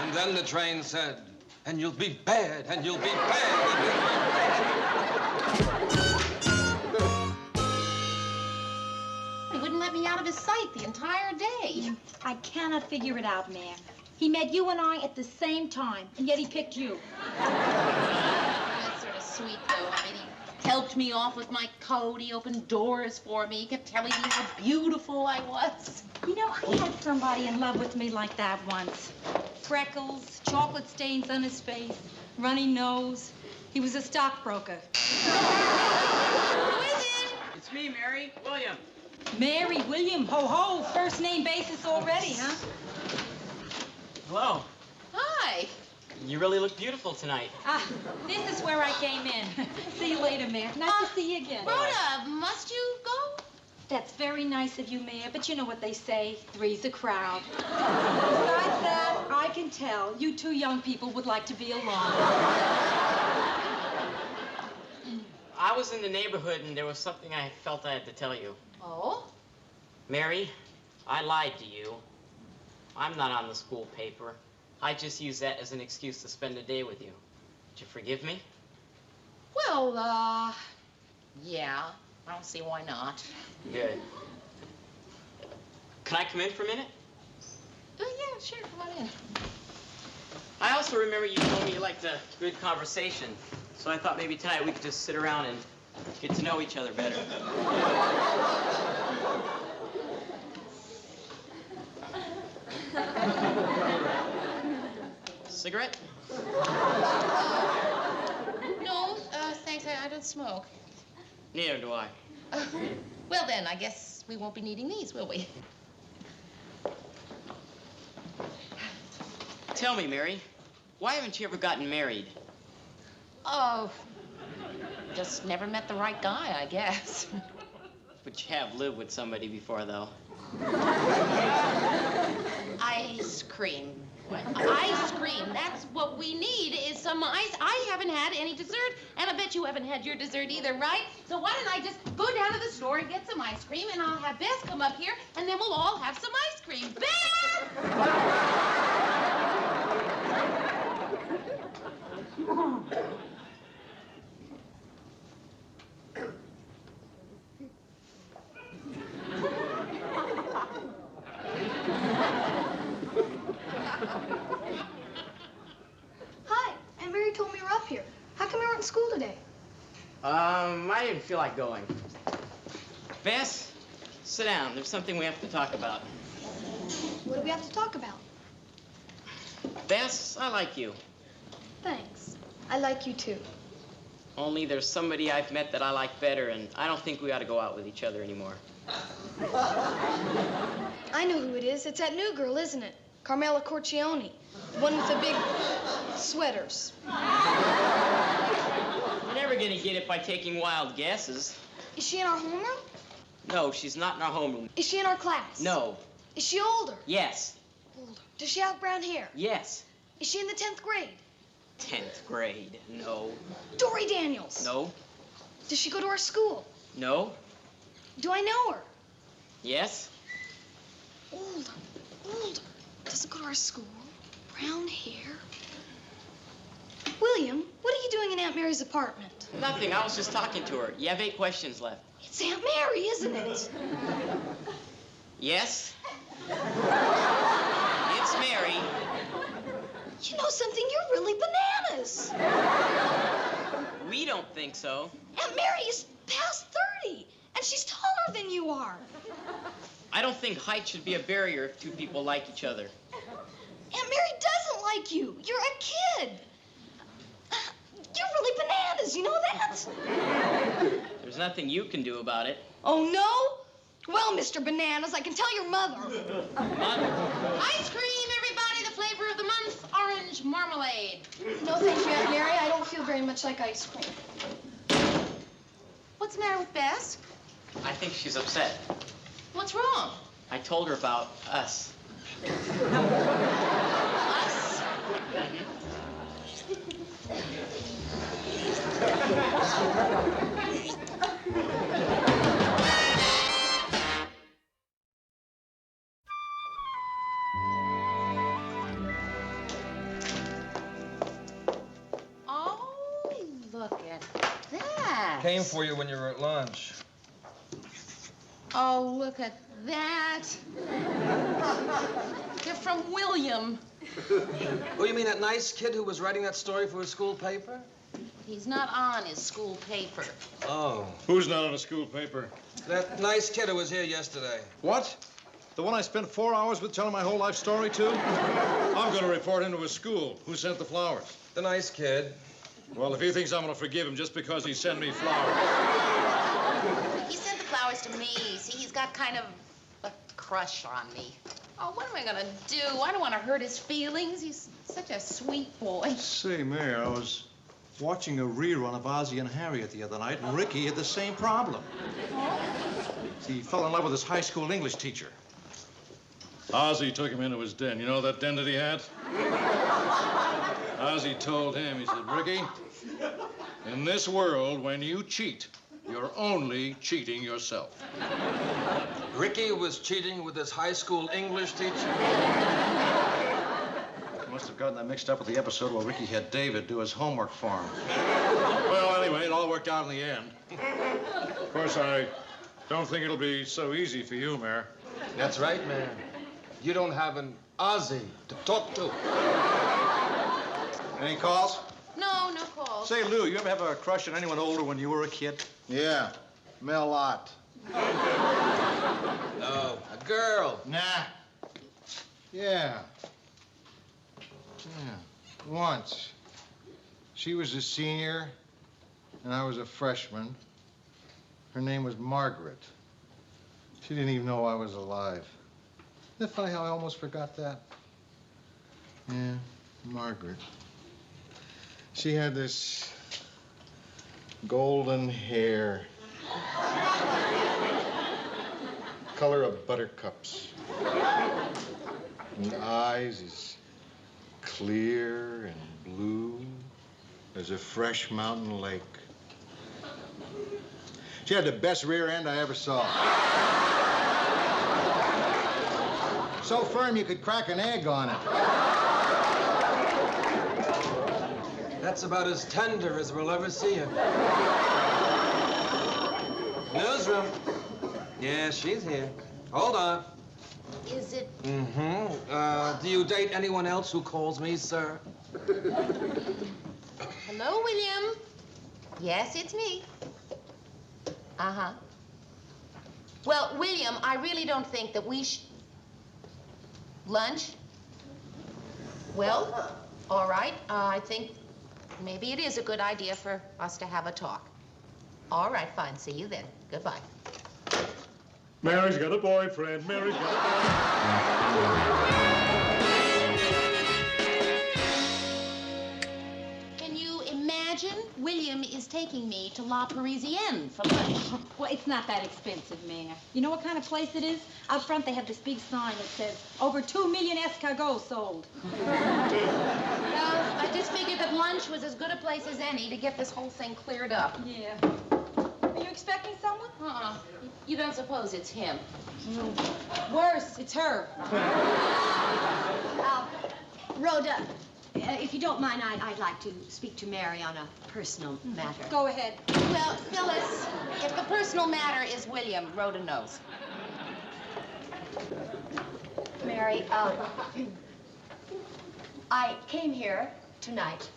And then the train said, and you'll be bad, and you'll be bad, and you'll be bad. He wouldn't let me out of his sight the entire day. I cannot figure it out, ma'am. He met you and I at the same time, and yet he picked you. That's sort of sweet, though. I mean, he helped me off with my coat. He opened doors for me. He kept telling me how beautiful I was. You know, I had somebody in love with me like that once. Freckles, chocolate stains on his face, runny nose. He was a stockbroker. Who is it? It's me, Mary. William. Mary, William, ho-ho, first name basis already, huh? Hello. Hi. You really look beautiful tonight. This is where I came in. See you later, Mayor. Nice to see you again. Rhoda, must you go? That's very nice of you, Mayor, but you know what they say, three's a crowd. Besides that, I can tell you two young people would like to be alone. I was in the neighborhood and there was something I felt I had to tell you. Oh? Mary, I lied to you. I'm not on the school paper. I just used that as an excuse to spend a day with you. Did you forgive me? Well, Yeah, I don't see why not. Good. Can I come in for a minute? Oh, yeah, sure, come on in. I also remember you told me you liked a good conversation, so I thought maybe tonight we could just sit around and get to know each other better. Cigarette? No, thanks, I don't smoke. Neither do I. Well, then, I guess we won't be needing these, will we? Tell me, Mary, why haven't you ever gotten married? Oh, just never met the right guy, I guess. But you have lived with somebody before, though. Ice cream. Ice cream. That's what we need is some ice. I haven't had any dessert, and I bet you haven't had your dessert either, right? So why don't I just go down to the store and get some ice cream, and I'll have Bess come up here, and then we'll all have some ice cream. Bess! Hi, Aunt Mary told me you're up here. How come you weren't in school today? I didn't feel like going. Bess, sit down. There's something we have to talk about. What do we have to talk about? Bess, I like you. Thanks. I like you too. Only there's somebody I've met that I like better, and I don't think we ought to go out with each other anymore. I know who it is. It's that new girl, isn't it? Carmela Corcione. The one with the big sweaters. You're never gonna get it by taking wild guesses. Is she in our homeroom? No, she's not in our homeroom. Is she in our class? No. Is she older? Yes. Older. Does she have brown hair? Yes. Is she in the 10th grade? 10th grade. No. Dory Daniels. No. Does she go to our school? No. Do I know her? Yes. Older. Older. Doesn't go to our school. Brown hair. William, what are you doing in Aunt Mary's apartment? Nothing. I was just talking to her. You have 8 questions left. It's Aunt Mary, isn't it? Yes. It's Mary. You know something? You're really bananas. We don't think so. Aunt Mary is past 30, and she's taller than you are. I don't think height should be a barrier if two people like each other. Aunt Mary doesn't like you. You're a kid. You're really bananas, you know that? There's nothing you can do about it. Oh, no? Well, Mr. Bananas, I can tell your mother. Ice cream, everybody. The flavor of the month, orange marmalade. No, thank you, Aunt Mary. I don't feel very much like ice cream. What's the matter with Bess? I think she's upset. What's wrong? I told her about us. Us? Oh, look at that. Came for you when you were at lunch. Oh, look at that. They're from William. Oh, you mean that nice kid who was writing that story for his school paper? He's not on his school paper. Oh. Who's not on a school paper? That nice kid who was here yesterday. What? The one I spent 4 hours with telling my whole life story to? I'm going to report him to his school. Who sent the flowers? The nice kid. Well, if he thinks I'm going to forgive him just because he sent me flowers. He sent the flowers to me. See, he's got kind of a crush on me. Oh, what am I gonna do? I don't want to hurt his feelings. He's such a sweet boy. Say, Mayor, I was watching a rerun of Ozzie and Harriet the other night, and Ricky had the same problem. He fell in love with his high school English teacher. Ozzie took him into his den. You know that den that he had? Ozzie told him, he said, Ricky, in this world, when you cheat, you're only cheating yourself. Ricky was cheating with his high school English teacher? must have gotten that mixed up with the episode where Ricky had David do his homework for him. Well, anyway, it all worked out in the end. Of course, I don't think it'll be so easy for you, Mayor. That's right, man. You don't have an Ozzy to talk to. Any calls? No, no calls. Say, Lou, you ever have a crush on anyone older when you were a kid? Yeah, Mel Ott. No, a girl. Nah. Yeah. Once. She was a senior, and I was a freshman. Her name was Margaret. She didn't even know I was alive. Isn't it funny how I almost forgot that? Yeah, Margaret. She had this golden hair. Color of buttercups. And eyes as clear and blue as a fresh mountain lake. She had the best rear end I ever saw. So firm you could crack an egg on it. That's about as tender as we'll ever see her. Newsroom. Yeah, she's here. Hold on. Is it? Mm-hmm. Do you date anyone else who calls me, sir? Hello, William. Yes, it's me. Uh-huh. Well, William, I really don't think that we Lunch? Well, all right. I think maybe it is a good idea for us to have a talk. All right, fine. See you then. Goodbye. Mary's got a boyfriend. Mary's got a boyfriend. Can you imagine? William is taking me to La Parisienne for lunch. Well, it's not that expensive, Mayor. You know what kind of place it is? Out front, they have this big sign that says, over 2 million escargots sold. Well, I just figured that lunch was as good a place as any to get this whole thing cleared up. Yeah. Are you expecting someone? You don't suppose it's him? Worse, it's her. Rhoda, if you don't mind, I'd like to speak to Mary on a personal matter. Go ahead. Well, Phyllis, if the personal matter is William, Rhoda knows. Mary, I came here tonight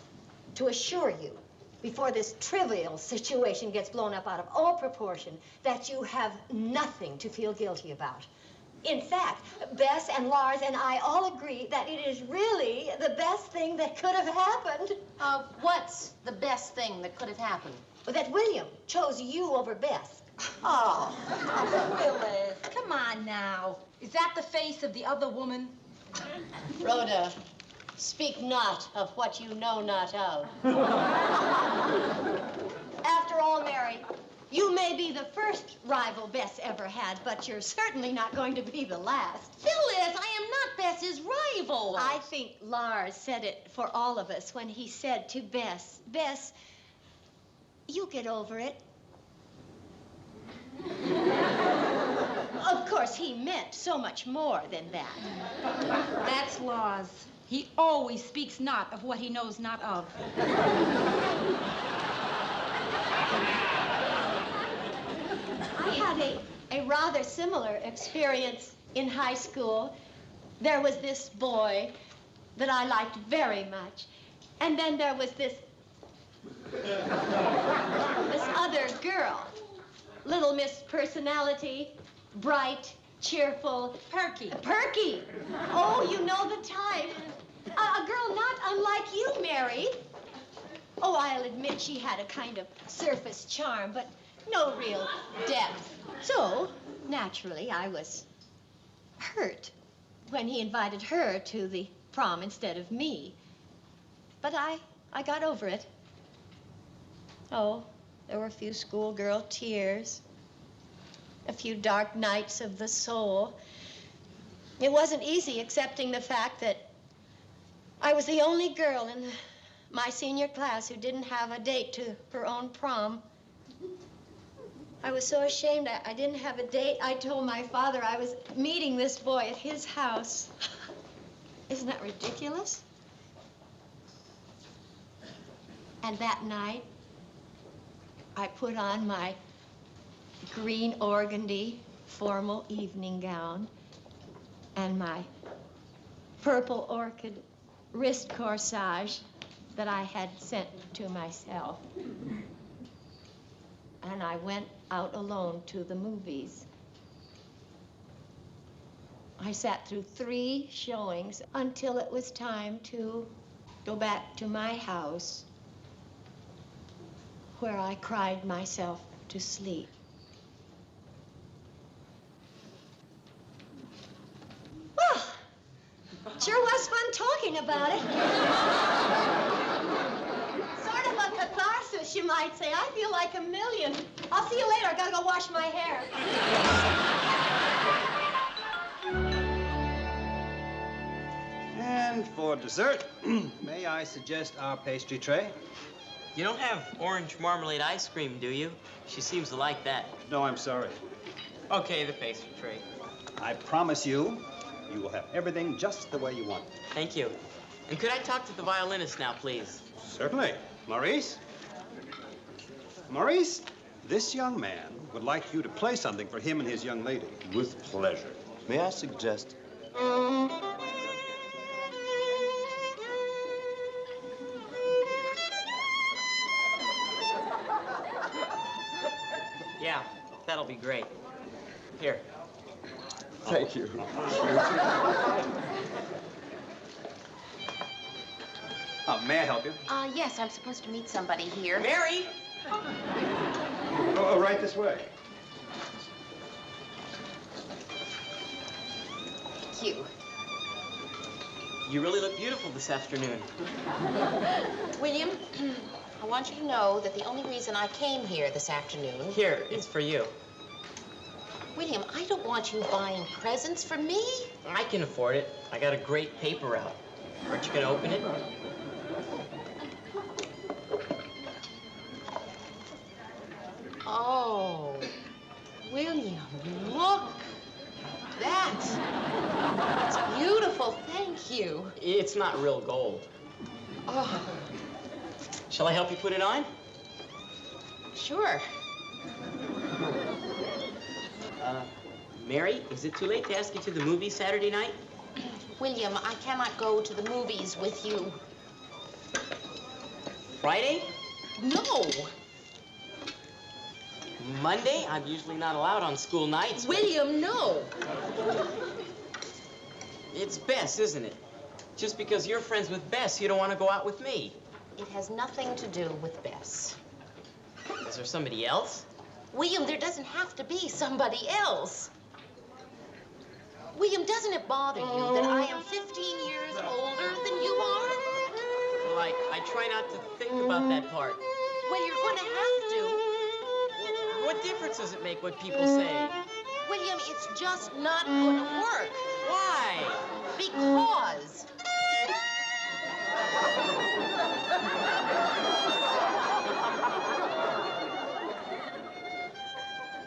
to assure you, before this trivial situation gets blown up out of all proportion, that you have nothing to feel guilty about. In fact, Bess and Lars and I all agree that it is really the best thing that could have happened. What's the best thing that could have happened? That William chose you over Bess. Oh, Phyllis, come on now. Is that the face of the other woman? Rhoda, speak not of what you know not of. After all, Mary, you may be the first rival Bess ever had, but you're certainly not going to be the last. Phyllis, I am not Bess's rival. I think Lars said it for all of us when he said to Bess, Bess, you get over it. Of course, he meant so much more than that. That's Lars. He always speaks not of what he knows not of. I had a rather similar experience in high school. There was this boy that I liked very much. And then there was this other girl. Little Miss Personality, bright, cheerful. Perky. Perky. Oh, you know the type. A girl not unlike you, Mary. Oh, I'll admit she had a kind of surface charm, but no real depth. So, naturally, I was hurt when he invited her to the prom instead of me. But I got over it. Oh, there were a few schoolgirl tears, a few dark nights of the soul. It wasn't easy accepting the fact that I was the only girl in my senior class who didn't have a date to her own prom. I was so ashamed I didn't have a date. I told my father I was meeting this boy at his house. Isn't that ridiculous? And that night, I put on my green organdy formal evening gown and my purple orchid wrist corsage that I had sent to myself. And I went out alone to the movies. I sat through 3 showings until it was time to go back to my house, where I cried myself to sleep. Well, sure was fun talking about it. Sort of a catharsis, you might say. I feel like a million. I'll see you later. I gotta go wash my hair. And for dessert, may I suggest our pastry tray? You don't have orange marmalade ice cream, do you? She seems to like that. No, I'm sorry. Okay, the pastry tray. I promise you, you will have everything just the way you want it. Thank you. And could I talk to the violinist now, please? Certainly. Maurice? Maurice, this young man would like you to play something for him and his young lady. With pleasure. May I suggest? Yeah, that'll be great. Here. Thank you. May I help you? Yes, I'm supposed to meet somebody here. Mary! Oh, right this way. Thank you. You really look beautiful this afternoon. William, I want you to know that the only reason I came here this afternoon... Here, it's for you. William, I don't want you buying presents for me. I can afford it. I got a great paper route. Aren't you gonna open it? Oh, William, look. That's beautiful. Thank you. It's not real gold. Oh, Shall I help you put it on? sure. Mary, is it too late to ask you to the movie Saturday night? William, I cannot go to the movies with you. Friday? No. Monday? I'm usually not allowed on school nights. William, no. It's Bess, isn't it? Just because you're friends with Bess, you don't want to go out with me. It has nothing to do with Bess. Is there somebody else? William, there doesn't have to be somebody else. William, doesn't it bother you that I am 15 years older than you are? Well, I try not to think about that part. Well, you're going to have to. What difference does it make what people say? William, it's just not going to work. Why? Because.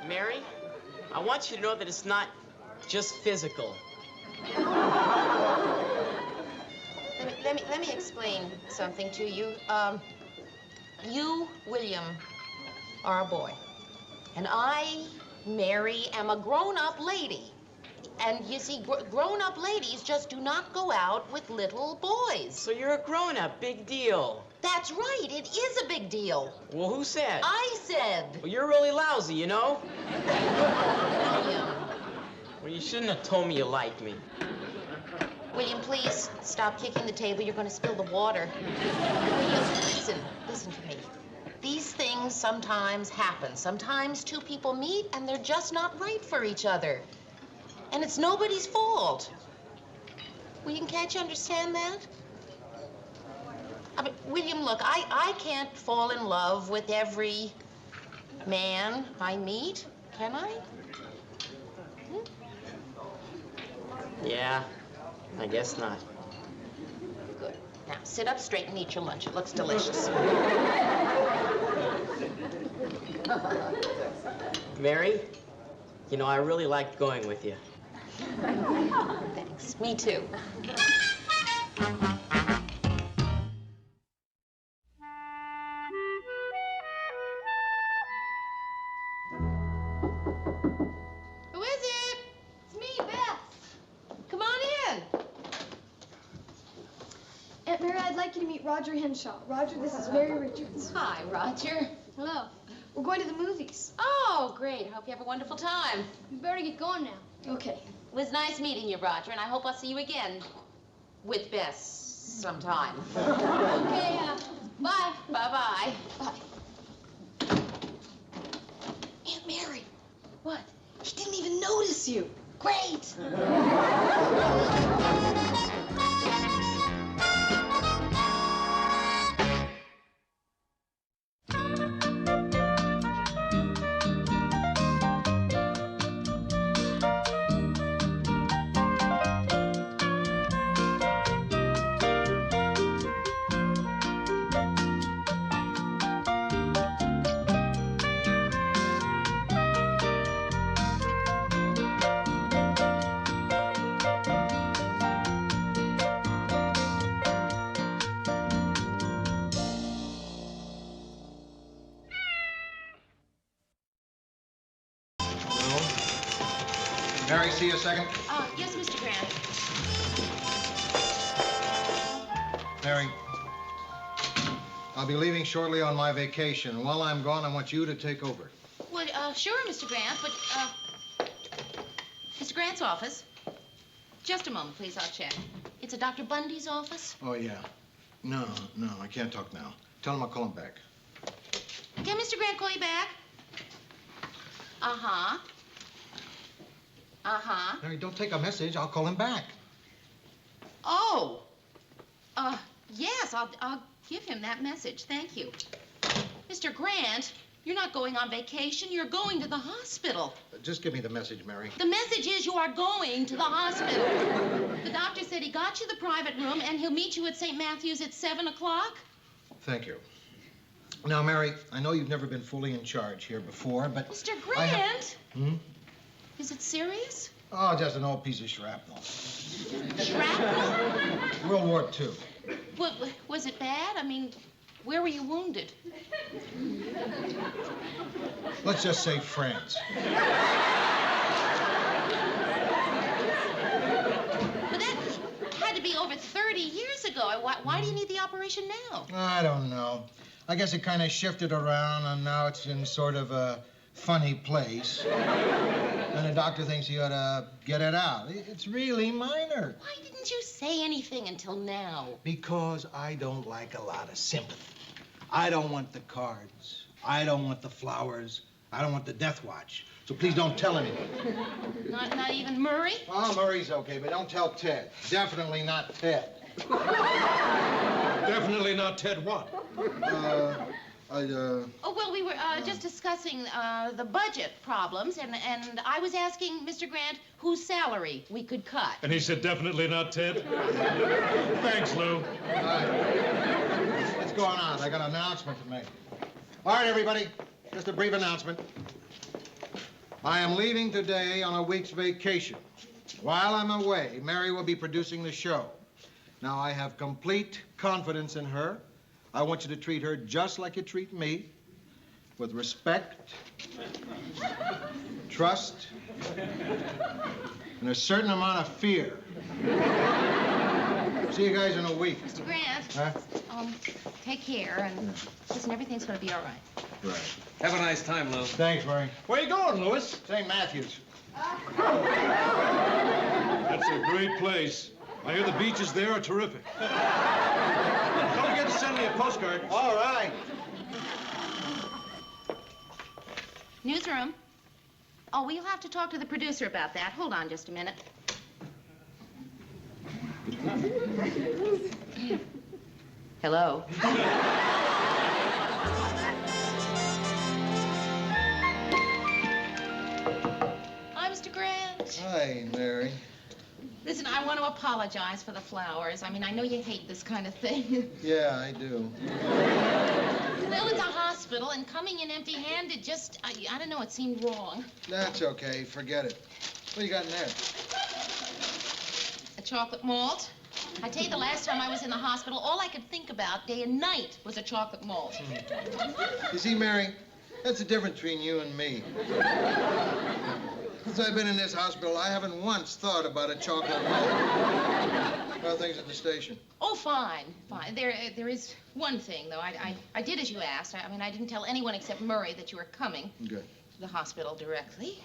Mary, I want you to know that it's not just physical. Let me explain something to you. You, William, are a boy. And I, Mary, am a grown-up lady. And you see, grown-up ladies just do not go out with little boys. So you're a grown-up, big deal. That's right, it is a big deal. Well, who said? I said. Well, you're really lousy, you know? William. Well, you shouldn't have told me you liked me. William, please stop kicking the table. You're going to spill the water. William, listen to me. These things sometimes happen. Sometimes 2 people meet and they're just not right for each other. And it's nobody's fault. William, can't you understand that? I mean, William, look, I can't fall in love with every man I meet, can I? Yeah, I guess not. Good. Now, sit up straight and eat your lunch. It looks delicious. Mary, you know, I really liked going with you. Thanks. Me too. like you to meet Roger Henshaw. Roger, this is Mary Richards. Hi, Roger. Hello. We're going to the movies. Oh, great. Hope you have a wonderful time. We better get going now. Okay. It was nice meeting you, Roger, and I hope I'll see you again with Bess sometime. Okay, bye. Bye-bye. Bye. Aunt Mary. What? He didn't even notice you. Great. Mary, see you a second. Yes, Mr. Grant. Mary, I'll be leaving shortly on my vacation. While I'm gone, I want you to take over. Well, sure, Mr. Grant, but, Mr. Grant's office. Just a moment, please, I'll check. It's a Dr. Bundy's office? Oh, yeah. No, I can't talk now. Tell him I'll call him back. Can Mr. Grant call you back? Uh-huh. Uh-huh. Mary, don't take a message. I'll call him back. Oh. Yes, I'll give him that message. Thank you. Mr. Grant, you're not going on vacation. You're going to the hospital. Just give me the message, Mary. The message is you are going to the hospital. The doctor said he got you the private room, and he'll meet you at St. Matthew's at 7 o'clock. Thank you. Now, Mary, I know you've never been fully in charge here before, but... Mr. Grant? Is it serious? Oh, just an old piece of shrapnel. Shrapnel? World War II. Was it bad? I mean, where were you wounded? Let's just say France. But that had to be over 30 years ago. Why do you need the operation now? I don't know. I guess it kind of shifted around, and now it's in sort of a funny place. And the doctor thinks he ought to get it out. It's really minor. Why didn't you say anything until now? Because I don't like a lot of sympathy. I don't want the cards. I don't want the flowers. I don't want the death watch. So please don't tell anyone. Not even Murray? Oh, Murray's okay, but don't tell Ted. Definitely not Ted. Definitely not Ted what? Oh, well, we were just discussing the budget problems, and I was asking Mr. Grant whose salary we could cut. And he said definitely not Ted? Thanks, Lou. All right. What's going on? I got an announcement to make. All right, everybody. Just a brief announcement. I am leaving today on a week's vacation. While I'm away, Mary will be producing the show. Now, I have complete confidence in her. I want you to treat her just like you treat me, with respect, trust, and a certain amount of fear. See you guys in a week. Mr. Grant, Huh? take care, and listen, everything's going to be all right. Right. Have a nice time, Lou. Thanks, Murray. Where you going, Louis? St. Matthew's. That's a great place. I hear the beaches there are terrific. Don't forget to send me a postcard. All right. Newsroom. Oh, we'll have to talk to the producer about that. Hold on just a minute. Hello. Hi, Mr. Grant. Hi, Mary. Listen, I want to apologize for the flowers. I mean, I know you hate this kind of thing. Yeah, I do. Well, it's a hospital, and coming in empty-handed just, I don't know, it seemed wrong. That's okay. Forget it. What do you got in there? A chocolate malt. I tell you, the last time I was in the hospital, all I could think about day and night was a chocolate malt. You see, Mary, that's the difference between you and me. Since I've been in this hospital, I haven't once thought about a chocolate milk. How are things at the station? Oh, fine, fine. There is one thing, though. I did as you asked. I mean, I didn't tell anyone except Murray that you were coming Good. to the hospital directly.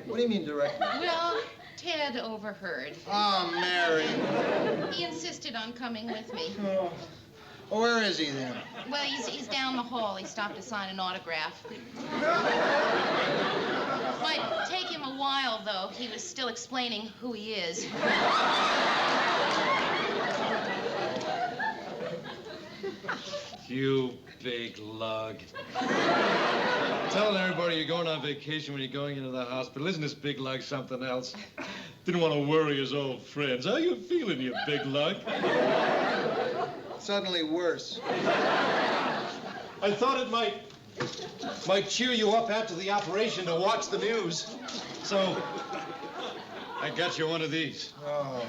What do you mean directly? Well, Ted overheard. Oh, Mary. He insisted on coming with me. Oh. Well, where is he then? Well, he's down the hall. He stopped to sign an autograph. Might take him a while, though. He was still explaining who he is. You big lug. Telling everybody you're going on vacation when you're going into the hospital. Isn't this big lug something else? Didn't want to worry his old friends. How you feeling, you big lug? Suddenly worse. I thought it might cheer you up after the operation to watch the news. So, I got you one of these. Oh.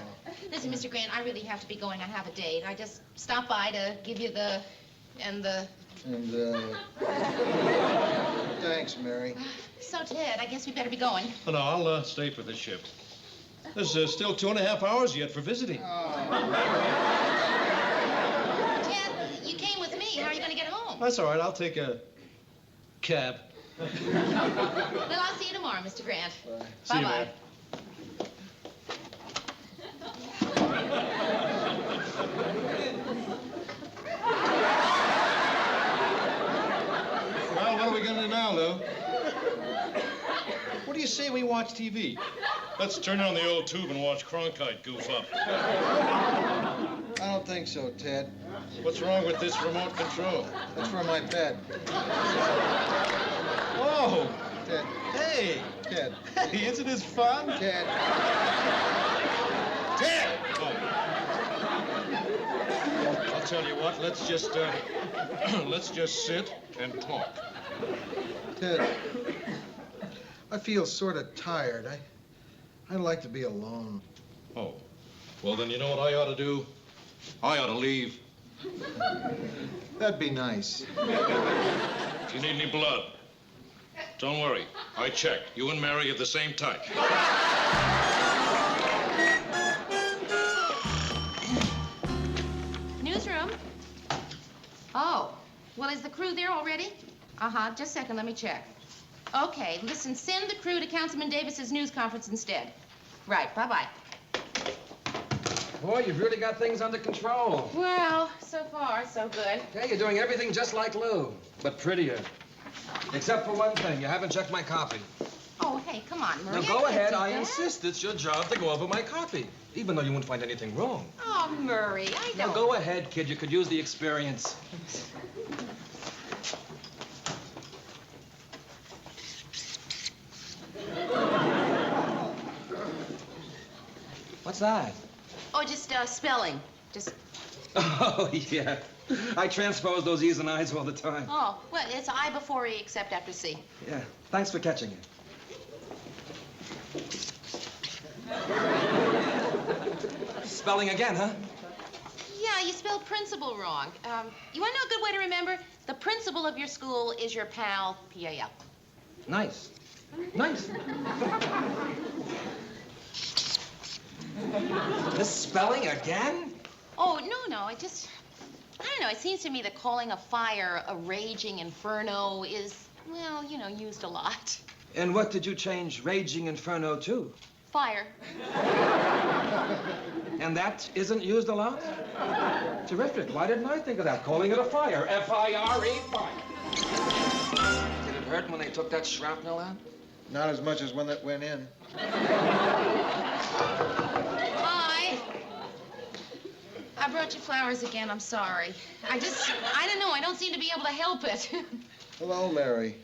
Listen, Mr. Grant, I really have to be going. I have a date. I just stopped by to give you the... Thanks, Mary. So, Ted, I guess we better be going. Oh, no, I'll stay for the ship. There's still 2.5 hours yet for visiting. Ted, you came with me. How are you going to get home? That's all right. I'll take a cab. Well, I'll see you tomorrow, Mr. Grant. See you, Bye-bye. Mary. Well, what are we going to do now, Lou? What do you say we watch TV? Let's turn on the old tube and watch Cronkite goof up. I don't think so, Ted. What's wrong with this remote control? That's for my bed. Oh! Ted. Hey! Ted. Hey, isn't this fun? Ted. Ted! Oh. I'll tell you what, let's just sit and talk. Ted, I feel sort of tired. I'd like to be alone. Oh. Well, then you know what I ought to do? I ought to leave. That'd be nice. If you need any blood, don't worry. I checked. You and Mary have the same type. Newsroom? Oh, well, is the crew there already? Uh-huh, just a second, let me check. Okay, listen, send the crew to Councilman Davis's news conference instead. Right, bye-bye. Boy, you've really got things under control. Well, so far, so good. Yeah, you're doing everything just like Lou, but prettier. Except for one thing, you haven't checked my copy. Oh, hey, come on, Murray. Now, go ahead. I I insist it's your job to go over my copy, even though you won't find anything wrong. Oh, Murray, I Now, don't... go ahead, kid. You could use the experience. What's that? Oh, just spelling. Just... Oh, yeah. I transpose those E's and I's all the time. Oh, well, it's I before E except after C. Yeah. Thanks for catching it. Spelling again, huh? Yeah, you spelled principal wrong. You want to know a good way to remember? The principal of your school is your pal, P-A-L. Nice. Nice. This spelling again? Oh, no, I don't know, it seems to me that calling a fire a raging inferno is, well, you know, used a lot. And what did you change Raging Inferno to? Fire. And that isn't used a lot? Terrific. Why didn't I think of that? Calling it a fire. F-I-R-E, fire. Did it hurt when they took that shrapnel out? Not as much as when that went in. Hi. I brought you flowers again. I'm sorry. I don't know. I don't seem to be able to help it. Hello, Mary.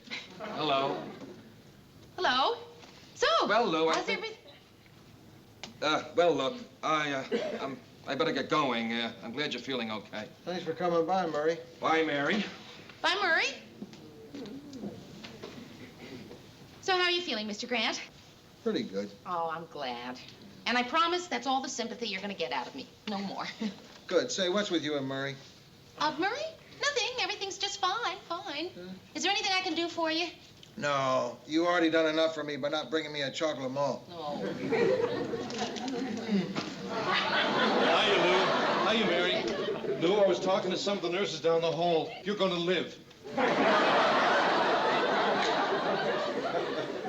Hello. Hello. So, well, Lou, how's everything? Well, look, I better get going. I'm glad you're feeling okay. Thanks for coming by, Murray. Bye, Mary. Bye, Murray. So how are you feeling, Mr. Grant? Pretty good. Oh, I'm glad. And I promise that's all the sympathy you're going to get out of me. No more. Good. Say, what's with you and Murray? Murray? Nothing. Everything's just fine. Fine. Is there anything I can do for you? No, you already done enough for me by not bringing me a chocolate malt. Oh. Hiya, Lou. Hiya, Mary. Lou, I was talking to some of the nurses down the hall. You're gonna live.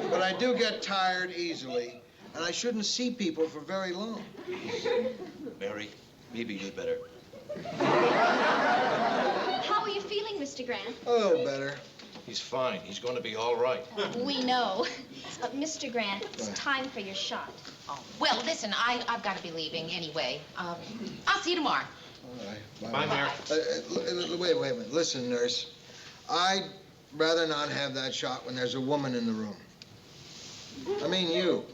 But I do get tired easily, and I shouldn't see people for very long. Mary, maybe you'd better. How are you feeling, Mr. Grant? A little better. He's fine. He's going to be all right. We know. Mr. Grant, it's time for your shot. Oh, well, listen, I've got to be leaving anyway. I'll see you tomorrow. All right. Bye, Mary. Wait a minute. Listen, nurse. I'd rather not have that shot when there's a woman in the room. I mean you.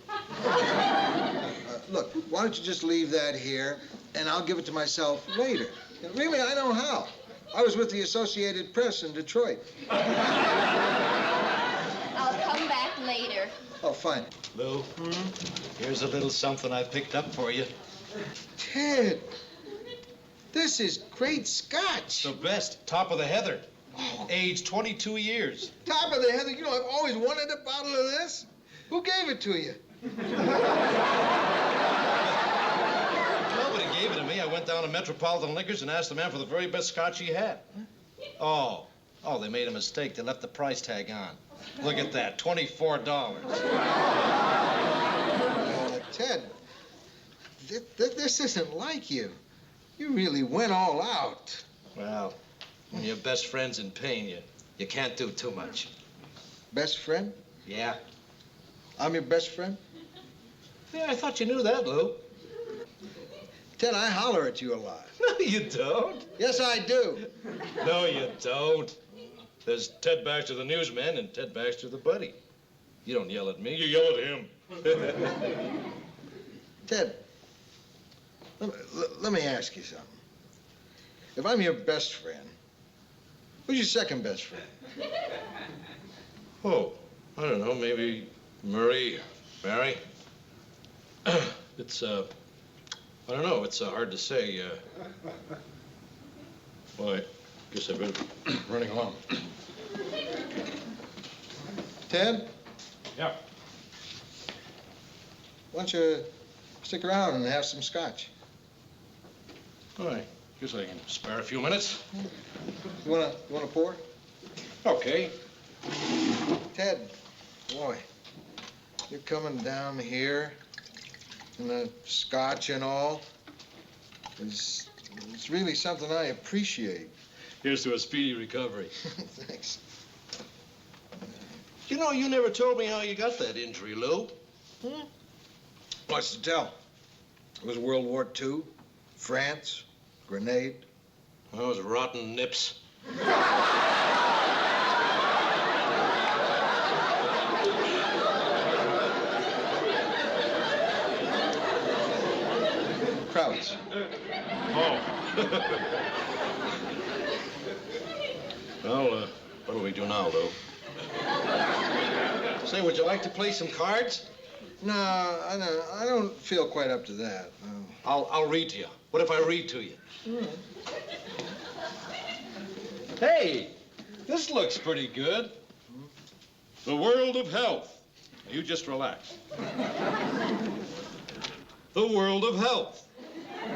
Look, why don't you just leave that here, and I'll give it to myself later. Really, I know how. I was with the Associated Press in Detroit. I'll come back later. Oh, fine. Lou, here's a little something I picked up for you. Ted, this is great scotch. The best. Top of the Heather. Age 22 years. Top of the Heather. You know, I've always wanted a bottle of this. Who gave it to you? Nobody gave it to me. I went down to Metropolitan Liquors and asked the man for the very best scotch he had. Oh, they made a mistake. They left the price tag on. Look at that, $24. Ted, this isn't like you. You really went all out. Well, when your best friend's in pain, you can't do too much. Best friend? Yeah. I'm your best friend? Yeah, I thought you knew that, Lou. Ted, I holler at you a lot. No, you don't. Yes, I do. No, you don't. There's Ted Baxter, the newsman, and Ted Baxter, the buddy. You don't yell at me, you yell at him. Ted, let me ask you something. If I'm your best friend, who's your second best friend? Oh, I don't know, maybe Murray, Barry. It's, I don't know, it's hard to say. Well, I guess I better be running along. Ted? Yeah. Why don't you stick around and have some scotch? All right, guess I can spare a few minutes. You wanna pour? Okay. Ted, boy, you're coming down here and the scotch and all. It's really something I appreciate. Here's to a speedy recovery. Thanks. You know, you never told me how you got that injury, Lou. What's to tell? It was World War II, France, grenade. Those rotten nips. Crowds. Oh. Well, what do we do now, Lou? Say, would you like to play some cards? No, I don't feel quite up to that. No. I'll read to you. What if I read to you? Hey, this looks pretty good. The World of Health. You just relax. The World of Health.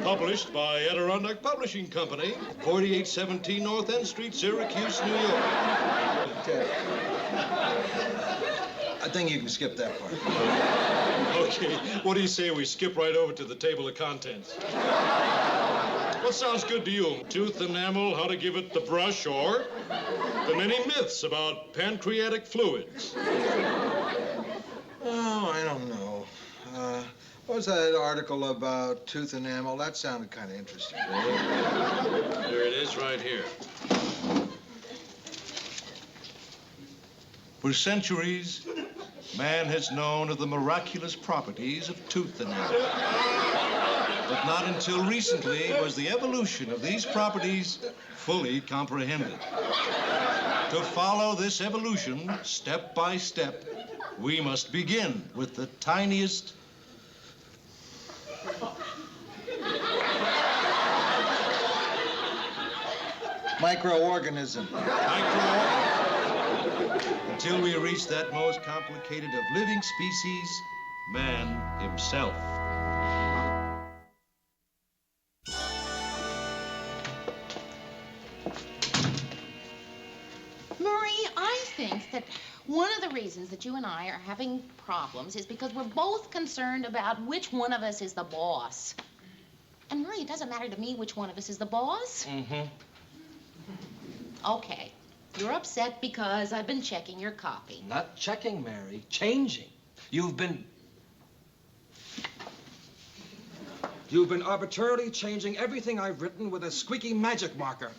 Published by Adirondack Publishing Company, 4817 North End Street, Syracuse, New York. Okay. I think you can skip that part. Okay, what do you say we skip right over to the table of contents? What sounds good to you? Tooth enamel, how to give it the brush, or the many myths about pancreatic fluids? Oh, I don't know. What was that article about tooth enamel? That sounded kind of interesting. Here it is right here. For centuries, man has known of the miraculous properties of tooth enamel. But not until recently was the evolution of these properties fully comprehended. To follow this evolution, step by step, we must begin with the tiniest microorganism. Until we reach that most complicated of living species, man himself. Murray, I think that one of the reasons that you and I are having problems is because we're both concerned about which one of us is the boss. And Murray, it doesn't matter to me which one of us is the boss. Mm-hmm. Okay. You're upset because I've been checking your copy. Not checking, Mary. Changing. You've been arbitrarily changing everything I've written with a squeaky magic marker.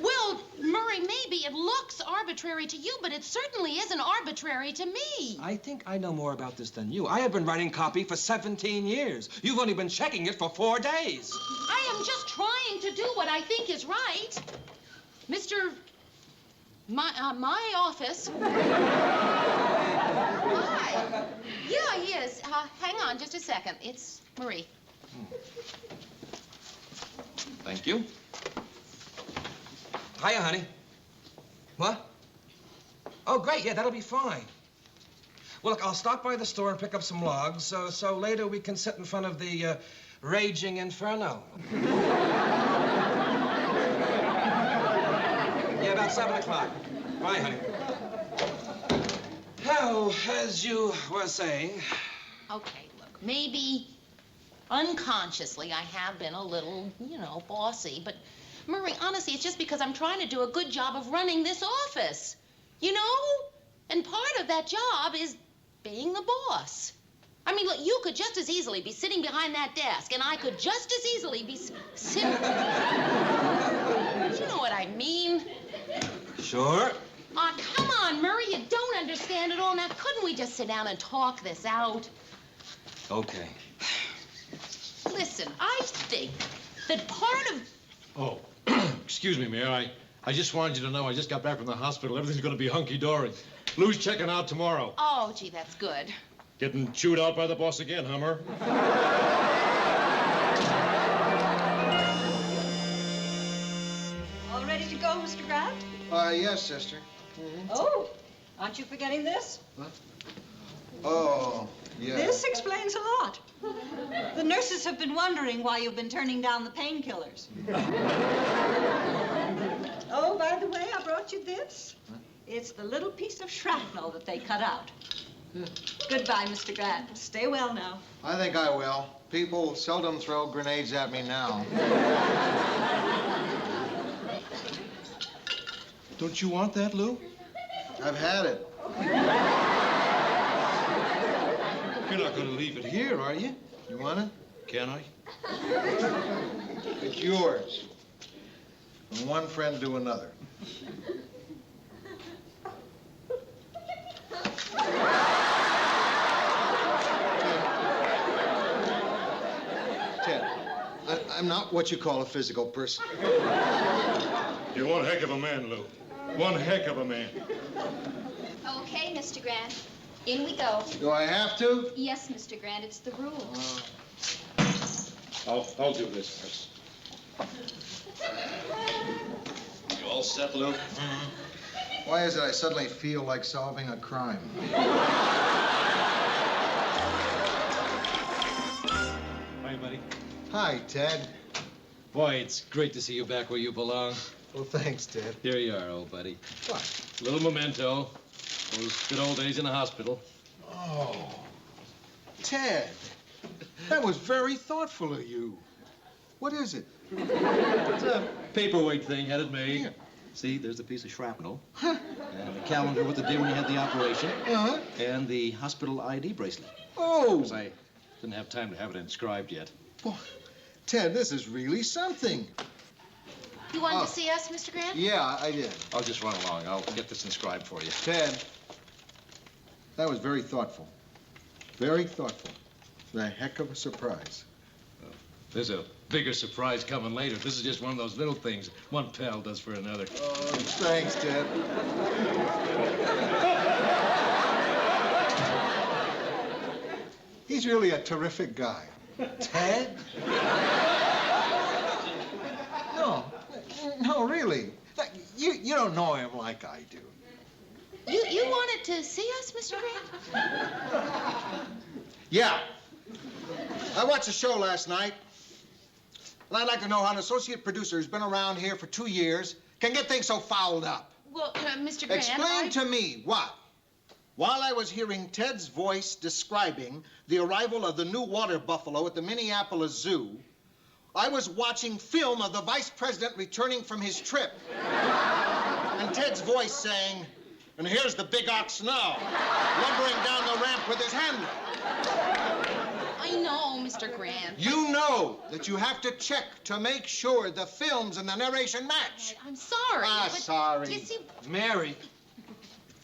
Well, Murray, maybe it looks arbitrary to you, but it certainly isn't arbitrary to me. I think I know more about this than you. I have been writing copy for 17 years. You've only been checking it for 4 days. I am just trying to do what I think is right. Mr. My office. Hi. Yeah, he is. Hang on just a second. It's Marie. Thank you. Hiya, honey. What? Oh, great. Yeah, that'll be fine. Well, look, I'll stop by the store and pick up some logs, so later we can sit in front of the raging inferno. Yeah, about 7 o'clock. Bye, honey. Now, as you were saying... Okay, look, maybe unconsciously I have been a little, bossy, but Murray, honestly, it's just because I'm trying to do a good job of running this office, And part of that job is being the boss. I mean, look, you could just as easily be sitting behind that desk, and I could just as easily be sitting... You know what I mean? Sure. Aw, come on, Murray, you don't understand it all. Now, couldn't we just sit down and talk this out? Okay. Listen, I think that part of... Oh, excuse me, Mayor. I just wanted you to know I just got back from the hospital. Everything's going to be hunky-dory. Lou's checking out tomorrow. Oh, gee, that's good. Getting chewed out by the boss again, Hummer. All ready to go, Mr. Grant? Yes, sister. Oh, aren't you forgetting this? What? Oh, yeah. This explains a lot. The nurses have been wondering why you've been turning down the painkillers. Oh, by the way, I brought you this. It's the little piece of shrapnel that they cut out. Goodbye, Mr. Grant. Stay well now. I think I will. People seldom throw grenades at me now. Don't you want that, Lou? I've had it. You're not going to leave it here, are you? You want it? Can I? It's yours. From one friend to another. Ted, I'm not what you call a physical person. You're one heck of a man, Lou. One heck of a man. Okay, Mr. Grant. In we go. Do I have to? Yes, Mr. Grant, it's the rules. I'll do this first. You all set, Lou? Why is it I suddenly feel like solving a crime? Hi, buddy. Hi, Ted. Boy, it's great to see you back where you belong. Well, thanks, Ted. Here you are, old buddy. What? Little memento. Those good old days in the hospital. Oh, Ted, that was very thoughtful of you. What is it? It's a paperweight thing, had it made. Here. See, there's a piece of shrapnel. And the calendar with the day when you had the operation. Uh-huh. And the hospital ID bracelet. Oh. Because I didn't have time to have it inscribed yet. Boy, Ted, this is really something. You wanted to see us, Mr. Grant? Yeah, I did. I'll just run along. I'll get this inscribed for you. Ted, that was very thoughtful. Very thoughtful. A heck of a surprise. There's a bigger surprise coming later. This is just one of those little things one pal does for another. Oh, thanks, Ted. He's really a terrific guy. Ted? No, really. You don't know him like I do. You wanted to see us, Mr. Grant? Yeah. I watched the show last night. And I'd like to know how an associate producer who's been around here for 2 years can get things so fouled up. Well, Mr. Grant, Explain to me what? While I was hearing Ted's voice describing the arrival of the new water buffalo at the Minneapolis Zoo, I was watching film of the vice president returning from his trip. And Ted's voice saying, "And here's the big ox now, lumbering down the ramp with his handler." I know, Mr. Grant. You know that you have to check to make sure the films and the narration match. I'm sorry. but Sorry. You see, Mary,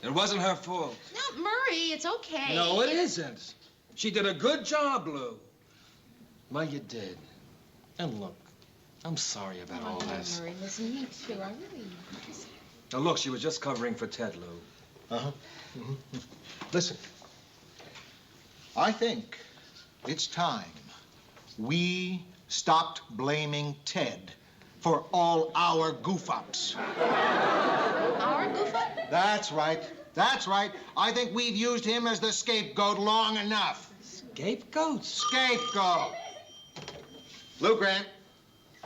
it wasn't her fault. not Murray. It's okay. No, it isn't. She did a good job, Lou. Well, you did. And look, I'm sorry about all this. Murray, listen, me too. I really... Now, look, she was just covering for Ted, Lou. Uh-huh. Listen, I think it's time we stopped blaming Ted for all our goof-ups. Our goof-up? That's right. That's right. I think we've used him as the scapegoat long enough. Scapegoat? Scapegoat. Lou Grant.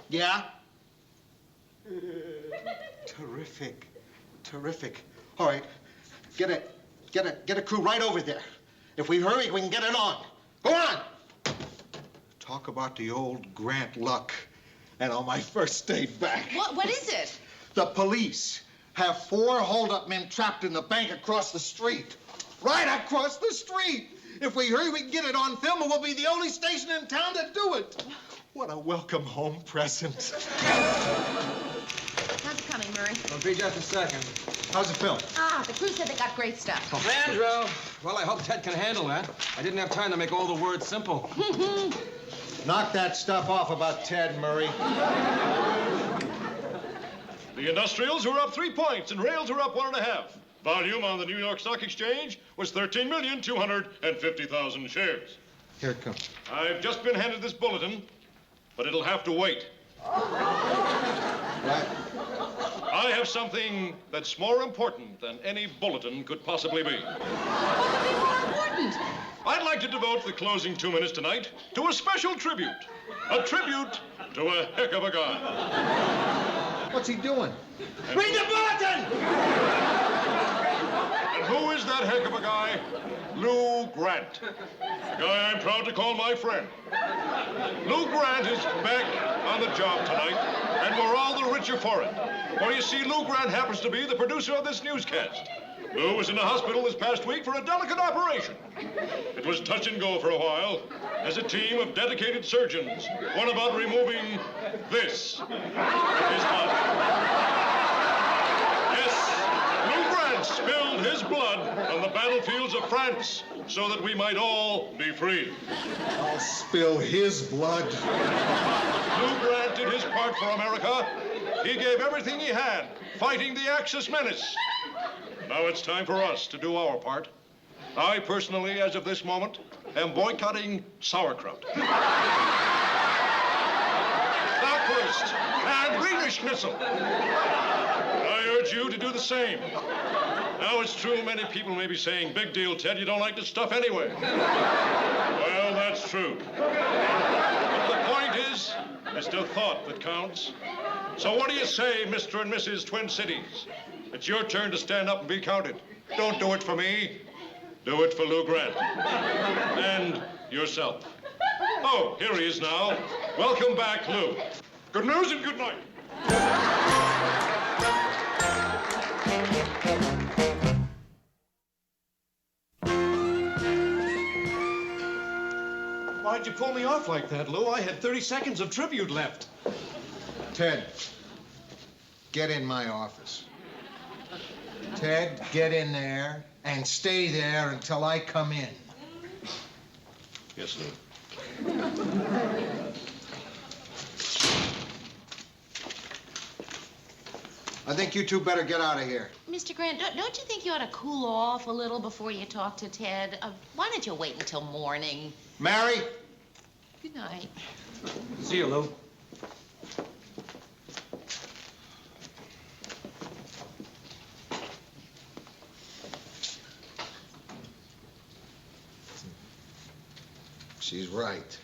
Yeah? Terrific. Terrific. All right. Get a crew right over there. If we hurry, we can get it on. Go on! Talk about the old Grant luck. And on my first day back. What is it? The police have 4 hold-up men trapped in the bank across the street. Right across the street! If we hurry, we can get it on film, and we'll be the only station in town to do it. What a welcome home present. How's it coming, Murray? I'll be just a second. How's it film? The crew said they got great stuff. Sandro! Well, I hope Ted can handle that. I didn't have time to make all the words simple. Knock that stuff off about Ted, Murray. The industrials were up 3 points and rails were up 1.5. Volume on the New York Stock Exchange was 13,250,000 shares. Here it comes. I've just been handed this bulletin, but it'll have to wait. Right. I have something that's more important than any bulletin could possibly be. What could be more important? I'd like to devote the closing 2 minutes tonight to a special tribute. A tribute to a heck of a guy. What's he doing? Read the bulletin! And who is that heck of a guy? Lou Grant. A guy I'm proud to call my friend. Lou Grant is back on the job tonight, and we're all the richer for it. For you see, Lou Grant happens to be the producer of this newscast. Lou was in the hospital this past week for a delicate operation. It was touch and go for a while, as a team of dedicated surgeons went about removing this from his body. Yes, Lou Grant spilled his blood on the battlefields of France so that we might all be free. I'll spill his blood. Lou Grant did his part for America. He gave everything he had, fighting the Axis menace. Now it's time for us to do our part. I personally, as of this moment, am boycotting sauerkraut. Bratwurst and Wiener Schnitzel. I urge you to do the same. Now, it's true, many people may be saying, "Big deal, Ted, you don't like this stuff anyway." Well, that's true. But the point is, it's the thought that counts. So what do you say, Mr. and Mrs. Twin Cities? It's your turn to stand up and be counted. Don't do it for me. Do it for Lou Grant. And yourself. Oh, here he is now. Welcome back, Lou. Good news and good night. Why'd you pull me off like that, Lou? I had 30 seconds of tribute left. Ted, get in my office. Ted, get in there and stay there until I come in. Yes, Lou. I think you two better get out of here. Mr. Grant, don't you think you ought to cool off a little before you talk to Ted? Why don't you wait until morning? Mary? Good night. See you, Lou. She's right.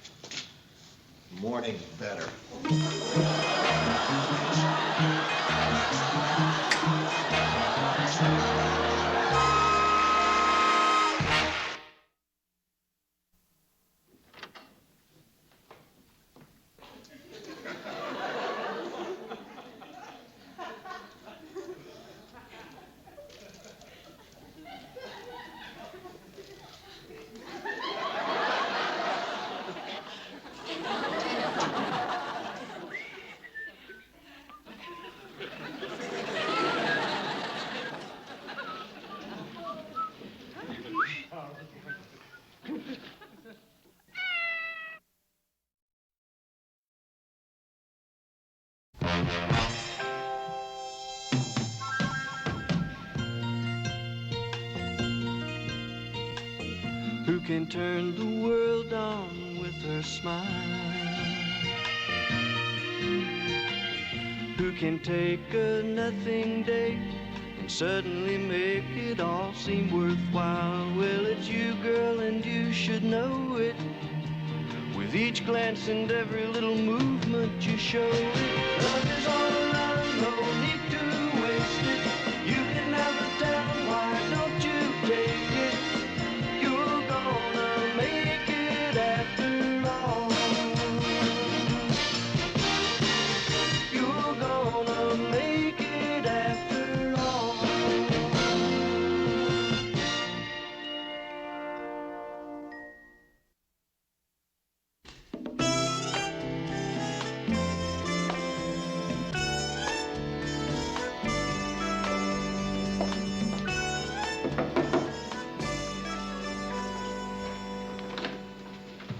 Morning's better. Who can turn the world on with her smile? Who can take a nothing day and suddenly make it all seem worthwhile? Well, it's you, girl, and you should know it. With each glance and every little movement you show it. Love is all around, no need to waste it. You can never tell, why don't you take it? You're gonna make it after all. You're gonna make it after all.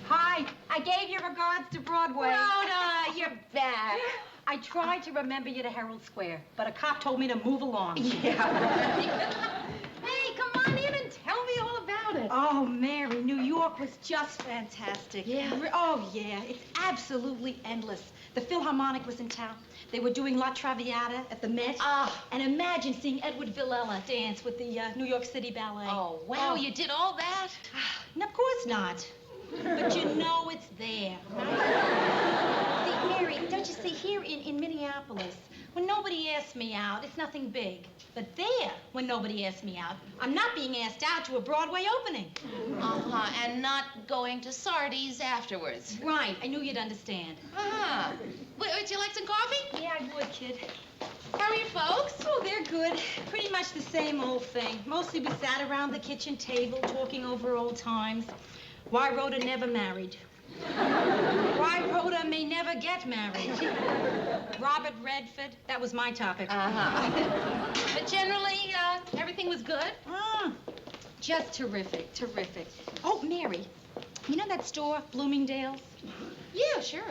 Hi, I gave your regards to Broadway. Rhoda, you're back. I tried to remember you to Herald Square, but a cop told me to move along. Yeah. Hey, come on in and tell me all about it. Oh, Mary, New York was just fantastic. Yeah? Oh, yeah, it's absolutely endless. The Philharmonic was in town. They were doing La Traviata at the Met. And imagine seeing Edward Villella dance with the New York City Ballet. Oh, wow, you did all that? And of course not. But you know it's there. See, Mary, don't you see, here in Minneapolis, when nobody asks me out, it's nothing big. But there, when nobody asks me out, I'm not being asked out to a Broadway opening. And not going to Sardi's afterwards. Right, I knew you'd understand. Would you like some coffee? Yeah, I would, kid. How are your folks? Oh, they're good. Pretty much the same old thing. Mostly we sat around the kitchen table talking over old times. Why Rhoda never married. Why Rhoda may never get married. Robert Redford, that was my topic. But generally, everything was good? Just terrific, terrific. Oh, Mary, you know that store, Bloomingdale's? Yeah, sure.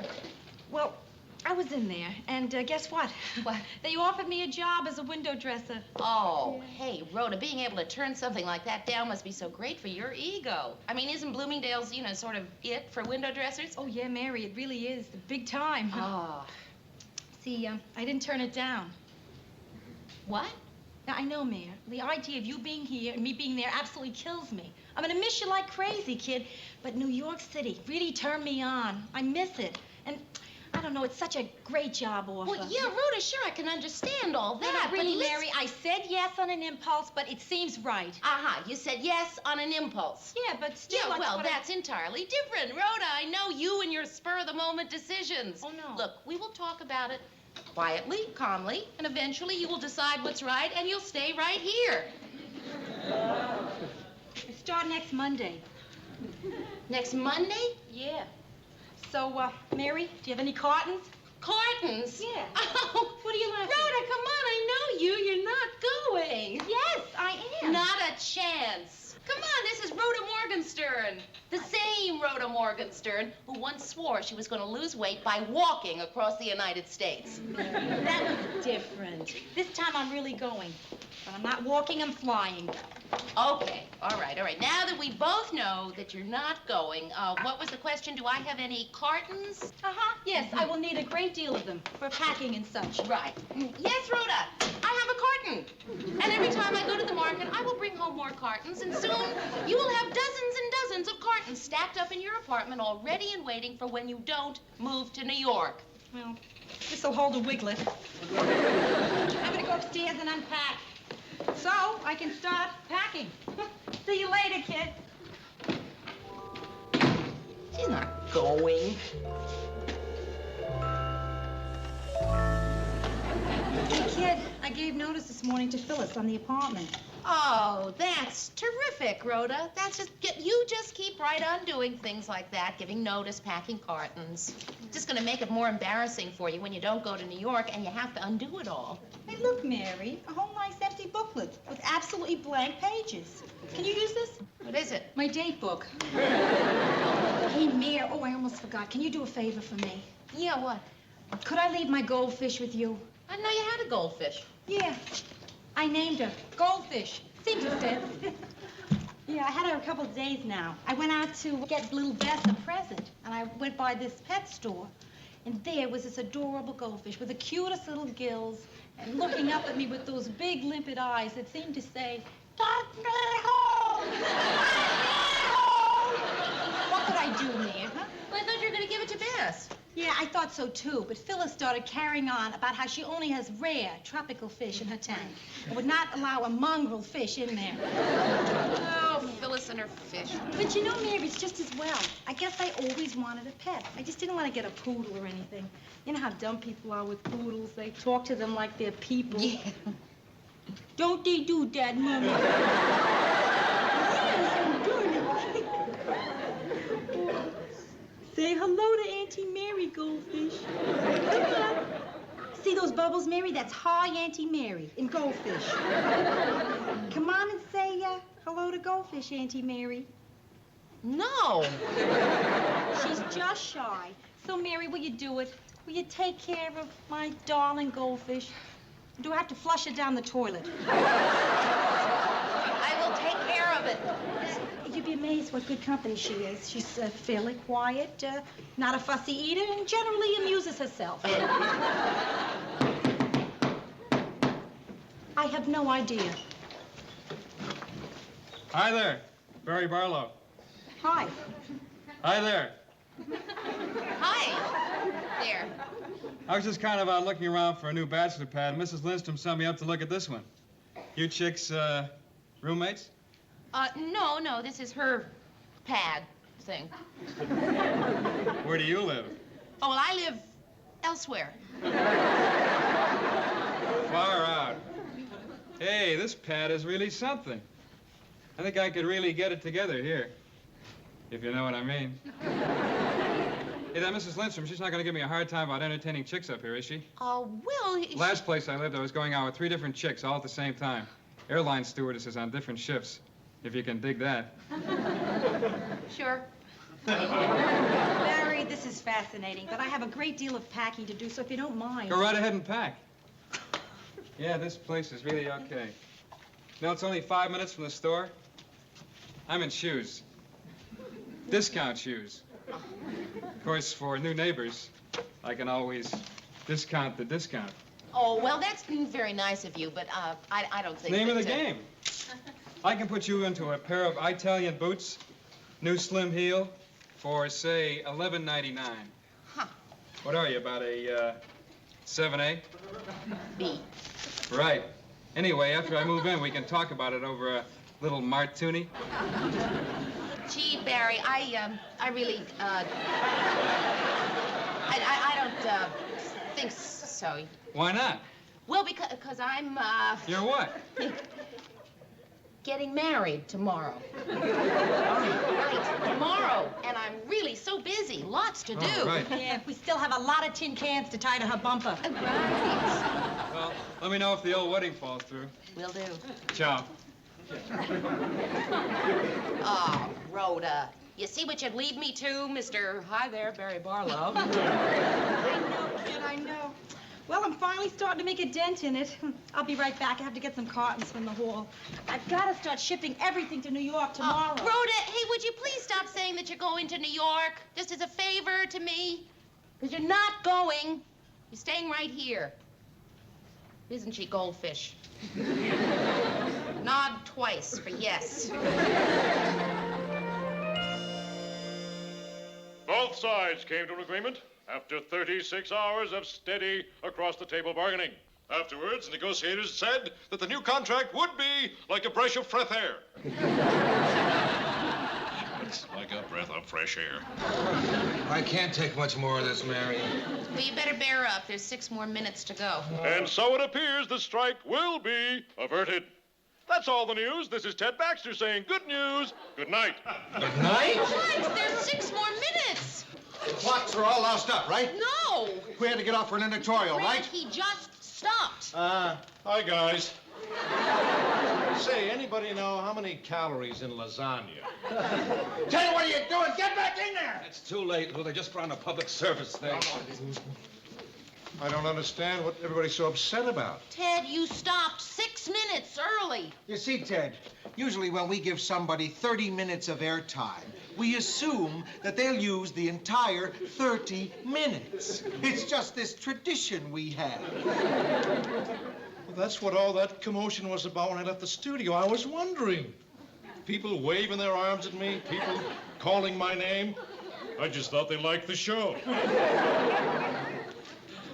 Well, I was in there, and guess what? What? They offered me a job as a window dresser. Oh, hey, Rhoda, being able to turn something like that down must be so great for your ego. I mean, isn't Bloomingdale's, you know, sort of it for window dressers? Oh, yeah, Mary, it really is. Big time. See, I didn't turn it down. What? Now, I know, Mayor, the idea of you being here and me being there absolutely kills me. I'm gonna miss you like crazy, kid. But New York City really turned me on. I miss it. And I don't know, it's such a great job offer. Well, yeah, Rhoda, sure, I can understand all that. No, really, but Mary, I said yes on an impulse, but it seems right. You said yes on an impulse. Yeah, but still, Yeah, well, what I- that's entirely different. Rhoda, I know you and your spur-of-the-moment decisions. Oh, no. Look, we will talk about it quietly, calmly, and eventually you will decide what's right, and you'll stay right here. We start next Monday. Next Monday? Yeah. So, Mary, do you have any cartons? Cartons? Yeah. Oh, What are you laughing? Rhoda, come on, I know you. You're not going. Yes, I am. Not a chance. Come on, this is Rhoda Morgenstern. The same Rhoda Morgenstern who once swore she was going to lose weight by walking across the United States. That was different. This time I'm really going. But I'm not walking, I'm flying. Okay, all right. Now that we both know that you're not going, what was the question? Do I have any cartons? Yes, I will need a great deal of them for packing and such. Right. Yes, Rhoda, I have a carton carton. And every time I go to the market, I will bring home more cartons, and soon you will have dozens and dozens of cartons stacked up in your apartment, all ready and waiting for when you don't move to New York. Well, this'll hold a wiglet. I'm gonna go upstairs and unpack, so I can start packing. See you later, kid. She's not going. Hey, kid, I gave notice this morning to Phyllis on the apartment. Oh, that's terrific, Rhoda. You just keep right on doing things like that, giving notice, packing cartons. Just gonna make it more embarrassing for you when you don't go to New York and you have to undo it all. Hey, look, Mary, a whole nice empty booklet with absolutely blank pages. Can you use this? What is it? My date book. Hey, Mary, oh, I almost forgot. Can you do a favor for me? Yeah, what? Could I leave my goldfish with you? I didn't know you had a goldfish. Yeah. I named her Goldfish. Seems to fit. Yeah, I had her a couple of days now. I went out to get little Beth a present, and I went by this pet store. And there was this adorable goldfish with the cutest little gills and looking up at me with those big limpid eyes that seemed to say, "Take me home! Take me home!" What could I do, Mary, huh? Well, I thought you were going to give it to Bess. Yeah, I thought so too, but Phyllis started carrying on about how she only has rare tropical fish in her tank and would not allow a mongrel fish in there. Oh, Phyllis and her fish. But you know, Mary, it's just as well. I guess I always wanted a pet. I just didn't want to get a poodle or anything. You know how dumb people are with poodles. They talk to them like they're people. Yeah. Don't they do that, Mama? Yes, I'm doing it. Say hello to Auntie Mary, Goldfish. Come on. See those bubbles, Mary? That's Hi, Auntie Mary in Goldfish. Come on and say hello to Goldfish, Auntie Mary. No. She's just shy. So, Mary, will you do it? Will you take care of my darling Goldfish? Do I have to flush it down the toilet? I will take care of it. You'd be amazed what good company she is. She's fairly quiet, not a fussy eater, and generally amuses herself. I have no idea. Hi there, Barry Barlow. Hi. Hi there. Hi. There. I was just kind of looking around for a new bachelor pad, and Mrs. Lindstrom sent me up to look at this one. You chicks, roommates? No, this is her pad thing. Where do you live? Oh, well, I live elsewhere. Far out. Hey, this pad is really something. I think I could really get it together here, if you know what I mean. Hey, that Mrs. Lindstrom, she's not going to give me a hard time about entertaining chicks up here, is she? Oh, well... Last place I lived, I was going out with 3 different chicks all at the same time. Airline stewardesses on different shifts, if you can dig that. Sure. Barry, this is fascinating, but I have a great deal of packing to do, so if you don't mind... Go right ahead and pack. Yeah, this place is really okay. No, it's only 5 minutes from the store. I'm in shoes. Discount shoes. Of course, for new neighbors, I can always discount the discount. Oh, well, that's very nice of you, but I don't think Name of the that, game. I can put you into a pair of Italian boots, new slim heel, for, say, $11.99. Huh. What are you, about a 7A? B. Right. Anyway, after I move in, we can talk about it over a little martini. Gee, Barry, I really, I don't think so. Why not? Well, because I'm, You're what? getting married tomorrow. Right, tomorrow. And I'm really so busy. Lots to do. Oh, right. Yeah, we still have a lot of tin cans to tie to her bumper. Right. Well, let me know if the old wedding falls through. Will do. Ciao. Oh, Rhoda. You see what you'd lead me to, Mr. Hi there, Barry Barlow. I know, kid, I know. Well, I'm finally starting to make a dent in it. I'll be right back. I have to get some cartons from the hall. I've got to start shipping everything to New York tomorrow. Rhoda, hey, would you please stop saying that you're going to New York? Just as a favor to me? Because you're not going. You're staying right here. Isn't she, Goldfish? Nod twice for yes. Both sides came to an agreement after 36 hours of steady across-the-table bargaining. Afterwards, negotiators said that the new contract would be like a breath of fresh air. It's like a breath of fresh air. I can't take much more of this, Mary. Well, you better bear up. There's 6 more minutes to go. And so it appears the strike will be averted. That's all the news. This is Ted Baxter saying good news, good night. Good night? What? There's 6 more minutes. The clocks are all loused up, right? No. We had to get off for an editorial, Grant, right? he just stopped. Hi, guys. Say, anybody know how many calories in lasagna? Tell you what are you doing? Get back in there! It's too late, Lou. They just brought on a public service thing. I don't understand what everybody's so upset about. Ted, you stopped 6 minutes early. You see, Ted, usually when we give somebody 30 minutes of airtime, we assume that they'll use the entire 30 minutes. It's just this tradition we have. Well, that's what all that commotion was about when I left the studio. I was wondering. People waving their arms at me, people calling my name. I just thought they liked the show.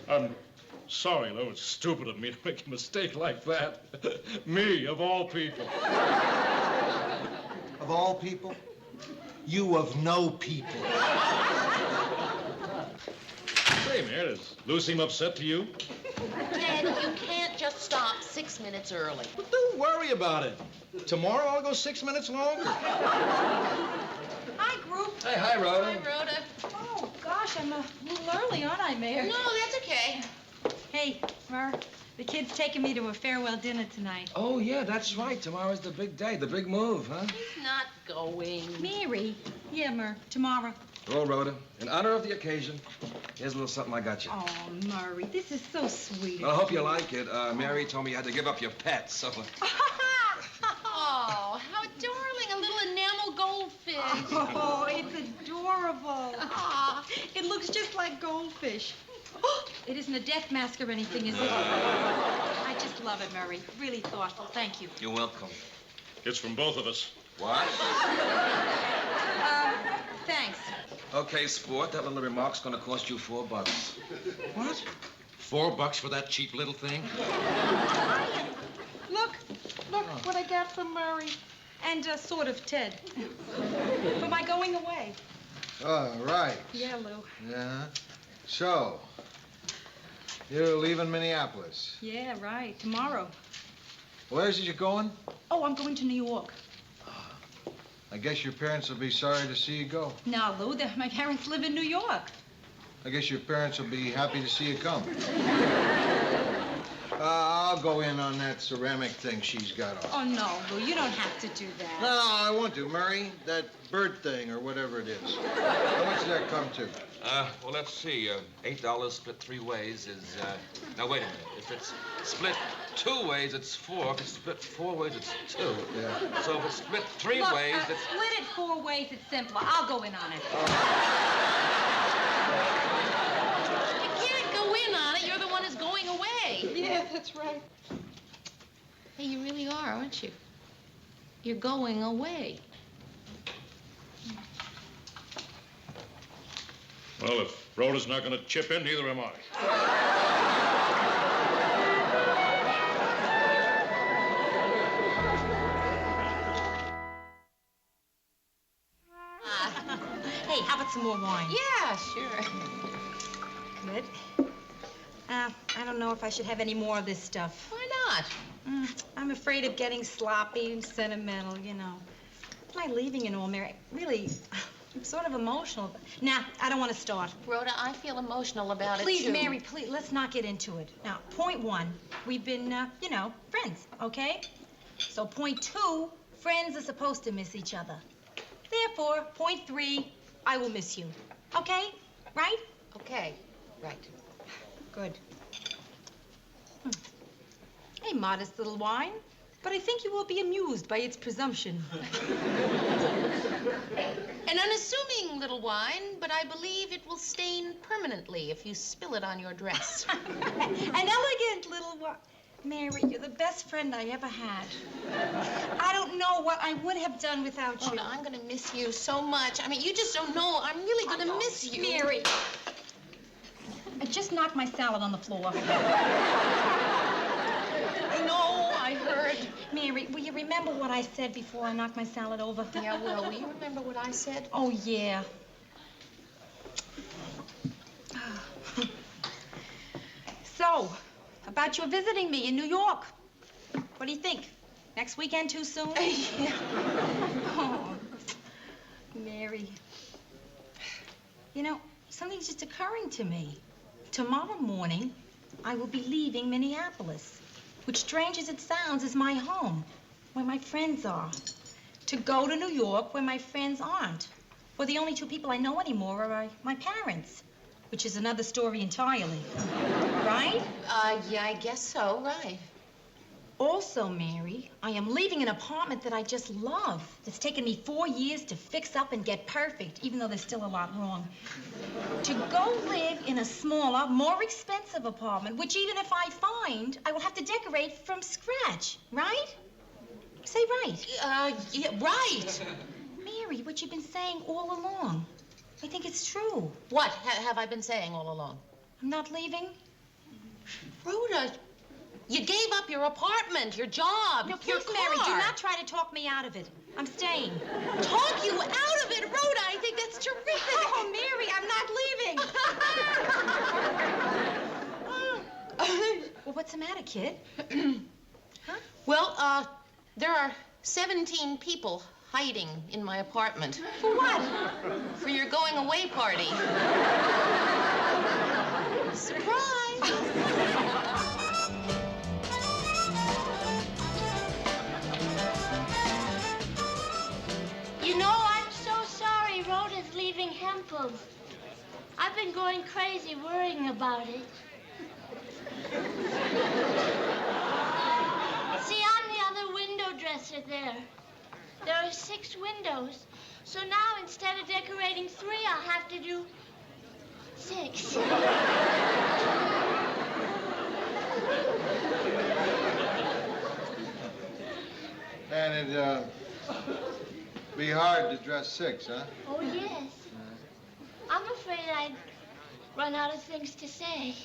I'm sorry, Lou. It's stupid of me to make a mistake like that. Me, of all people. Of all people? You of no people. Say, Mary, does Lou seem upset to you? Ted, you can't just stop 6 minutes early. But don't worry about it. Tomorrow I'll go 6 minutes longer. Hi, group. Hey, hi, Rhoda. Hi, Rhoda. Oh, gosh, I'm a little early, aren't I, Mayor? No, that's okay. Hey, Mer, the kid's taking me to a farewell dinner tonight. Oh, yeah, that's right. Tomorrow's the big day, the big move, huh? He's not going. Mary. Yeah, Mer, tomorrow. Well, Rhoda, in honor of the occasion, here's a little something I got you. Oh, Murray, this is so sweet. Well, I hope you like it. Mary told me you had to give up your pets, so... Oh, how darling, a little enamel goldfish. Oh, it's adorable. Aw, it looks just like goldfish. It isn't a death mask or anything, is it? I just love it, Murray. Really thoughtful. Thank you. You're welcome. It's from both of us. What? Thanks. Okay, sport, that little remark's gonna cost you $4. What? $4 for that cheap little thing? Look what I got from Murray. And sort of Ted. For my going away. All right. Yeah, Lou. Yeah. So, you're leaving Minneapolis. Yeah, right. Tomorrow. Where's it you're going? Oh, I'm going to New York. I guess your parents will be sorry to see you go. Now, Lou, my parents live in New York. I guess your parents will be happy to see you come. I'll go in on that ceramic thing she's got on. Oh, no, Lou, you don't have to do that. No, I want to, Murray. That bird thing or whatever it is. How much does that come to? Well, let's see. $8 split 3 ways is, Now, wait a minute. If it's split 2 ways, it's 4. If it's split 4 ways, it's 2. Yeah. So if it's split 3 Look, ways, it's... split it 4 ways, it's simpler. I'll go in on it. You can't go in on it. You're the one who's going away. Yeah, that's right. Hey, you really are, aren't you? You're going away. Well, if Rhoda's not gonna chip in, neither am I. Hey, how about some more wine? Yeah, sure. Good. I don't know if I should have any more of this stuff. Why not? I'm afraid of getting sloppy and sentimental, you know. My leaving and all, Mary, really, I'm sort of emotional. Nah, I don't want to start. Rhoda, I feel emotional about it, Please, too. Mary, please, let's not get into it. Now, point 1, we've been, you know, friends, okay? So point 2, friends are supposed to miss each other. Therefore, point 3, I will miss you. Okay? Right? Okay, right. Good. A modest little wine, but I think you will be amused by its presumption. An unassuming little wine, but I believe it will stain permanently if you spill it on your dress. An elegant little wine. Mary, you're the best friend I ever had. I don't know what I would have done without you. Rhoda, I'm gonna miss you so much. I mean, you just don't know. I'm really gonna miss you. Mary. I just knocked my salad on the floor. No, I heard. Mary, will you remember what I said before I knocked my salad over? Yeah, well, will you remember what I said? Oh, yeah. So, about your visiting me in New York. What do you think? Next weekend too soon? Yeah. Oh, Mary. You know, something's just occurring to me. Tomorrow morning, I will be leaving Minneapolis, which, strange as it sounds, is my home, where my friends are. To go to New York, where my friends aren't. Where the only two people I know anymore are my parents, which is another story entirely. Right? Yeah, I guess so, right. Also, Mary, I am leaving an apartment that I just love. It's taken me 4 years to fix up and get perfect, even though there's still a lot wrong. To go live in a smaller, more expensive apartment, which even if I find, I will have to decorate from scratch, right? Say right. Yeah, right. Mary, what you've been saying all along. I think it's true. What have I been saying all along? I'm not leaving? Rhoda, you gave up your apartment, your job, No, your please, car. Mary, do not try to talk me out of it. I'm staying. Talk you out of it, Rhoda. I think that's terrific. Oh, Mary, I'm not leaving. Well, what's the matter, kid? Huh? Well, there are 17 people hiding in my apartment. For what? For your going away party. Surprise! You know, I'm so sorry Rhoda's leaving Hempel's. I've been going crazy worrying about it. See, I'm the other window dresser there. There are 6 windows. So now instead of decorating 3, I'll have to do 6. And it'd be hard to dress 6, huh? Oh, yes. I'm afraid I'd run out of things to say.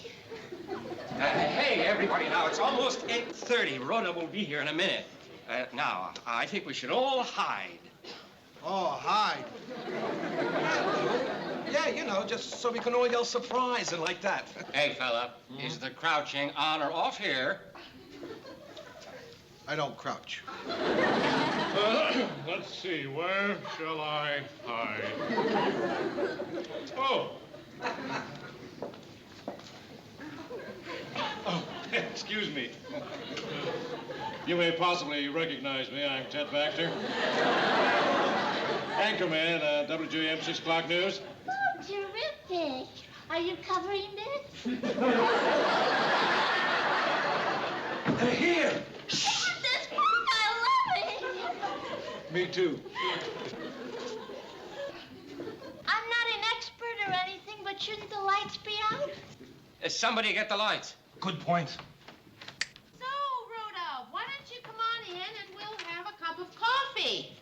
Hey, everybody, now, it's almost 8:30. Rhoda will be here in a minute. Now, I think we should all hide. Oh, hide. Yeah, you know, just so we can all yell surprise and like that. Hey, fella, is the crouching on or off here? I don't crouch. Let's see, where shall I hide? Oh. Oh, excuse me. You may possibly recognize me. I'm Ted Baxter. Anchorman, WJM 6 o'clock news. Oh, terrific. Are you covering this? They're here. This book, I love it. Me too. I'm not an expert or anything, but shouldn't the lights be out? Somebody get the lights. Good point. So, Rhoda, why don't you come on in and we'll have a cup of coffee?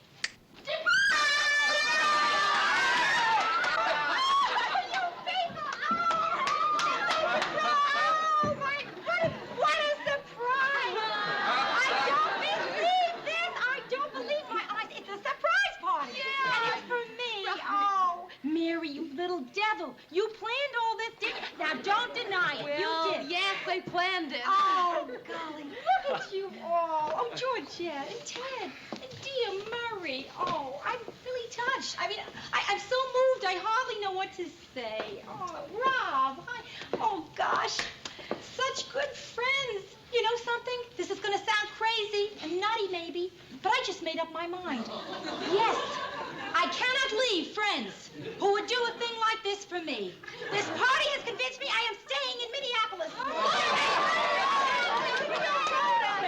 What a surprise! I don't believe this! I don't believe my eyes. It's a surprise party! Yeah! And it's for me! Oh, Mary, you little devil. You planned all this, didn't you? Now, don't deny it. Well, you did. yes, I planned it. Oh, golly, look at you all. Oh, Georgette and Ted and dear Murray. Oh, I'm really touched. I mean, I'm so moved, I hardly know what to say. Oh, Rob, hi. Oh, gosh, such good friends. You know something? This is going to sound crazy and nutty, maybe, but I just made up my mind. Yes, I cannot leave friends who would do a thing like this for me. This party has convinced me I am staying in Minneapolis.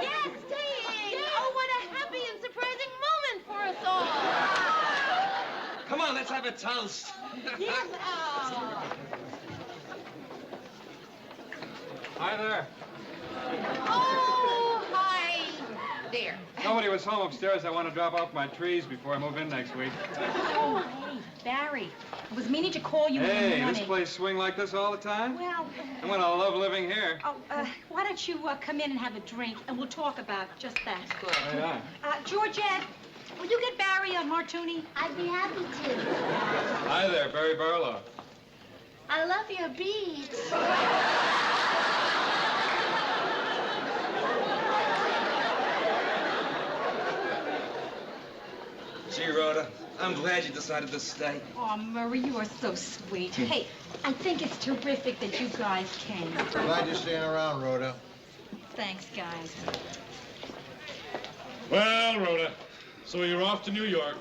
Yes, staying. Oh, what a happy and surprising moment for us all. Come on, let's have a toast. Yes. Hi there. Oh, nobody was home upstairs, I want to drop off my trees before I move in next week. Oh, hey, Barry. I was meaning to call you in the Hey, morning. this place swing like this all the time? Well, I'm gonna love living here. oh, why don't you come in and have a drink, and we'll talk about just that. Oh, yeah. Georgette, will you get Barry a martini? I'd be happy to. Hi there, Barry Barlow. I love your beads. Gee, Rhoda, I'm glad you decided to stay. Oh, Murray, you are so sweet. Hey, I think it's terrific that you guys came. Glad you're staying around, Rhoda. Thanks, guys. Well, Rhoda, so you're off to New York.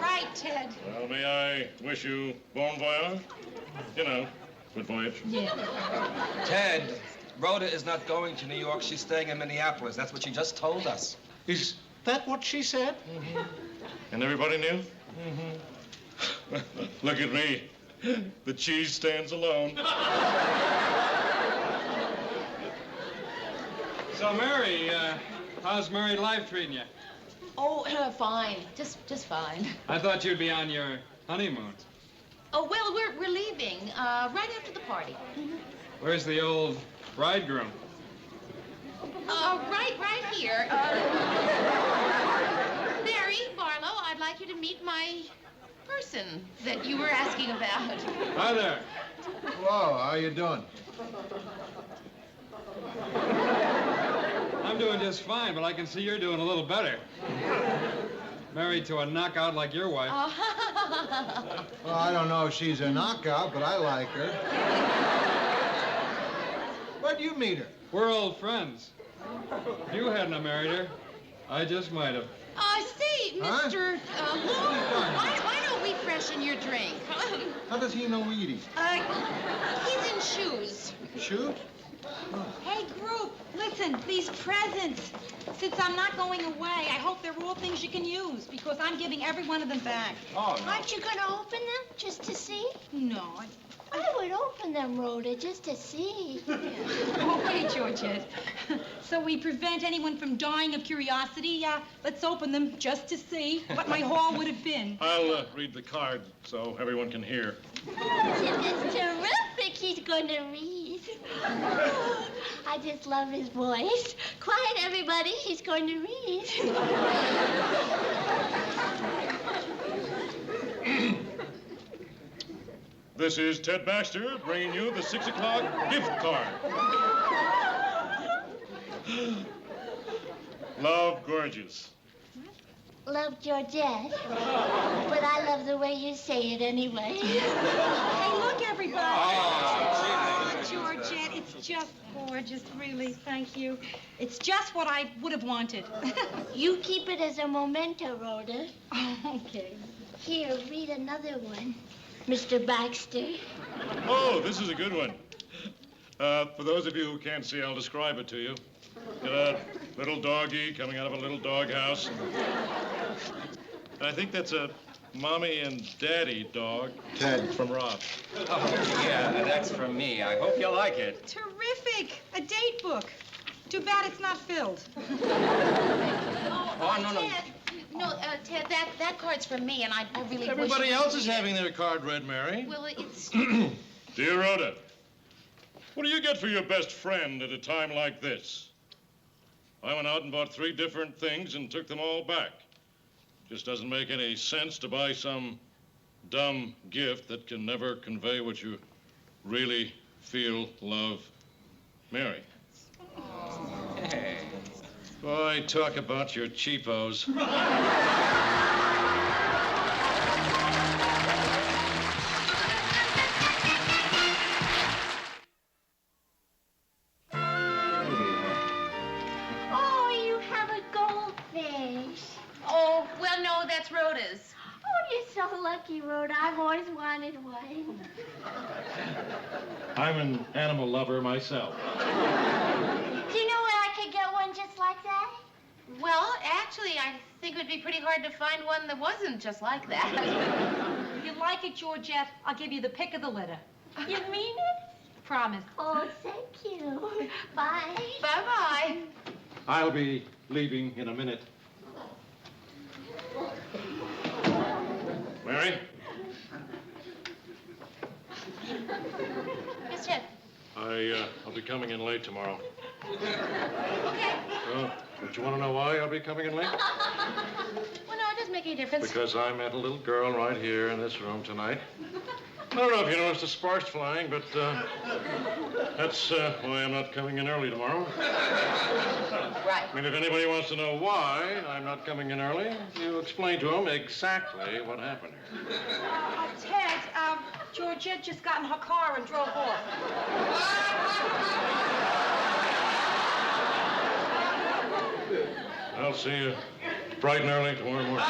Right, Ted. Well, may I wish you bon voyage? You know, good voyage. Yeah. Ted, Rhoda is not going to New York. She's staying in Minneapolis. That's what she just told us. Is that what she said? And everybody knew? Look at me. The cheese stands alone. So, Mary, how's married life treating you? Oh, fine. Just fine. I thought you'd be on your honeymoon. Oh, well, we're leaving right after the party. Where's the old bridegroom? Right here. Barry Barlow, I'd like you to meet my person that you were asking about. Hi there. Whoa, how you doing? I'm doing just fine, but I can see you're doing a little better. Married to a knockout like your wife. Well, I don't know if she's a knockout, but I like her. Where'd you meet her? We're old friends. If you hadn't have married her, I just might have. Say, Mr. Why don't we freshen your drink? How does he know Edie? He's in shoes. Shoot? Hey, group, listen, these presents. Since I'm not going away, I hope they're all things you can use, because I'm giving every one of them back. Oh, no. Aren't you gonna open them just to see? No. I would open them, Rhoda, just to see. Okay, Georgette. So we prevent anyone from dying of curiosity. Let's open them just to see what my haul would have been. I'll read the card so everyone can hear. It's terrific he's going to read. I just love his voice. Quiet, everybody, he's going to read. This is Ted Baxter bringing you the 6 o'clock gift card. Love, Gorgeous. Love Georgette, but I love the way you say it anyway. Hey, look, everybody. Oh, Georgette, it's just gorgeous, really. Thank you. It's just what I would have wanted. You keep it as a memento, Rhoda. Oh, okay. Here, read another one, Mr. Baxter. Oh, this is a good one. For those of you who can't see, I'll describe it to you. Got a little doggy coming out of a little doghouse. And I think that's a mommy and daddy dog. Ted. From Rob. Oh, yeah, that's from me. I hope you like it. Terrific. A date book. Too bad it's not filled. Oh, no, no. Ted, no, Ted, that card's for me, and I really wish... Everybody else is having their card read, Mary. Well, it's... Dear Rhoda, what do you get for your best friend at a time like this? I went out and bought 3 different things and took them all back. Just doesn't make any sense to buy some dumb gift that can never convey what you really feel, love, Mary. Hey. Boy, talk about your cheapos. Oh, you have a goldfish. Oh, well, no, that's Rhoda's. Oh, you're so lucky, Rhoda. I've always wanted one. I'm an animal lover myself. Do you know where I could get one just like that? Well, actually, I think it would be pretty hard to find one that wasn't just like that. If you like it, Georgette, I'll give you the pick of the litter. You mean it? Promise. Oh, thank you. Bye. Bye-bye. I'll be leaving in a minute. Mary? Yes, Ted. I'll be coming in late tomorrow. Okay. Oh, don't you want to know why I'll be coming in late? Well, no, it doesn't make any difference. Because I met a little girl right here in this room tonight. I don't know if you noticed the sparks flying, but that's why I'm not coming in early tomorrow. Right. I mean, if anybody wants to know why I'm not coming in early, you explain to them exactly what happened here. Ted, Georgette just got in her car and drove off. I'll see you bright and early tomorrow morning.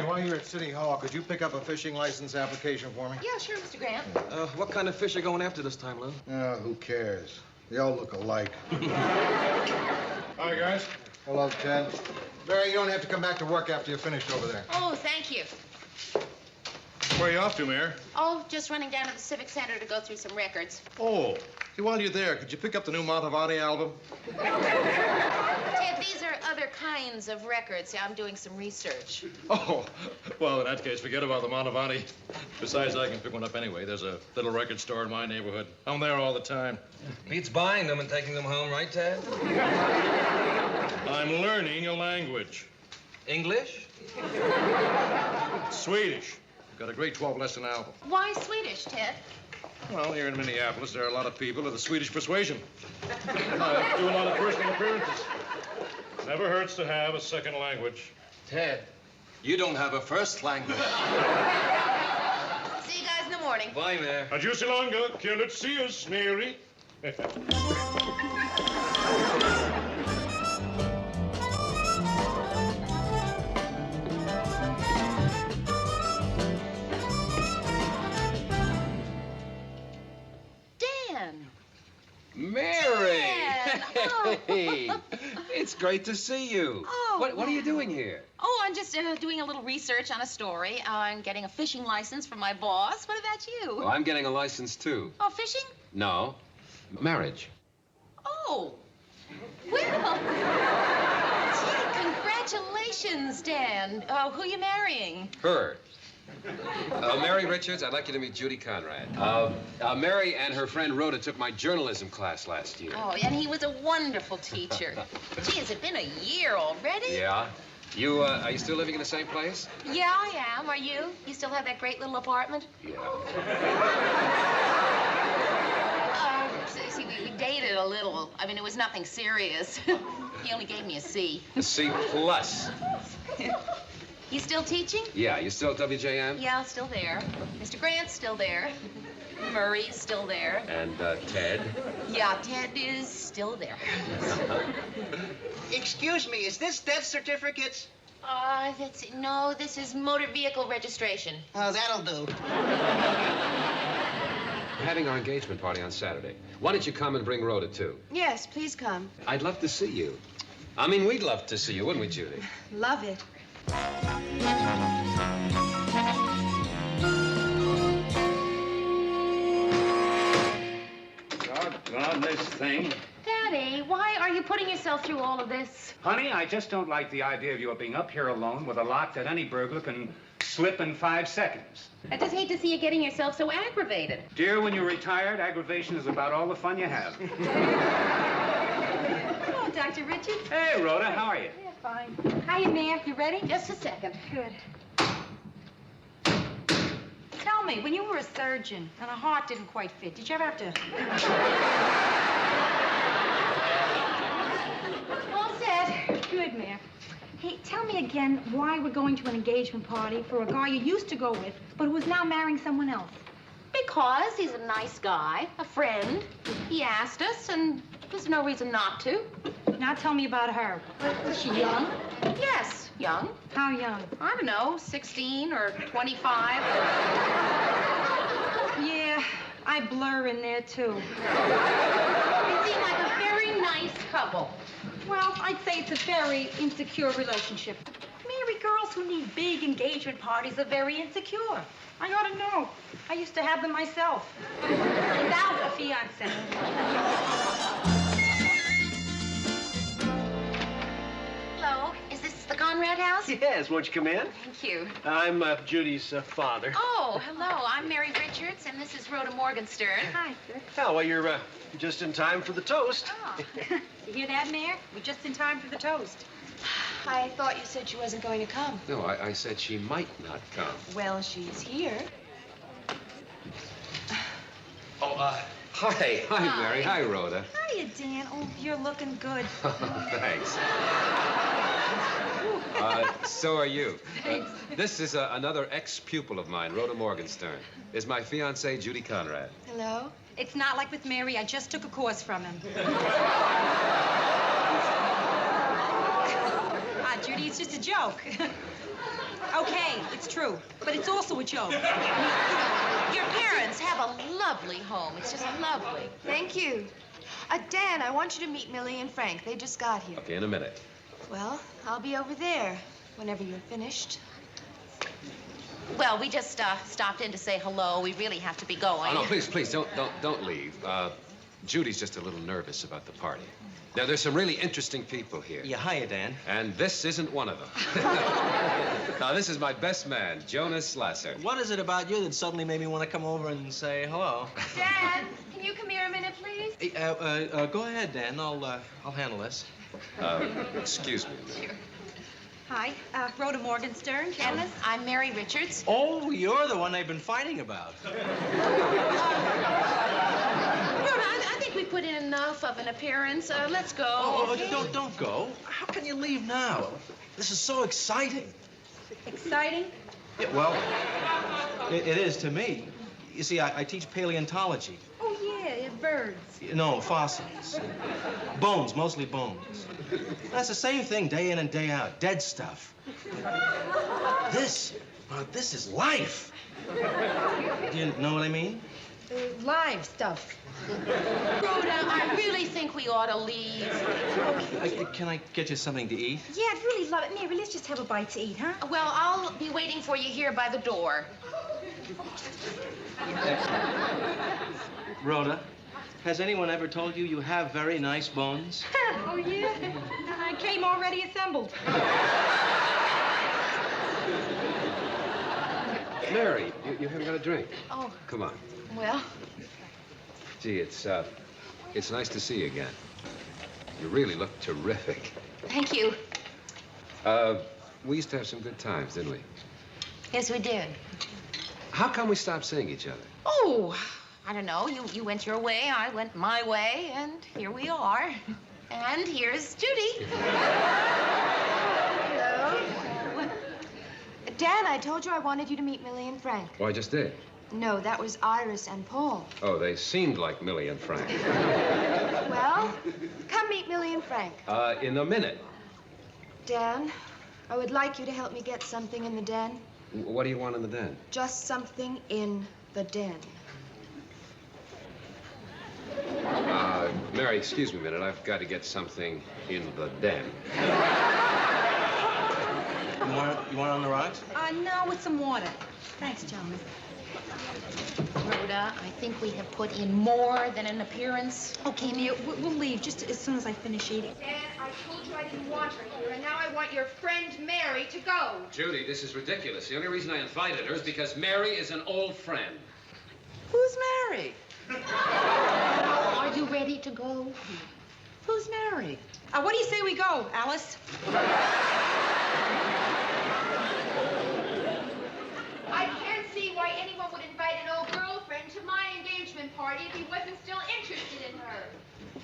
While you're at City Hall, could you pick up a fishing license application for me? Yeah, sure, Mr. Grant. What kind of fish are going after this time, Lou? Who cares? They all look alike. Hi, guys. Hello, Ted. Barry, you don't have to come back to work after you're finished over there. Oh, thank you. Where are you off to, Mayor? Oh, just running down to the Civic Center to go through some records. Oh, while you're there, could you pick up the new Montevani album? Ted, these are other kinds of records. I'm doing some research. Oh, well, in that case, forget about the Montevani. Besides, I can pick one up anyway. There's a little record store in my neighborhood. I'm there all the time. Beats buying them and taking them home, right, Ted? I'm learning a language. English? Swedish. Got a grade 12 lesson album. Why Swedish, Ted? Well, here in Minneapolis, there are a lot of people of the Swedish persuasion. I do a lot of personal appearances. Never hurts to have a second language. Ted, you don't have a first language. See you guys in the morning. Bye, Mayor. Adieu, Silonga. Let's see us, Mary. Mary! Dan! Oh. Hey! It's great to see you. Oh. What are you doing here? Oh, I'm just doing a little research on a story. I'm getting a fishing license from my boss. What about you? Well, I'm getting a license, too. Oh, fishing? No. Marriage. Oh. Well. Gee, congratulations, Dan. Who you marrying? Her. Mary Richards, I'd like you to meet Judy Conrad. Mary and her friend Rhoda took my journalism class last year. Oh, and he was a wonderful teacher. Gee, has it been a year already? Yeah. You, are you still living in the same place? Yeah, I am. Are you? You still have that great little apartment? Yeah. See, we dated a little. I mean, it was nothing serious. He only gave me a C. A C plus. You still teaching? Yeah, you still at WJM? Yeah, still there. Mr. Grant's still there. Murray's still there. And, Ted? Yeah, Ted is still there. Excuse me, is this death certificates? No, this is motor vehicle registration. Oh, that'll do. We're having our engagement party on Saturday. Why don't you come and bring Rhoda, too? Yes, please come. I'd love to see you. I mean, we'd love to see you, wouldn't we, Judy? Love it. Doggone this thing. Daddy, why are you putting yourself through all of this? Honey, I just don't like the idea of you being up here alone with a lock that any burglar can slip in 5 seconds. I just hate to see you getting yourself so aggravated. Dear, when you're retired, aggravation is about all the fun you have. Hello, Dr. Richards. Hey, Rhoda, how are you? Yeah, fine. Hiya, Mayor. You ready? Just a second. Good. Tell tell me, when you were a surgeon and a heart didn't quite fit, did you ever have to... All set. Good, Mayor. Hey, tell me again why we're going to an engagement party for a guy you used to go with, but who's now marrying someone else. Because he's a nice guy, a friend. He asked us, and there's no reason not to. Now tell me about her. Is she young? Yes, young. How young? I don't know, 16 or 25. Yeah, I blur in there, too. They seem like a very nice couple. Well, I'd say it's a very insecure relationship. Mary, girls who need big engagement parties are very insecure. I ought to know. I used to have them myself. Without a fiancé. Hello, is this the Conrad house? Yes, won't you come in? Thank you. I'm Judy's father. Oh, hello, I'm Mary Richards, and this is Rhoda Morgenstern. Hi, sir. Oh, well, you're just in time for the toast. Oh. You hear that, Mayor? We're just in time for the toast. I thought you said she wasn't going to come. No, I said she might not come. Well, she's here. Oh, hi. Hi, Mary. Hi, Rhoda. Hiya, Dan. Oh, you're looking good. Thanks. So are you. Thanks. This is another ex-pupil of mine, Rhoda Morgenstern. Is my fiancée, Judy Conrad. Hello? It's not like with Mary. I just took a course from him. Judy, it's just a joke. Okay, it's true, but it's also a joke. Your parents have a lovely home. It's just lovely. Thank you. Dan, I want you to meet Millie and Frank. They just got here. Okay, in a minute. Well, I'll be over there whenever you're finished. Well, we just stopped in to say hello. We really have to be going. Oh, no, please, don't leave. Judy's just a little nervous about the party. Now, there's some really interesting people here. Yeah, hiya, Dan. And this isn't one of them. Now, this is my best man, Jonas Slasser. What is it about you that suddenly made me want to come over and say hello? Dan, can you come here a minute, please? Hey, go ahead, Dan. I'll handle this. Excuse me. Sure. Hi, Rhoda Morgenstern. Kenneth, I'm Mary Richards. Oh, you're the one they've been fighting about. I think we put in enough of an appearance. Let's go. Oh, don't go. How can you leave now? This is so exciting. Exciting? Yeah, well, it is to me. You see, I teach paleontology. Oh, yeah, birds. No, fossils. Bones, mostly bones. That's the same thing day in and day out. Dead stuff. This is life. Do you know what I mean? Live stuff. Rhoda, I really think we ought to leave. Can I get you something to eat? Yeah, I'd really love it. Mary, let's just have a bite to eat, huh? Well, I'll be waiting for you here by the door. Rhoda, has anyone ever told you you have very nice bones? Oh, yeah? I came already assembled. Mary, you haven't got a drink. Oh. Come on. Well, Gee, it's nice to see you again. You really look terrific. Thank you. We used to have some good times, didn't we? Yes, we did. How come we stopped seeing each other? Oh, I don't know. You went your way, I went my way, and here we are. And here's Judy. hello. Dan, I told you I wanted you to meet Millie and Frank. Oh, I just did. No, that was Iris and Paul. Oh, they seemed like Millie and Frank. Well, come meet Millie and Frank. In a minute. Dan, I would like you to help me get something in the den. What do you want in the den? Just something in the den. Mary, excuse me a minute. I've got to get something in the den. You want on the rocks? No, with some water. Thanks, gentlemen. Rhoda, I think we have put in more than an appearance. Okay, Mia, we'll leave just as soon as I finish eating. Dan, I told you I didn't want her here, and now I want your friend Mary to go. Judy, this is ridiculous. The only reason I invited her is because Mary is an old friend. Who's Mary? Are you ready to go? Who's Mary? What do you say we go, Alice? I can't see why anyone would party if he wasn't still interested in her.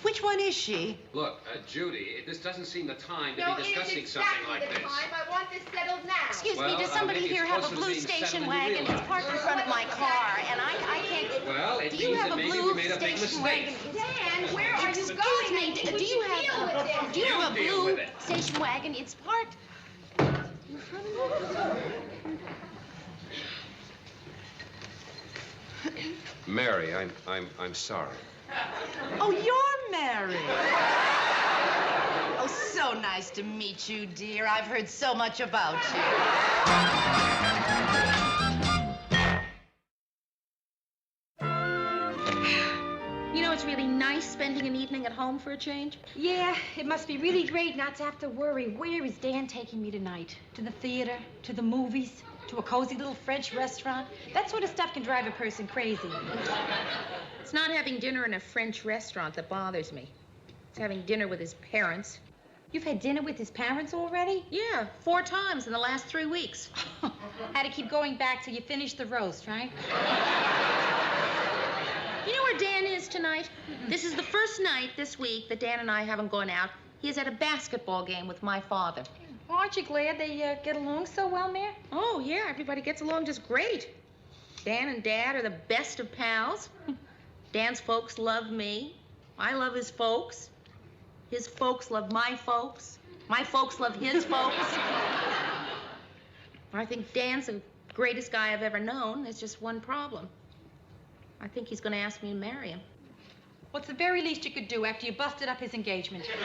Which one is she? Look, Judy, this doesn't seem the time to No, be it is discussing something exactly like the this. time. I want this settled now. Excuse Well, me, does somebody maybe it's here have a closer to blue being station settled than you wagon? It's realize. parked in front of my car, and I can't. Well, it Do you means have that a maybe blue we made a big station mistake. wagon? Dan, where are you Excuse going? me, I think we do you should have deal with this. do you have a You deal blue with it. station wagon? It's parked. Mary, I'm sorry. Oh, you're Mary. Oh, so nice to meet you, dear. I've heard so much about You know, it's really nice spending an evening at home for a change. Yeah, it must be really great not to have to worry. Where is Dan taking me tonight? To the theater? To the movies? To a cozy little French restaurant? That sort of stuff can drive a person crazy. It's not having dinner in a French restaurant that bothers me. It's having dinner with his parents. You've had dinner with his parents already? Yeah, 4 times in the last 3 weeks. Had to keep going back till you finished the roast, right? You know where Dan is tonight? This is the first night this week that Dan and I haven't gone out. He is at a basketball game with my father. Well, aren't you glad they get along so well, Mare? Oh, yeah, everybody gets along just great. Dan and Dad are the best of pals. Dan's folks love me. I love his folks. His folks love my folks. My folks love his folks. I think Dan's the greatest guy I've ever known. There's just one problem. I think he's going to ask me to marry him. What's the very least you could do after you busted up his engagement? Rhoda!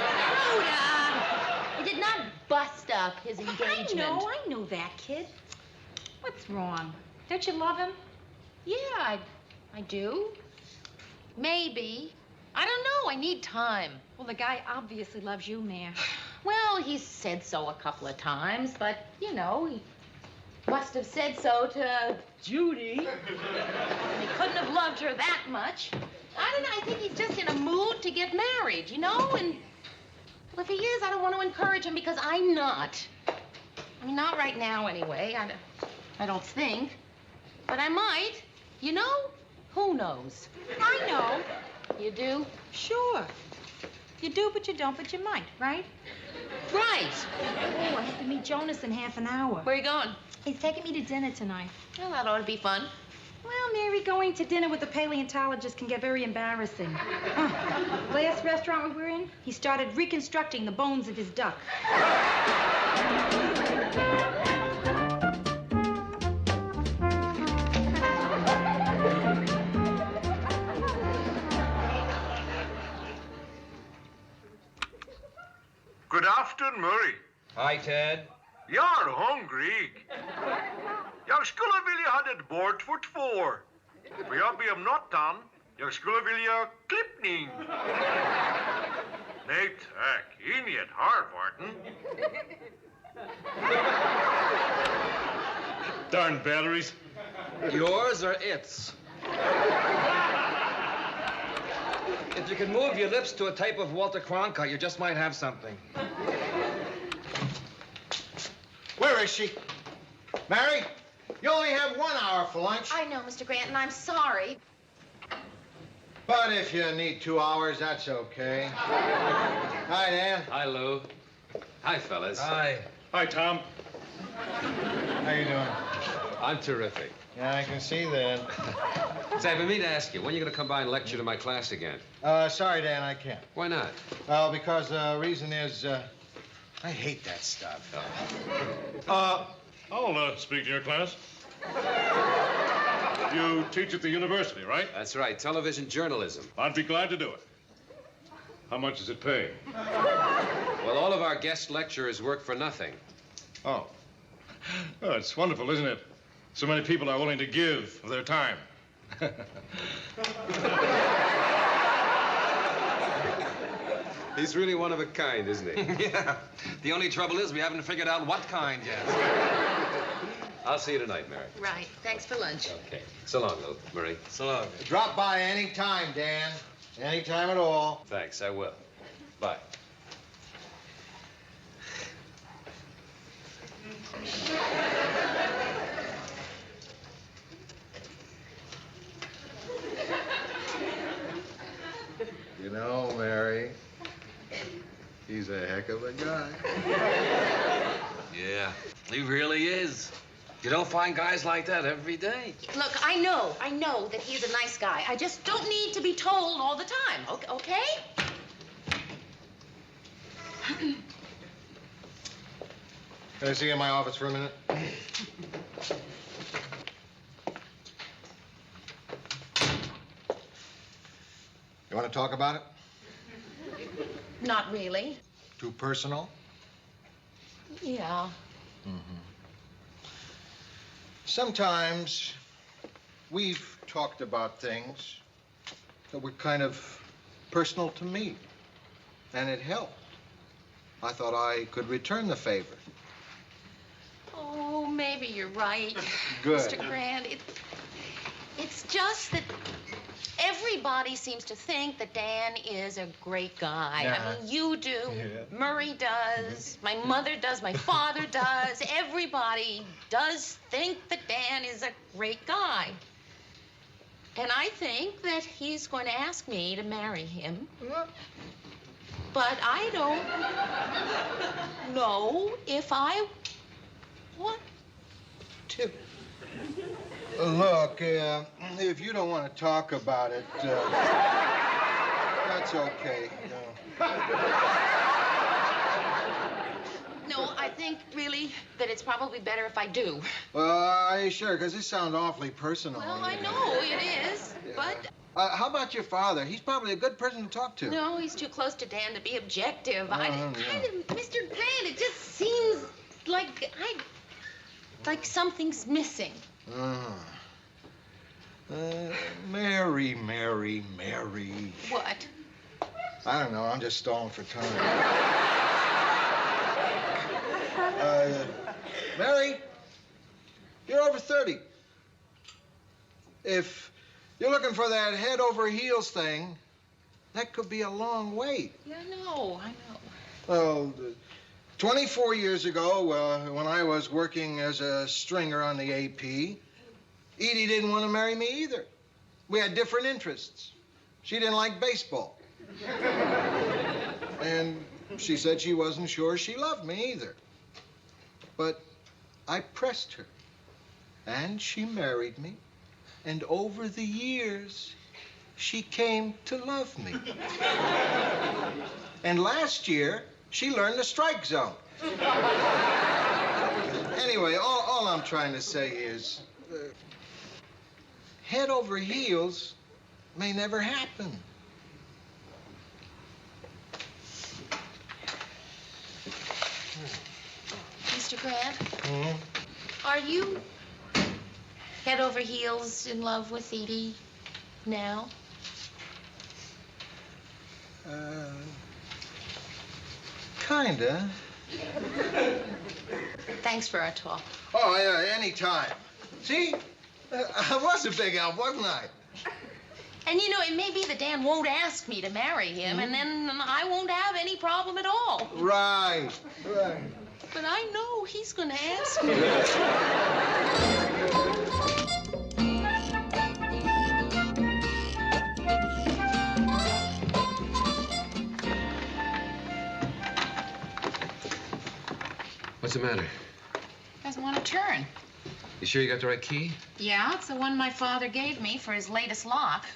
I did not bust up his engagement. I know that, kid. What's wrong? Don't you love him? Yeah, I do. Maybe. I don't know. I need time. Well, the guy obviously loves you, Mare. Well, he's said so a couple of times, but, you know, he must have said so to Judy. And he couldn't have loved her that much. I don't know. I think he's just in a mood to get married, you know? And, well, if he is, I don't want to encourage him because I'm not. I mean, not right now, anyway. I don't think. But I might. You know? Who knows? I know. You do? Sure. You do, but you don't, but you might, right? Right. Oh, I have to meet Jonas in half an hour. Where are you going? He's taking me to dinner tonight. Well, that ought to be fun. Well, Mary, going to dinner with a paleontologist can get very embarrassing. Last restaurant we were in, he started reconstructing the bones of his duck. Good afternoon, Murray. Hi, Ted. You're hungry. Jag skulle vilja ha ett bord för 2. För jag ber om nottan. Jag skulle vilja klippning. Nej tack, inget Harvarden. Darn batteries. Yours or its? If you can move your lips to a type of Walter Cronkite, you just might have something. Where is she? Mary, you only have 1 hour for lunch. I know, Mr. Grant, and I'm sorry. But if you need 2 hours, that's okay. Hi, Dan. Hi, Lou. Hi, fellas. Hi. Hi, Tom. How you doing? I'm terrific. Yeah, I can see that. Say, I've been meaning to ask you, when are you going to come by and lecture to my class again? Sorry, Dan, I can't. Why not? Well, because the reason is, I hate that stuff. I'll speak to your class. You teach at the university, right? That's right, television journalism. I'd be glad to do it. How much does it pay? Well, all of our guest lecturers work for nothing. Oh. Oh, it's wonderful, isn't it? So many people are willing to give of their time. He's really one of a kind, isn't he? Yeah. The only trouble is we haven't figured out what kind yet. I'll see you tonight, Mary. Right. Thanks for lunch. Okay. So long, Lou. Marie. So long. Drop by any time, Dan. Any time at all. Thanks, I will. Bye. You know, Mary, he's a heck of a guy. Yeah, he really is. You don't find guys like that every day. Look, I know that he's a nice guy. I just don't need to be told all the time, okay? Can I see you in my office for a minute? You want to talk about it? Not really. Too personal? Yeah. Sometimes we've talked about things that were kind of personal to me, and it helped. I thought I could return the favor. Oh, maybe you're right. Good. Mr. Grant, it's just that everybody seems to think that Dan is a great guy. Yeah. I mean, you do, Yeah. Murray does, my mother does, my father does. Everybody does think that Dan is a great guy. And I think that he's going to ask me to marry him. But I don't know if I want to. Look, if you don't want to talk about it, that's okay. No, I think really that it's probably better if I do. Well, sure, because this sounds awfully personal. Well, I know it is, but How about your father? He's probably a good person to talk to. no, he's too close to Dan to be objective. Yeah. Mr. Grant, it just seems like something's missing. Mary. What? I don't know. I'm just stalling for time. Mary, you're over 30. If you're looking for that head over heels thing, that could be a long wait. Yeah, I know. Well, 24 years ago, when I was working as a stringer on the AP, Edie didn't want to marry me either. We had different interests. She didn't like baseball. And she said she wasn't sure she loved me either. But I pressed her, and she married me. And over the years, she came to love me. And last year, she learned the strike zone. Anyway, all I'm trying to say is, head over heels may never happen. Mr. Grant, are you head over heels in love with Edie now? Kinda. Thanks for our talk. Oh, yeah, anytime. See? I was a big help, wasn't I? And you know, it may be that Dan won't ask me to marry him, and then I won't have any problem at all. Right. But I know he's gonna ask me. What's the matter? Doesn't want to turn. You sure you got the right key? Yeah, it's the one my father gave me for his latest lock.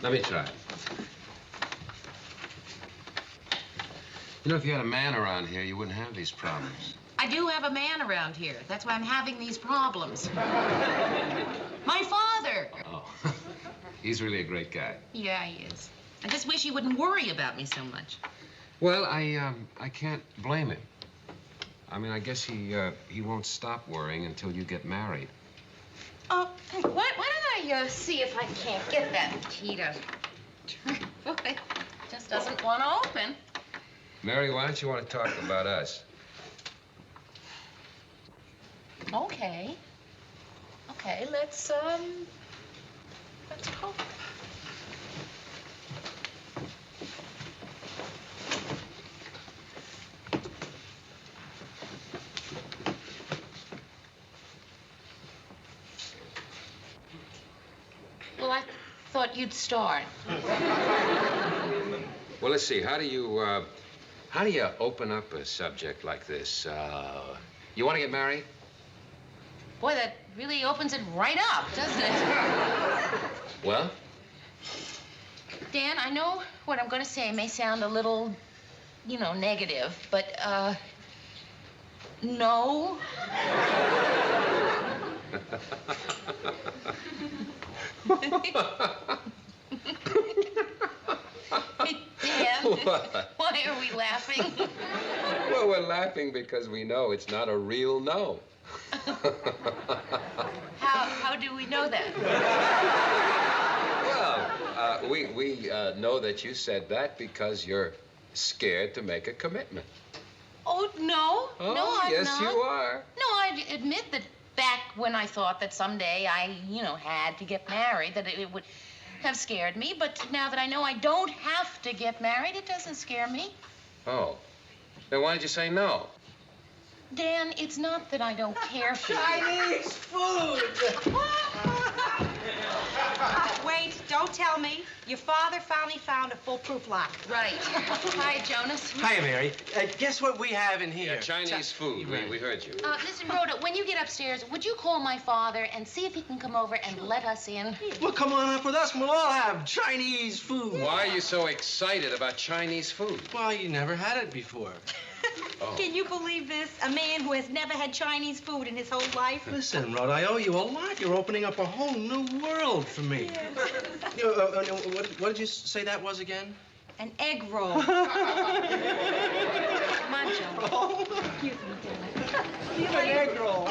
Let me try. You know, if you had a man around here, you wouldn't have these problems. I do have a man around here. That's why I'm having these problems. My father! Oh, he's really a great guy. Yeah, he is. I just wish he wouldn't worry about me so much. Well, I can't blame him. I mean, I guess he won't stop worrying until you get married. Oh, why don't I see if I can't get that key to turn? It just doesn't want to open. Mary, why don't you want to talk about us? Okay. Okay, let's talk. Well, I thought thought you'd start. Well, let's see. How do you open up a subject like this? You want to get married? Boy, that really opens it right up, doesn't it? Well? Dan, I know what I'm going to say may sound a little, negative, but, no. Dan, what? Why are we laughing? Well, we're laughing because we know it's not a real no. How do we know that? Well, we know that you said that because you're scared to make a commitment. Oh, no. Oh, no, I'm yes, not. you are. No, I admit that back when I thought that someday I, had to get married, that it would have scared me. But now that I know I don't have to get married, it doesn't scare me. Oh. Then why did you say no? Dan, it's not that I don't care for you. Chinese food! Wait, don't tell me. Your father finally found a foolproof lock. Right. Hi, Jonas. Hi, Mary. Guess what we have in here? Yeah, Chinese food. We heard you. Listen, Rhoda, when you get upstairs, would you call my father and see if he can come over and let us in? Well, come on up with us and we'll all have Chinese food. Why are you so excited about Chinese food? Well, you never had it before. Oh. Can you believe this? A man who has never had Chinese food in his whole life? Listen, Rhoda, I owe you a lot. You're opening up a whole new world for me. Yeah. What did you say that was again? An egg roll. Come on, Joe. Excuse me, Dennis. An egg roll.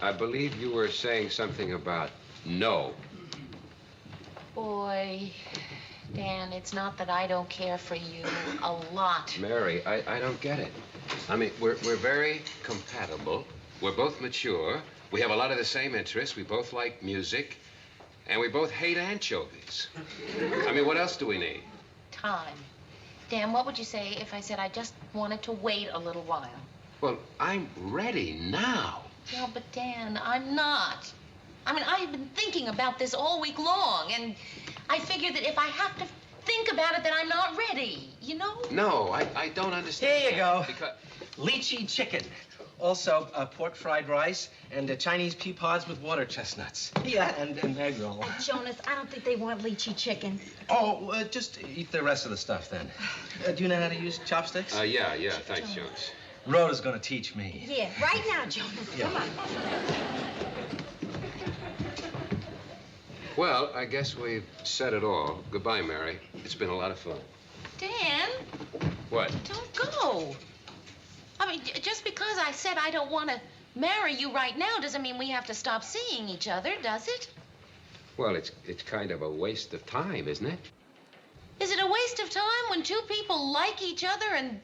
I believe you were saying something about no. Boy, Dan, it's not that I don't care for you a lot. Mary, I don't get it. I mean, we're very compatible. We're both mature. We have a lot of the same interests. We both like music. And we both hate anchovies. I mean, what else do we need? Time. Dan, what would you say if I said I just wanted to wait a little while? Well, I'm ready now. Yeah, but Dan, I'm not. I mean, I've been thinking about this all week long, and I figured that if I have to think about it, then I'm not ready, No, I don't understand. Here you go. Because... Lychee chicken. Also, pork fried rice and Chinese pea pods with water chestnuts. Yeah, and egg roll. Jonas, I don't think they want lychee chicken. Oh, just eat the rest of the stuff, then. Do you know how to use chopsticks? Yeah, thanks, Jonas. Rhoda's gonna teach me. Yeah, right now, Jonas. Yeah. Come on. Well, I guess we've said it all. Goodbye, Mary. It's been a lot of fun. Dan, What? don't go. I mean, just because I said I don't want to marry you right now doesn't mean we have to stop seeing each other, does it? Well, it's kind of a waste of time, isn't it? Is it a waste of time when two people like each other and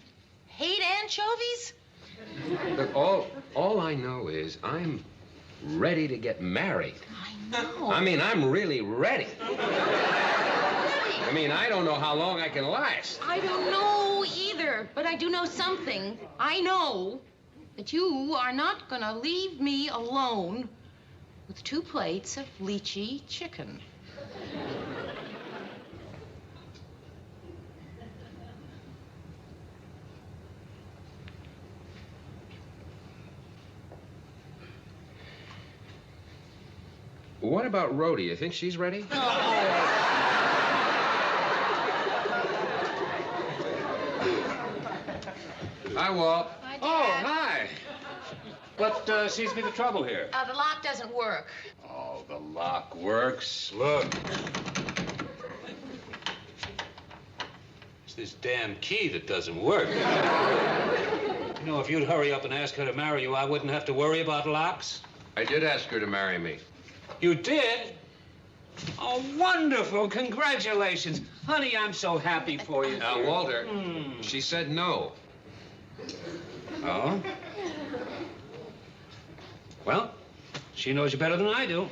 hate anchovies? Look, all I know is I'm ready to get married. I know. I mean, I'm really ready. I mean, I don't know how long I can last. I don't know either, but I do know something. I know that you are not going to leave me alone with 2 plates of lychee chicken. What about Rhoda? You think she's ready? Hi, Walt. Hi, Dad. Oh, hi. What seems to be the trouble here? The lock doesn't work. Oh, the lock works. Look. It's this damn key that doesn't work. You know, if you'd hurry up and ask her to marry you, I wouldn't have to worry about locks. I did ask her to marry me. You did? Oh, wonderful. Congratulations. Honey, I'm so happy for you. Now, dear. Walter, she said no. Oh? Well, she knows you better than I do.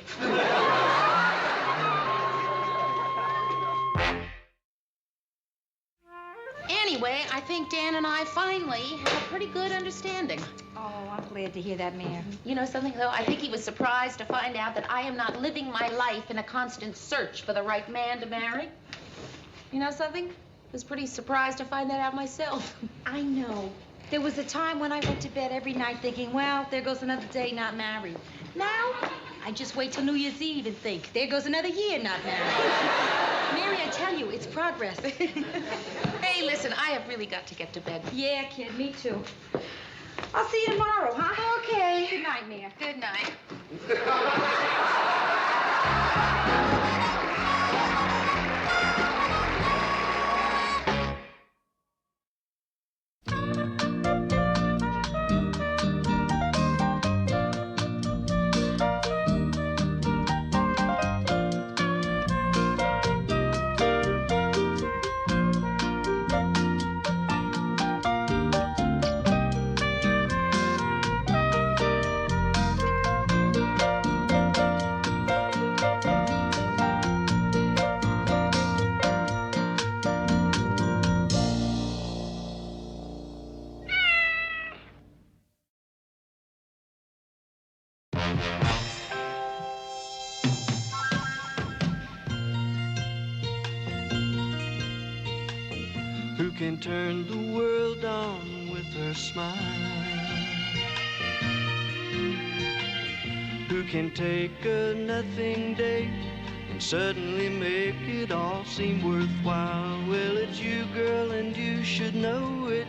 Anyway, I think Dan and I finally have a pretty good understanding. Oh, I'm glad to hear that, Mary. You know something, though? I think he was surprised to find out that I am not living my life in a constant search for the right man to marry. You know something? I was pretty surprised to find that out myself. I know. There was a time when I went to bed every night thinking, well, there goes another day not married. Now, I just wait till New Year's Eve and think, there goes another year not married. Mary, I tell you, it's progress. Hey, listen, I have really got to get to bed. Yeah, kid, me too. I'll see you tomorrow, huh? Okay. Good night, Mary. Good night. Who can turn the world on with her smile? Who can take a nothing day and suddenly make it all seem worthwhile? Well, it's you, girl, and you should know it.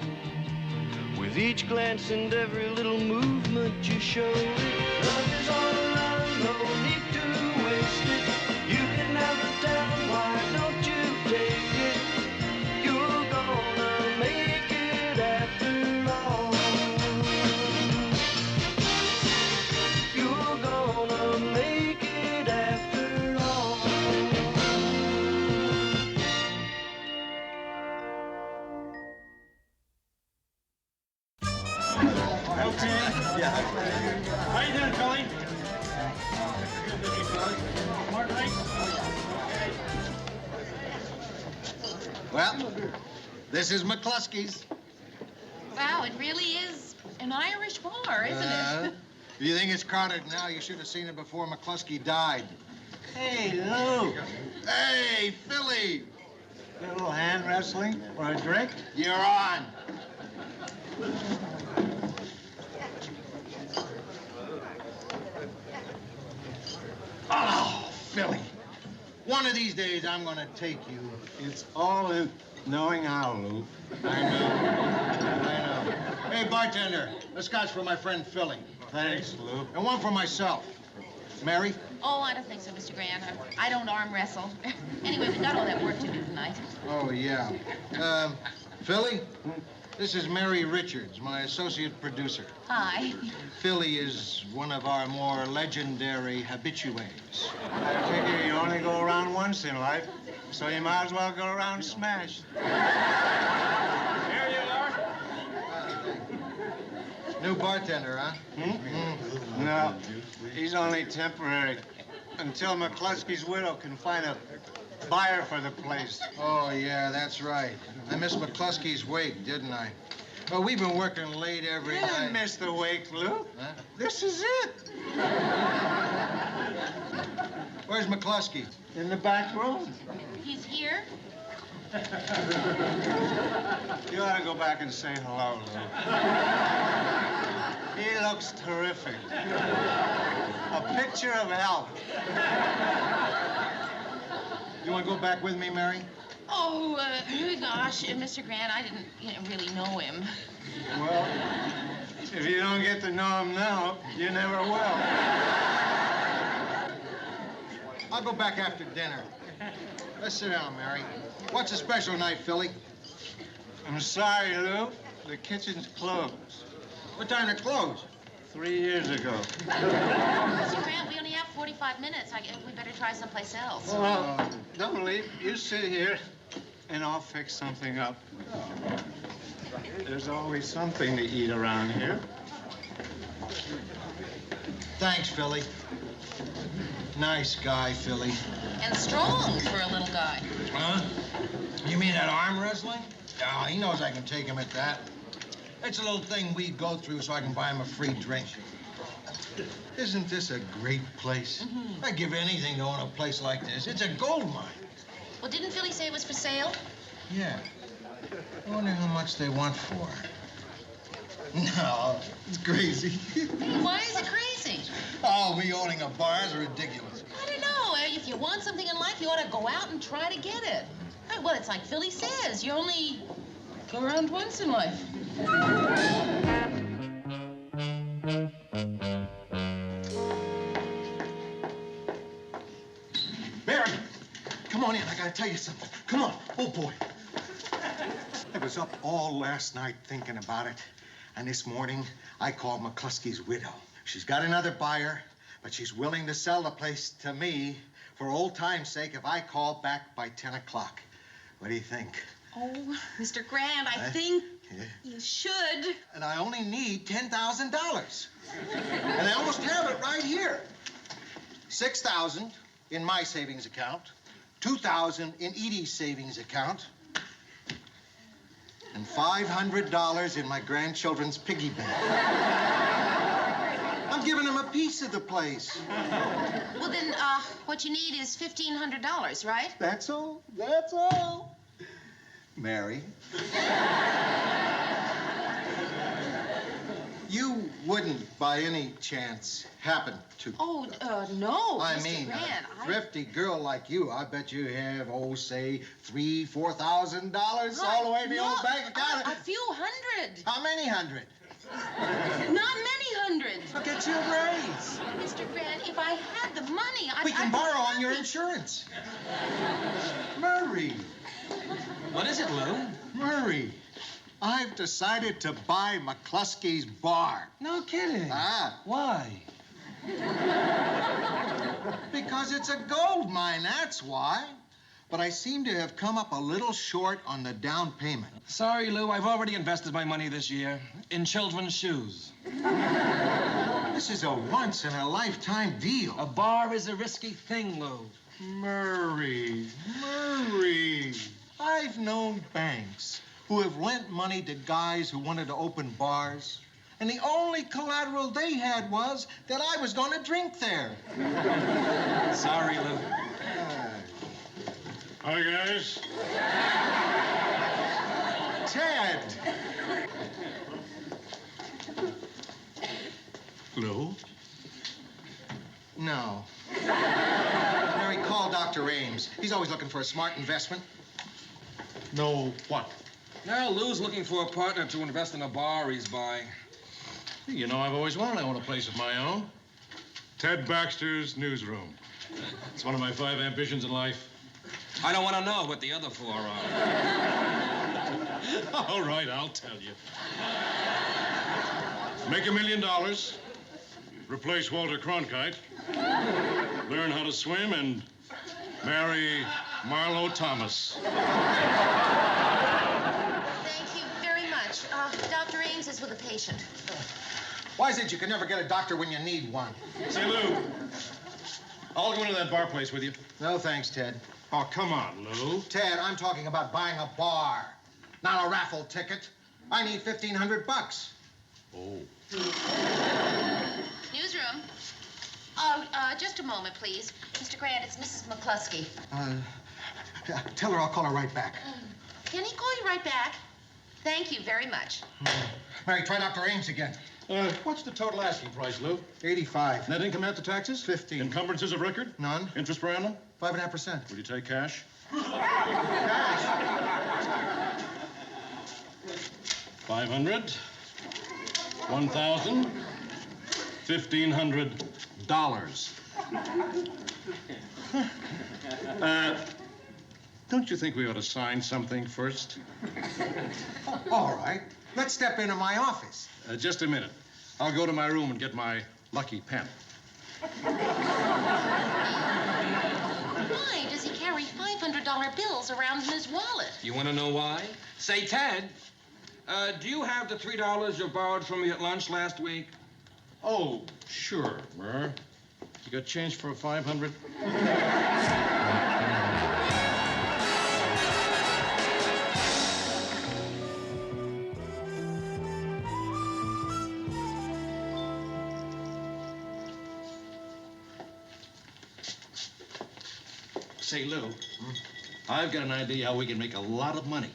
With each glance and every little movement you show it. Love is all around, no need to waste it. You can have the town, why don't you take it? You're gonna make it after all. You're gonna make it after all. Okay. Yeah. How you doing, Philly? Well, this is McCluskey's. Wow, it really is an Irish bar, isn't it? If you think it's crowded now, you should have seen it before McCluskey died. Hey, Lou. Hey, Philly. A little hand wrestling or a drink? You're on. Oh, Philly. One of these days, I'm gonna take you. It's all in knowing how, Lou. I know. Hey, bartender, a scotch for my friend Philly. Thanks, Lou. And one for myself. Mary? Oh, I don't think so, Mr. Grant. I don't arm wrestle. Anyway, we got all that work to do tonight. Oh, yeah. Philly? This is Mary Richards, my associate producer. Hi. Philly is one of our more legendary habitués. I figure you only go around once in life, so you might as well go around smashed. Here you are. New bartender, huh? No, he's only temporary. Until McCluskey's widow can find a buyer for the place. Oh, yeah, that's right. I missed McCluskey's wake, didn't I? Well, we've been working late every You night. didn't miss the wake, Lou. Huh? This is it. Where's McCluskey? In the back room. He's here? You ought to go back and say hello, Lou. He looks terrific. A picture of health. You want to go back with me, Mary? Oh, gosh, Mr. Grant, I didn't really know him. Well, if you don't get to know him now, you never will. I'll go back after dinner. Let's sit down, Mary. What's a special night, Philly? I'm sorry, Lou. The kitchen's closed. What time to close? 3 years ago. Mr. Grant, we only have 45 minutes. We better try someplace else. Well, don't leave. You sit here, and I'll fix something up. There's always something to eat around here. Thanks, Philly. Nice guy, Philly. And strong for a little guy. Huh? You mean that arm wrestling? Oh, he knows I can take him at that. It's a little thing we go through so I can buy him a free drink. Isn't this a great place? I'd give anything to own a place like this. It's a gold mine. Well, didn't Philly say it was for sale? Yeah. I wonder how much they want for it. No, it's crazy. Why is it crazy? Oh, me owning a bar is ridiculous. I don't know. If you want something in life, you ought to go out and try to get it. Well, it's like Philly says. You only go around once in life. Mary, come on in. I gotta tell you something. Come on. Oh, boy. I was up all last night thinking about it. And this morning, I called McCluskey's widow. She's got another buyer, but she's willing to sell the place to me for old time's sake if I call back by 10 o'clock. What do you think? Oh, Mr. Grant, I think you should. And I only need $10,000. And I almost have it right here. $6,000 in my savings account, $2,000 in Edie's savings account, and $500 in my grandchildren's piggy bank. I'm giving them a piece of the place. Well, then, what you need is $1,500, right? That's all. That's all. Mary. You wouldn't, by any chance, happen to... Oh, no, I Mr. mean, Grant, a thrifty girl like you, I bet you have, say, $3,000, $4,000 all the way in the old bank account. A few hundred. How many hundred? Not many hundreds. I'll get you a raise. Mr. Grant, if I had the money, We can borrow on your insurance. Murray. What is it, Lou? Murray. I've decided to buy McCluskey's bar. No kidding. Ah. Why? Because it's a gold mine, that's why. But I seem to have come up a little short on the down payment. Sorry, Lou. I've already invested my money this year in children's shoes. This is a once-in-a-lifetime deal. A bar is a risky thing, Lou. Murray. I've known banks who have lent money to guys who wanted to open bars. And the only collateral they had was that I was going to drink there. Sorry, Lou. Hi, guys. Ted. Lou? No. Mary, call Dr. Ames. He's always looking for a smart investment. No, what? Now, Lou's looking for a partner to invest in a bar he's buying. You know, I've always wanted to own a place of my own. Ted Baxter's newsroom. It's one of my 5 ambitions in life. I don't want to know what the other 4 are. All right, I'll tell you. Make $1 million. Replace Walter Cronkite. Learn how to swim and marry Marlo Thomas. Thank you very much. Dr. Ames is with a patient. Why is it you can never get a doctor when you need one? Say, Lou, I'll go into that bar place with you. No, thanks, Ted. Oh, come on, Lou. Ted, I'm talking about buying a bar, not a raffle ticket. I need $1,500. Oh. Newsroom. Just a moment, please. Mr. Grant, it's Mrs. McCluskey. Tell her I'll call her right back. Can he call you right back? Thank you very much. Mary, try Dr. Ames again. What's the total asking price, Lou? 85. Net income after taxes? 15. Encumbrances of record? None. Interest per annum? 5.5%. Would you take cash? Cash. 500, 1,000, $1,500. Don't you think we ought to sign something first? All right. Let's step into my office. Just a minute. I'll go to my room and get my lucky pen. Why does he carry $500 bills around in his wallet? You want to know why? Say, Ted, do you have the $3 you borrowed from me at lunch last week? Oh, sure, Murr. You got change for a 500? Say, Lou, I've got an idea how we can make a lot of money.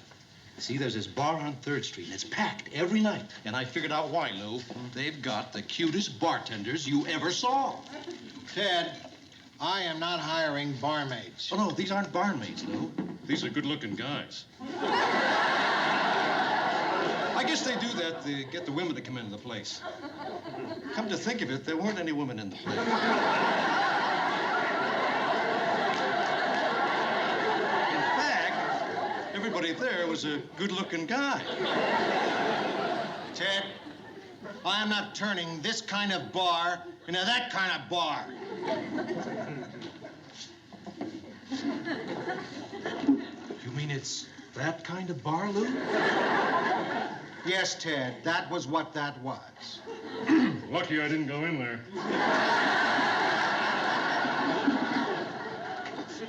See, there's this bar on 3rd Street, and it's packed every night. And I figured out why, Lou. They've got the cutest bartenders you ever saw. Ted, I am not hiring barmaids. Oh, no, these aren't barmaids, Lou. These are good-looking guys. I guess they do that to get the women to come into the place. Come to think of it, there weren't any women in the place. Everybody there was a good-looking guy. Ted, I am not turning this kind of bar into that kind of bar. You mean it's that kind of bar, Lou? Yes, Ted, that was what that was. Lucky I didn't go in there.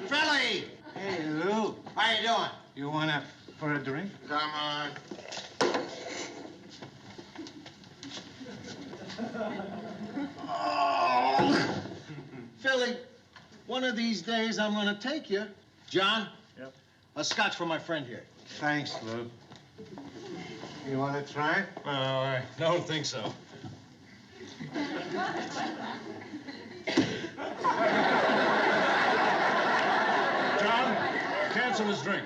Philly! Hey, Lou. How you doing? You want for a drink? Come on. Oh. Philly, one of these days I'm gonna take you. John? Yep. A scotch for my friend here. Thanks, Lou. You want to try? Oh, I don't think so. John, cancel his drink.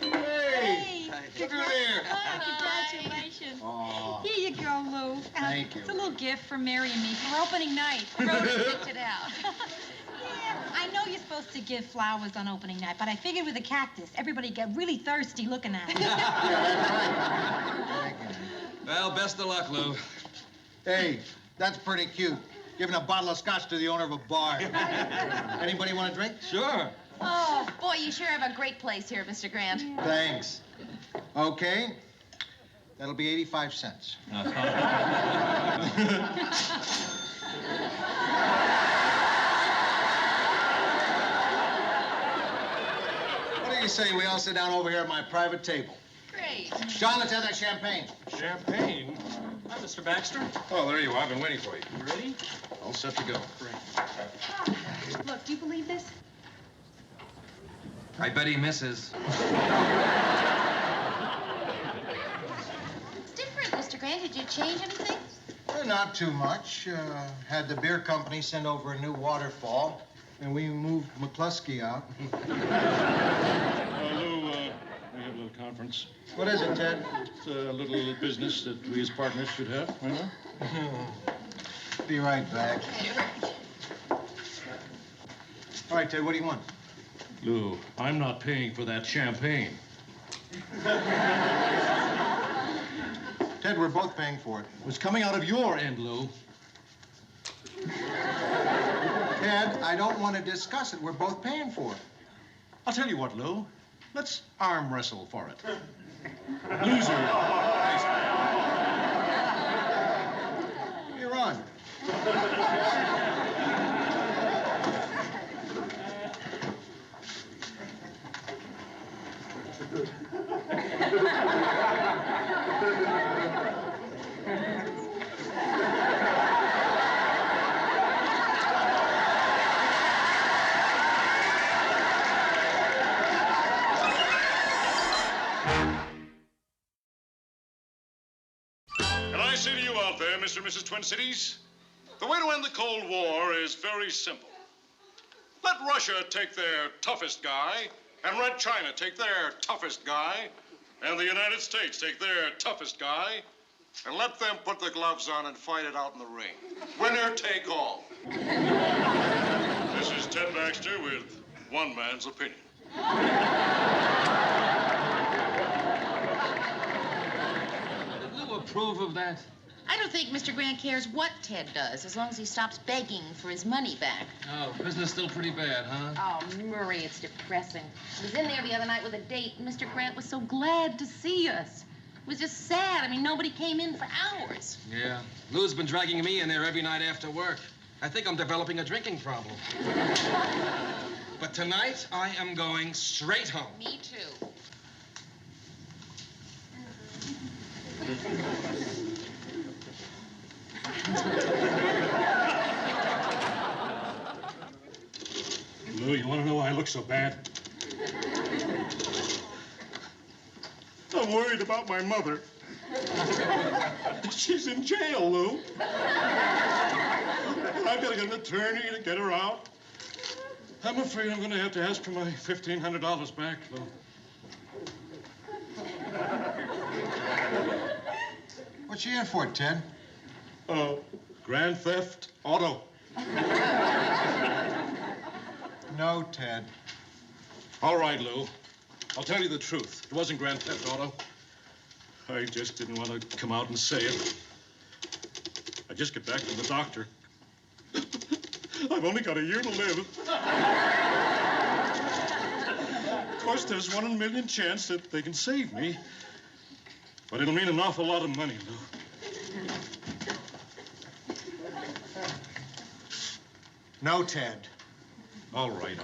Hey, look at here. Congratulations. Aw. Here you go, Lou. Thank you. It's a little gift from Mary and me for opening night. Rhoda picked it out. Yeah, I know you're supposed to give flowers on opening night, but I figured with a cactus, everybody get really thirsty looking at it. Well, best of luck, Lou. Hey, that's pretty cute. Giving a bottle of scotch to the owner of a bar. Anybody want a drink? Sure. Oh, boy, you sure have a great place here, Mr. Grant. Thanks. Okay. That'll be 85 cents. What do you say we all sit down over here at my private table? Great. John, let's have that champagne. Champagne? Hi, Mr. Baxter. Oh, there you are. I've been waiting for you. You ready? All set to go. Look, do you believe this? I bet he misses. It's different, Mr. Grant. Did you change anything? Not too much. Had the beer company send over a new waterfall, and we moved McCluskey out. Lou, we have a little conference. What is it, Ted? It's a little business that we as partners should have, you know? Be right back. All right, Ted, what do you want? Lou, I'm not paying for that champagne. Ted, we're both paying for it. It was coming out of your end, Lou. Ted, I don't want to discuss it. We're both paying for it. I'll tell you what, Lou. Let's arm wrestle for it. Loser. You're on. And I say to you out there, Mr. and Mrs. Twin Cities, the way to end the Cold War is very simple. Let Russia take their toughest guy, and Red China take their toughest guy, and the United States take their toughest guy, and let them put the gloves on and fight it out in the ring. Winner take all. This is Ted Baxter with one man's opinion. Did Lou approve of that? I don't think Mr. Grant cares what Ted does, as long as he stops begging for his money back. Oh, business still pretty bad, huh? Oh, Murray, it's depressing. I was in there the other night with a date, and Mr. Grant was so glad to see us. It was just sad. I mean, nobody came in for hours. Yeah. Lou's been dragging me in there every night after work. I think I'm developing a drinking problem. But tonight, I am going straight home. Me too. so bad. I'm worried about my mother. She's in jail, Lou. I've got to get an attorney to get her out. I'm afraid I'm going to have to ask for my $1,500 back, Lou. What's she in for, Ted? Grand theft auto. No, Ted. All right, Lou. I'll tell you the truth. It wasn't grand theft auto. I just didn't want to come out and say it. I just got back from the doctor. I've only got a year to live. Of course, there's 1 in a million chance that they can save me. But it'll mean an awful lot of money, Lou. No, Ted. All right.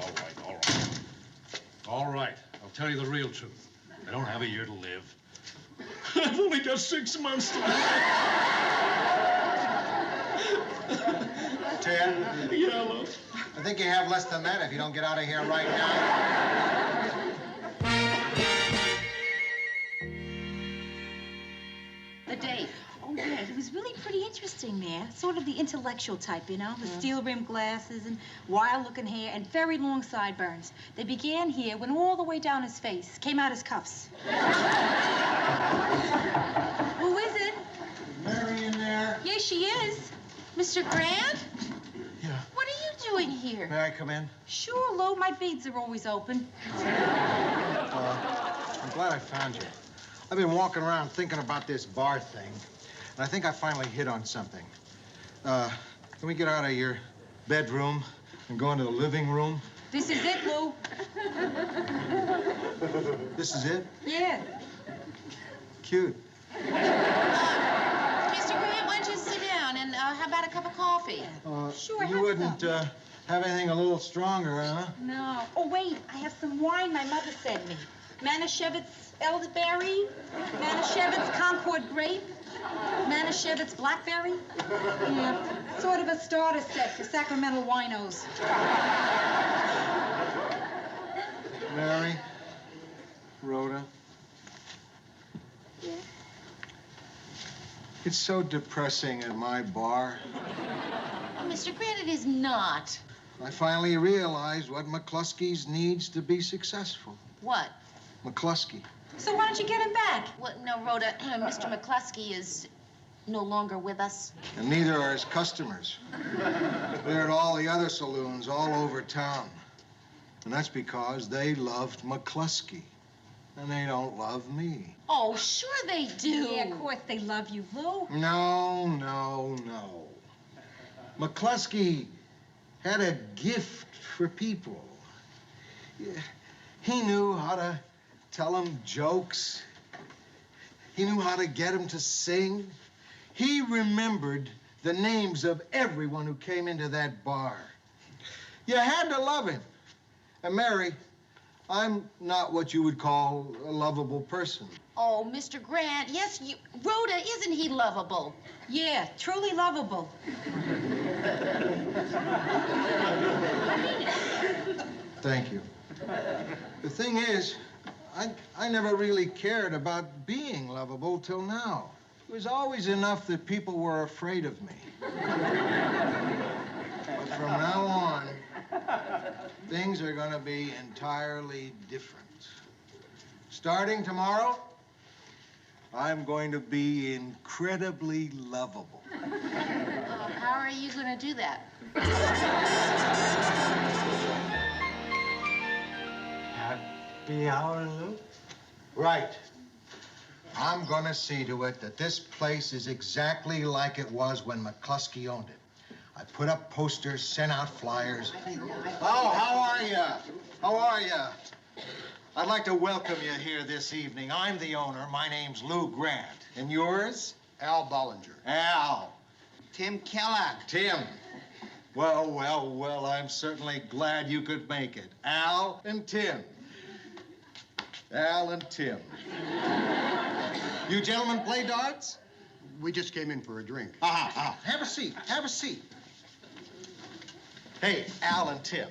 All right. I'll tell you the real truth. I don't have a year to live. I've only got 6 months to live. Ted? Yeah, Lou. I think you have less than that if you don't get out of here right now. The date. Oh, yeah, it was really pretty interesting there. Sort of the intellectual type, you know? The steel-rimmed glasses and wild-looking hair and very long sideburns. They began here, went all the way down his face, came out his cuffs. Who is it? Mary in there? Yes, she is. Mr. Grant? Yeah. What are you doing here? May I come in? Sure, Lou. My beads are always open. I'm glad I found you. I've been walking around thinking about this bar thing, and I think I finally hit on something. Can we get out of your bedroom and go into the living room? This is it, Lou. This is it? Yeah. Cute. Mr. Grant, why don't you sit down and how about a cup of coffee? Sure, You wouldn't have anything a little stronger, huh? No. Oh, wait. I have some wine my mother sent me. Manischewitz elderberry, Manischewitz Concord grape, Manischewitz blackberry. Yeah, sort of a starter set for Sacramento winos. Mary? Rhoda? Yeah. It's so depressing at my bar. Oh, Mr. Grant, it is not. I finally realized what McCluskey's needs to be successful. What? McCluskey. So why don't you get him back? What? No, Rhoda, Mr. McCluskey is no longer with us. And neither are his customers. They're at all the other saloons all over town. And that's because they loved McCluskey. And they don't love me. Oh, sure they do. Yeah, of course they love you, Lou. No. McCluskey had a gift for people. He knew how to tell them jokes. He knew how to get them to sing. He remembered the names of everyone who came into that bar. You had to love him. And Mary, I'm not what you would call a lovable person. Oh, Mr. Grant, yes, Rhoda, isn't he lovable? Yeah, truly lovable. I mean it. Thank you. The thing is, I never really cared about being lovable till now. It was always enough that people were afraid of me. But from now on, things are going to be entirely different. Starting tomorrow, I'm going to be incredibly lovable. How are you going to do that? Happy hour, Lou? Right. I'm going to see to it that this place is exactly like it was when McCluskey owned it. I put up posters, sent out flyers. Oh, how are you? How are you? I'd like to welcome you here this evening. I'm the owner. My name's Lou Grant. And yours? Al Bollinger. Al. Tim Kellogg. Tim. Well, I'm certainly glad you could make it. Al and Tim. Al and Tim. You gentlemen play darts? We just came in for a drink. Have a seat. Have a seat. Hey, Al and Tim,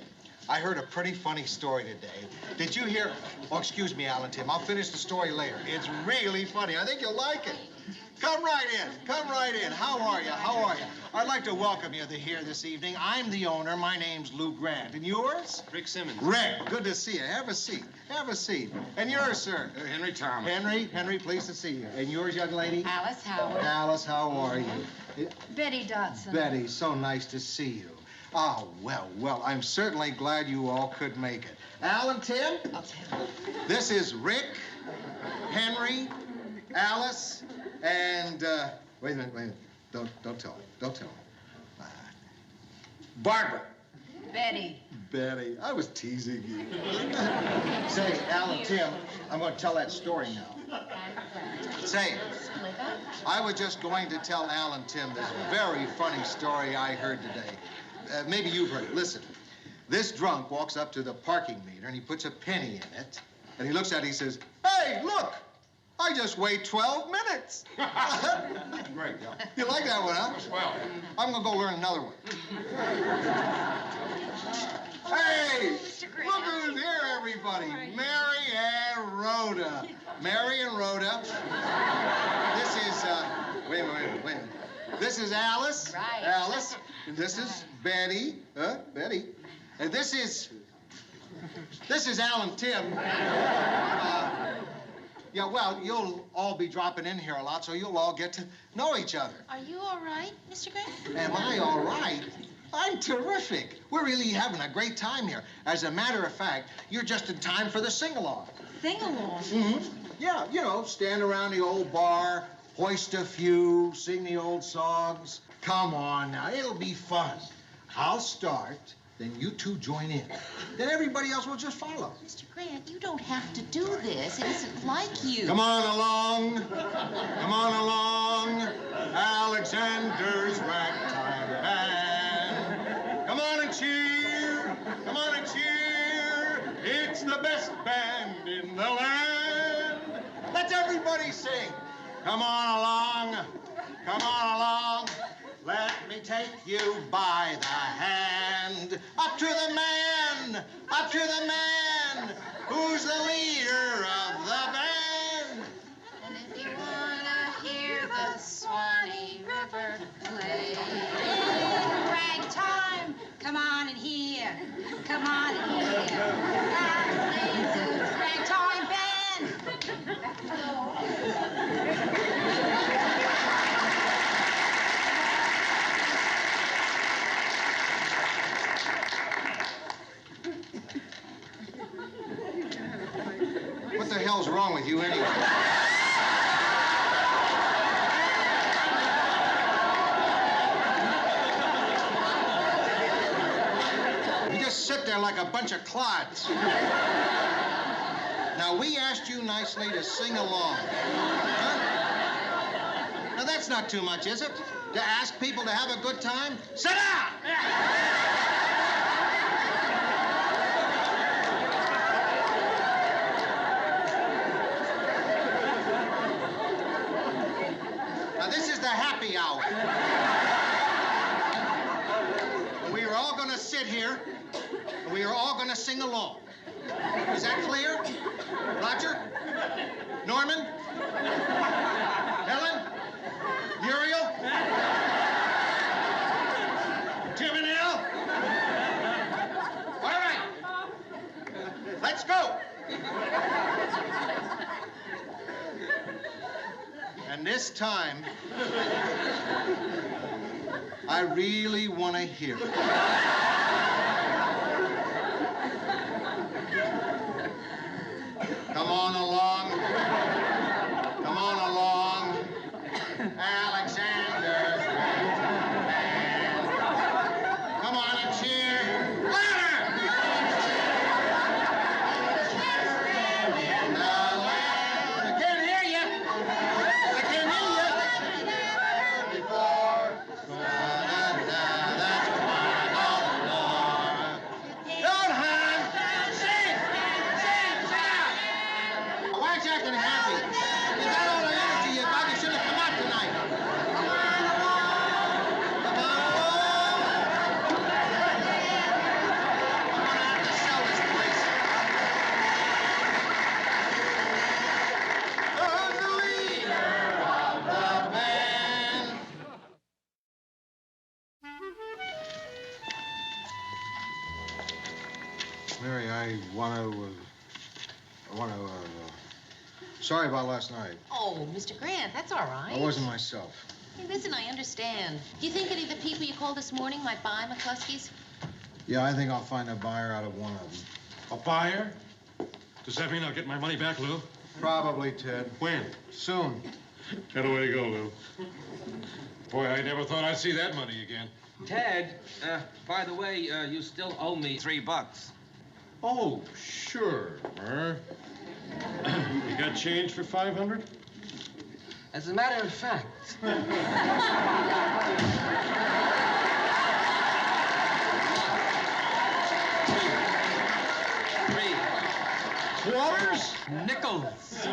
I heard a pretty funny story today. Did you hear? Oh, excuse me, Alan Tim. I'll finish the story later. It's really funny. I think you'll like it. Come right in. Come right in. How are you? How are you? I'd like to welcome you here this evening. I'm the owner. My name's Lou Grant. And yours? Rick Simmons. Rick, good to see you. Have a seat. Have a seat. And yours, sir? Henry Thomas. Henry, pleased to see you. And yours, young lady? Alice Howard. Alice, how are you? Betty Dodson. Betty, so nice to see you. Oh, well, I'm certainly glad you all could make it. Alan, Tim? I'll tell you. This is Rick, Henry, Alice, and, wait a minute. Don't tell him. Don't tell him. Barbara. Betty. Betty, I was teasing you. Say, Alan, Tim, I'm going to tell that story now. Say, I was just going to tell Alan, Tim, this very funny story I heard today. Maybe you've heard it. Listen, this drunk walks up to the parking meter and he puts a penny in it. And he looks at it and he says, "Hey, look, I just wait 12 minutes. Great, yeah. You like that one, huh? Well. I'm going to go learn another one. Hey, look who's here, everybody. Mary and Rhoda. Mary and Rhoda. This is, wait a minute. This is Alice. Right. Alice. And this is Betty. Betty. And this is Alan Tim. Yeah, well, you'll all be dropping in here a lot, so you'll all get to know each other. Are you all right, Mr. Grant? Am I all right? I'm terrific. We're really having a great time here. As a matter of fact, you're just in time for the sing-along. Sing-along? Mm-hmm. Yeah, you know, stand around the old bar, hoist a few, sing the old songs. Come on now, it'll be fun. I'll start, then you two join in. Then everybody else will just follow. Mr. Grant, you don't have to do this. It isn't like you. Come on along. Come on along. Alexander's ragtime band. Come on and cheer. Come on and cheer. It's the best band in the land. Let's everybody sing. Come on along. Come on along. Let me take you by the hand. Up to the man. Up to the man. Who's the leader of the band? And if you wanna hear the Swanee River play, Ragtime, come on in here. Come on in here. Alexander's ragtime band. What the hell's wrong with you anyway? You just sit there like a bunch of clods. Now, we asked you nicely to sing along. Huh? Now, that's not too much, is it? To ask people to have a good time? Sit down! Now, this is the happy hour. We are all going to sit here, and we are all going to sing along. Is that clear? Roger? Norman? Helen? Muriel? Tim and Al? All right. Let's go. And this time, I really want to hear it. Come on along. Come on along. Alexander's band. Come on and cheer. Louder! In the land. I can't hear you. I can't hear you. Before. That's why all the more. Don't hang. Sing. Sing. Shout. Why aren't you acting happy? You got all the energy you got. You should have come out tonight. I want to, sorry about last night. Oh, Mr. Grant, that's all right. I wasn't myself. Hey, listen, I understand. Do you think any of the people you called this morning might buy McCluskey's? Yeah, I think I'll find a buyer out of one of them. A buyer? Does that mean I'll get my money back, Lou? Probably, Ted. When? Soon. That way to go, Lou. Boy, I never thought I'd see that money again. Ted, by the way, you still owe me $3. Oh, sure, Murr. You got change for 500? As a matter of fact. Three. Quarters? Nickels.